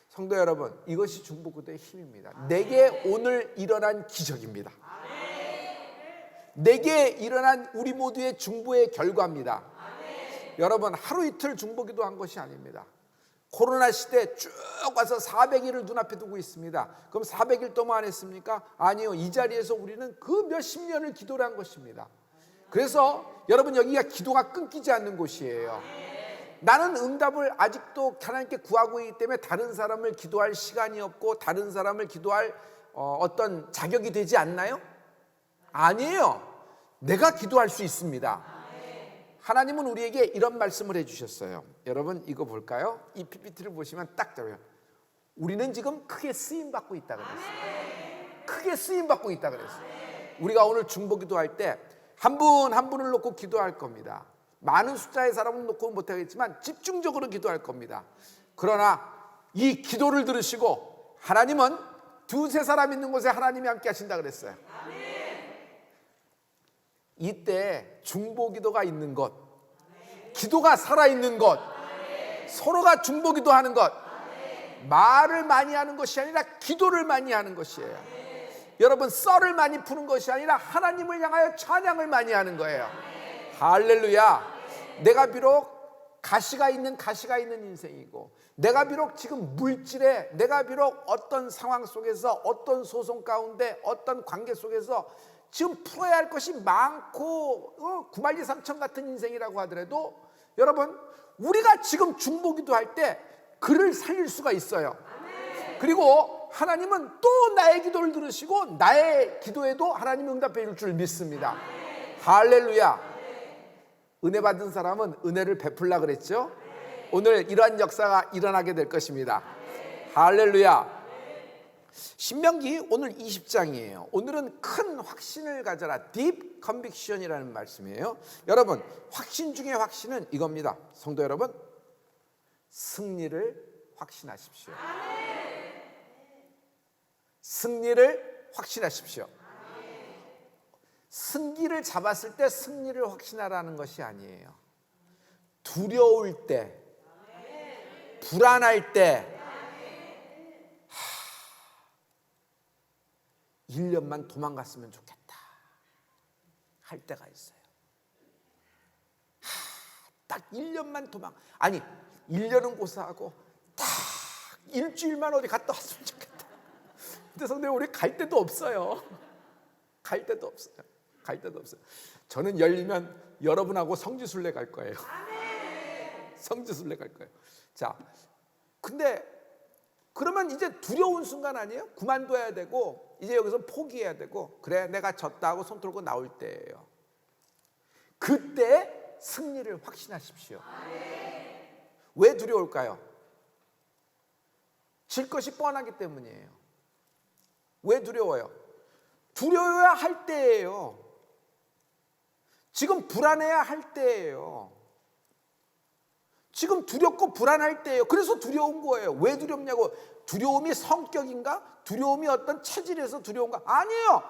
성도 여러분, 이것이 중보기도의 힘입니다. 내게 오늘 일어난 기적입니다. 내게 일어난 우리 모두의 중보의 결과입니다. 여러분, 하루 이틀 중보기도한 것이 아닙니다. 코로나 시대 쭉 와서 400일을 눈앞에 두고 있습니다. 그럼 400일 동안 했습니까? 아니요. 이 자리에서 우리는 그 몇십 년을 기도를 한 것입니다. 그래서 여러분, 여기가 기도가 끊기지 않는 곳이에요. 나는 응답을 아직도 하나님께 구하고 있기 때문에 다른 사람을 기도할 시간이 없고 다른 사람을 기도할 어떤 자격이 되지 않나요? 아니에요. 내가 기도할 수 있습니다. 하나님은 우리에게 이런 말씀을 해주셨어요. 여러분 이거 볼까요? 이 PPT를 보시면 딱 들어요. 우리는 지금 크게 쓰임받고 있다 그랬어요. 크게 쓰임받고 있다 그랬어요. 우리가 오늘 중보기도 할 때 한 분 한 분을 놓고 기도할 겁니다. 많은 숫자의 사람은 놓고 못하겠지만 집중적으로 기도할 겁니다. 그러나 이 기도를 들으시고 하나님은 두세 사람 있는 곳에 하나님이 함께 하신다 그랬어요. 이때 중보기도가 있는 것, 기도가 살아있는 것, 서로가 중보기도하는 것, 말을 많이 하는 것이 아니라 기도를 많이 하는 것이에요. 여러분, 썰을 많이 푸는 것이 아니라 하나님을 향하여 찬양을 많이 하는 거예요. 할렐루야. 내가 비록 가시가 있는 인생이고, 내가 비록 지금 물질에, 내가 비록 어떤 상황 속에서, 어떤 소송 가운데, 어떤 관계 속에서 지금 풀어야 할 것이 많고 구만리삼천 같은 인생이라고 하더라도, 여러분, 우리가 지금 중보기도 할 때 그를 살릴 수가 있어요. 그리고 하나님은 또 나의 기도를 들으시고 나의 기도에도 하나님이 응답해 줄 줄 믿습니다. 할렐루야. 은혜 받은 사람은 은혜를 베풀라 그랬죠? 오늘 이러한 역사가 일어나게 될 것입니다. 할렐루야. 신명기 오늘 20장이에요. 오늘은 큰 확신을 가져라. Deep conviction이라는 말씀이에요. 여러분, 확신 중에 확신은 이겁니다. 성도 여러분, 승리를 확신하십시오. 승리를 확신하십시오. 승기를 잡았을 때 승리를 확신하라는 것이 아니에요. 두려울 때, 불안할 때, 1년만 도망갔으면 좋겠다 할 때가 있어요. 딱 1년만 아니 1년은 고사하고 딱 일주일만 어디 갔다 왔으면 좋겠다. 근데 성도님, 우리 갈 데도 없어요. 갈 데도 없어요. 저는 열리면 여러분하고 성지순례 갈 거예요. 성지순례 갈 거예요. 자, 근데 그러면 이제 두려운 순간 아니에요? 그만둬야 되고 이제 여기서 포기해야 되고, 그래 내가 졌다 하고 손 들고 나올 때예요. 그때 승리를 확신하십시오. 왜 두려울까요? 질 것이 뻔하기 때문이에요. 왜 두려워요? 두려워야 할 때예요. 지금 불안해야 할 때예요. 지금 두렵고 불안할 때예요. 그래서 두려운 거예요. 왜 두렵냐고. 두려움이 성격인가? 두려움이 어떤 체질에서 두려운가? 아니에요.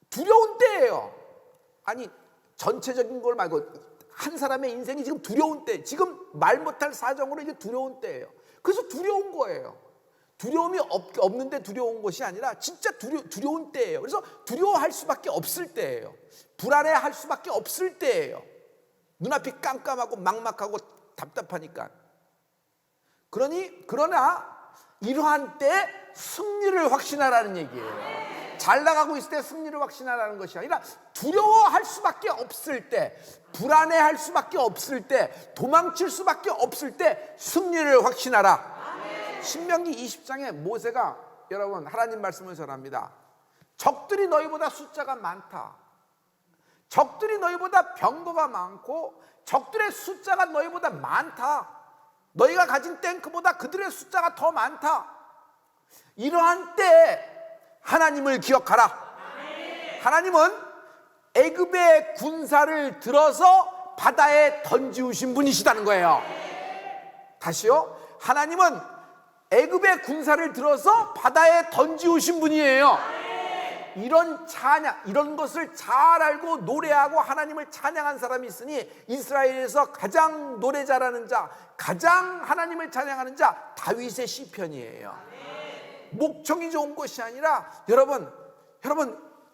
두려운 때예요. 아니, 전체적인 걸 말고 한 사람의 인생이 지금 두려운 때, 지금 말 못할 사정으로 이제 두려운 때예요. 그래서 두려운 거예요. 두려움이 없는데 두려운 것이 아니라 진짜 두려운 때예요. 그래서 두려워할 수밖에 없을 때예요. 불안해할 수밖에 없을 때예요. 눈앞이 깜깜하고 막막하고 답답하니까. 그러나 이러한 때 승리를 확신하라는 얘기예요. 잘 나가고 있을 때 승리를 확신하라는 것이 아니라 두려워할 수밖에 없을 때, 불안해할 수밖에 없을 때, 도망칠 수밖에 없을 때 승리를 확신하라. 신명기 20장에 모세가, 여러분, 하나님 말씀을 전합니다. 적들이 너희보다 숫자가 많다. 적들이 너희보다 병거가 많고 적들의 숫자가 너희보다 많다. 너희가 가진 탱크보다 그들의 숫자가 더 많다. 이러한 때 하나님을 기억하라. 하나님은 애굽의 군사를 들어서 바다에 던지우신 분이시다는 거예요. 다시요. 하나님은 애굽의 군사를 들어서 바다에 던지우신 분이에요. 이런 찬양, 이런 것을 잘 알고 노래하고 하나님을 찬양한 사람이 있으니 이스라엘에서 가장 노래 잘하는 자, 가장 하나님을 찬양하는 자, 다윗의 시편이에요. 목청이 좋은 것이 아니라, 여러분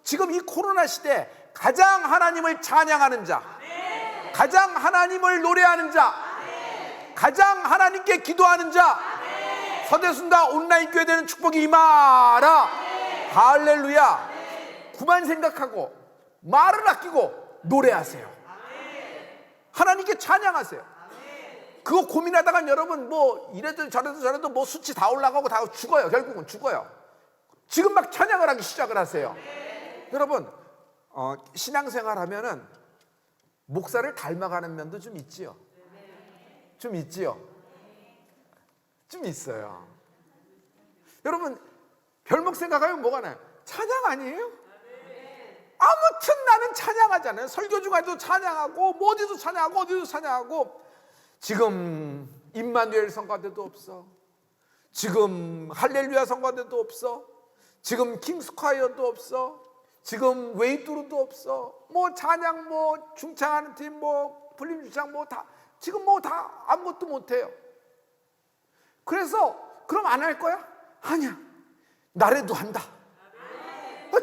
지금 이 코로나 시대 가장 하나님을 찬양하는 자, 가장 하나님을 노래하는 자, 가장 하나님께 기도하는 자, 서대순다 온라인 교회 되는 축복이 임하라. 할렐루야. 그만 생각하고 말을 아끼고 노래하세요. 하나님께 찬양하세요. 그거 고민하다가 여러분 뭐 이래도 저래도 뭐 수치 다 올라가고 다 죽어요. 결국은 죽어요. 지금 막 찬양을 하기 시작을 하세요. 여러분, 신앙생활 하면은 목사를 닮아가는 면도 좀 있지요. 좀 있지요. 좀 있어요. 여러분, 별목 생각하면 뭐가 나요? 찬양 아니에요? 아무튼 나는 찬양하잖아요. 설교 중에도 찬양하고 뭐 어디도 찬양하고 어디도 찬양하고. 지금 임마누엘 성가대도 없어. 지금 할렐루야 성가대도 없어. 지금 킹스콰이어도 없어. 지금 웨이트로도 없어. 뭐 찬양 뭐 중창하는 팀 뭐 불림 주창 뭐 다 지금 뭐 다 아무것도 못해요. 그래서 그럼 안 할 거야? 아니야. 나래도 한다.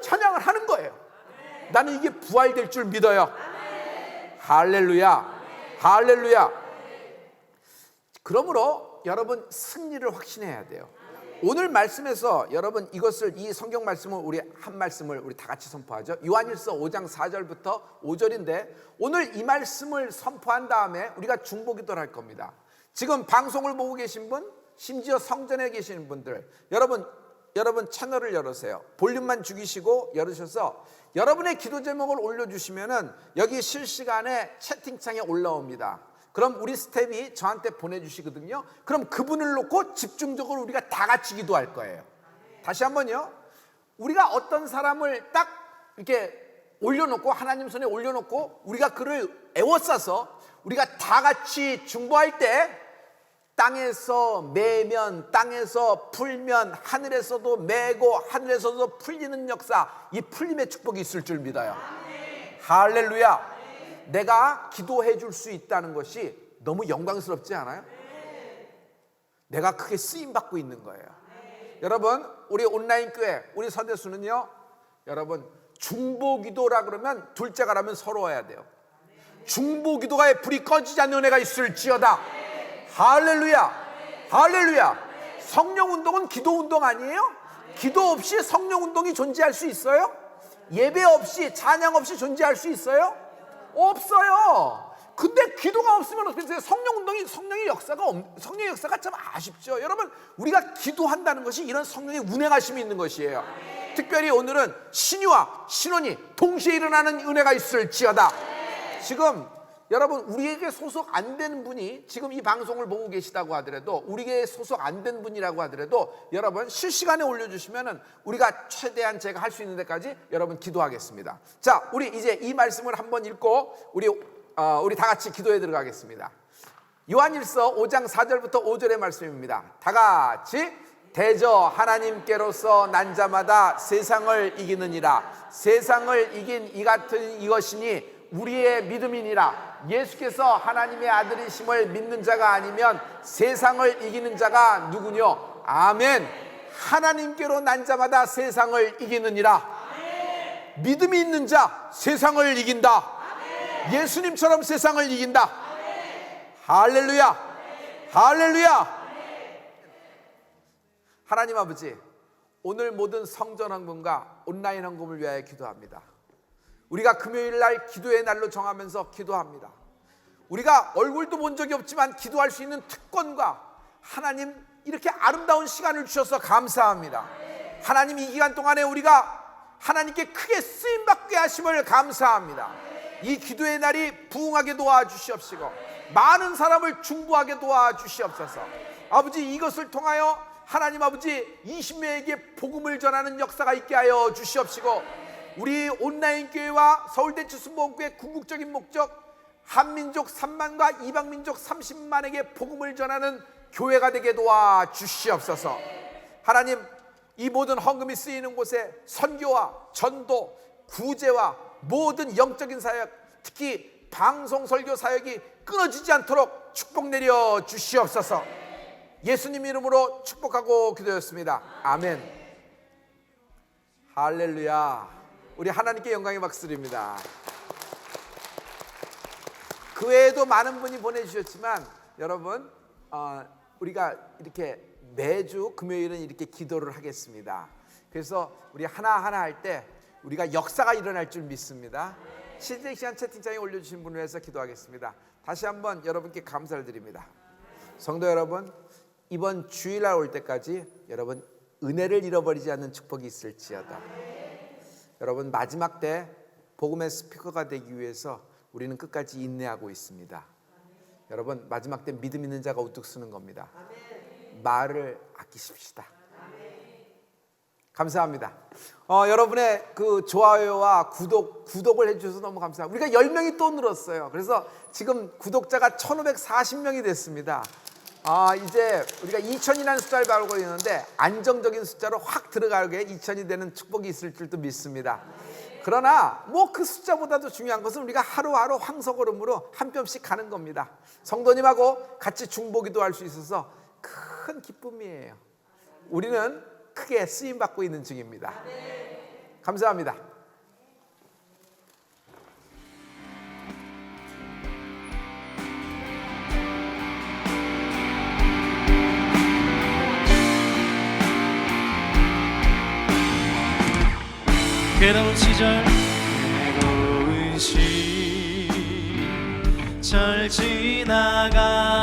찬양을 하는 거예요. 나는 이게 부활될 줄 믿어요. 할렐루야. 할렐루야. 그러므로 여러분 승리를 확신해야 돼요. 오늘 말씀에서 여러분 이것을 이 성경 말씀을 우리 한 말씀을 우리 다 같이 선포하죠. 요한일서 5장 4절부터 5절인데 오늘 이 말씀을 선포한 다음에 우리가 중보기도를 할 겁니다. 지금 방송을 보고 계신 분, 심지어 성전에 계시는 분들, 여러분 채널을 열으세요. 볼륨만 죽이시고 열으셔서 여러분의 기도 제목을 올려주시면은 여기 실시간에 채팅창에 올라옵니다. 그럼 우리 스텝이 저한테 보내주시거든요. 그럼 그분을 놓고 집중적으로 우리가 다 같이 기도할 거예요. 다시 한번요. 우리가 어떤 사람을 딱 이렇게 올려놓고 하나님 손에 올려놓고 우리가 그를 애워싸서 우리가 다 같이 중보할 때 땅에서 매면 땅에서 풀면 하늘에서도 매고 하늘에서도 풀리는 역사, 이 풀림의 축복이 있을 줄 믿어요. 할렐루야. 내가 기도해 줄 수 있다는 것이 너무 영광스럽지 않아요? 내가 크게 쓰임받고 있는 거예요. 여러분 우리 온라인 교회 우리 서대수는요, 여러분 중보기도라 그러면 둘째가 라면 서러워야 돼요. 중보기도가의 불이 꺼지지 않는 은혜가 있을지어다. 할렐루야. 할렐루야. 성령운동은 기도운동 아니에요? 기도 없이 성령운동이 존재할 수 있어요? 예배 없이 찬양 없이 존재할 수 있어요? 없어요. 근데 기도가 없으면 어떻게 돼요? 성령의 역사가 참 아쉽죠. 여러분 우리가 기도한다는 것이 이런 성령의 운행하심이 있는 것이에요. 특별히 오늘은 신유와 신혼이 동시에 일어나는 은혜가 있을지어다. 지금 여러분 우리에게 소속 안 되는 분이 지금 이 방송을 보고 계시다고 하더라도, 우리에게 소속 안 된 분이라고 하더라도 여러분 실시간에 올려주시면은 우리가 최대한 제가 할 수 있는 데까지 여러분 기도하겠습니다. 자, 우리 이제 이 말씀을 한번 읽고 우리 다 같이 기도에 들어가겠습니다. 요한일서 5장 4절부터 5절의 말씀입니다. 다 같이. 대저 하나님께로서 난 자마다 세상을 이기느니라. 세상을 이긴 이 같은 이것이니 우리의 믿음이니라. 예수께서 하나님의 아들이심을 믿는 자가 아니면 세상을 이기는 자가 누구뇨? 아멘. 하나님께로 난 자마다 세상을 이기느니라. 믿음이 있는 자 세상을 이긴다. 예수님처럼 세상을 이긴다. 할렐루야. 할렐루야. 하나님 아버지, 오늘 모든 성전 헌금과 온라인 헌금을 위하여 기도합니다. 우리가 금요일 날 기도의 날로 정하면서 기도합니다. 우리가 얼굴도 본 적이 없지만 기도할 수 있는 특권과 하나님 이렇게 아름다운 시간을 주셔서 감사합니다. 하나님 이 기간 동안에 우리가 하나님께 크게 쓰임받게 하심을 감사합니다. 이 기도의 날이 부흥하게 도와주시옵시고 많은 사람을 중보하게 도와주시옵소서. 아버지 이것을 통하여 하나님 아버지 20명에게 복음을 전하는 역사가 있게 하여 주시옵시고 우리 온라인 교회와 서울대 추수보험교회 궁극적인 목적 한민족 3만과 이방민족 30만에게 복음을 전하는 교회가 되게 도와주시옵소서. 하나님 이 모든 헌금이 쓰이는 곳에 선교와 전도, 구제와 모든 영적인 사역, 특히 방송 설교 사역이 끊어지지 않도록 축복 내려 주시옵소서. 예수님 이름으로 축복하고 기도했습니다. 아멘. 할렐루야. 우리 하나님께 영광의 박수드립니다. 그 외에도 많은 분이 보내주셨지만 여러분 우리가 이렇게 매주 금요일은 이렇게 기도를 하겠습니다. 그래서 우리 하나하나 할 때 우리가 역사가 일어날 줄 믿습니다. 실시간 채팅창에 올려주신 분을 위해서 기도하겠습니다. 다시 한번 여러분께 감사를 드립니다. 성도 여러분, 이번 주일날 올 때까지 여러분 은혜를 잃어버리지 않는 축복이 있을지어다. 여러분 마지막 때 복음의 스피커가 되기 위해서 우리는 끝까지 인내하고 있습니다. 여러분 마지막 때 믿음 있는 자가 우뚝 서는 겁니다. 말을 아끼십시다. 감사합니다. 여러분의 그 좋아요와 구독을 해주셔서 너무 감사합니다. 우리가 10명이 또 늘었어요. 그래서 지금 구독자가 1540명이 됐습니다. 이제 우리가 2000이라는 숫자를 바라고 있는데 안정적인 숫자로 확 들어가게 2000이 되는 축복이 있을 줄도 믿습니다. 그러나 뭐 그 숫자보다도 중요한 것은 우리가 하루하루 황소걸음으로 한 뼘씩 가는 겁니다. 성도님하고 같이 중보기도 할 수 있어서 큰 기쁨이에요. 우리는 크게 쓰임받고 있는 중입니다. 감사합니다. 괴로운 시절 괴로운 시절 지나가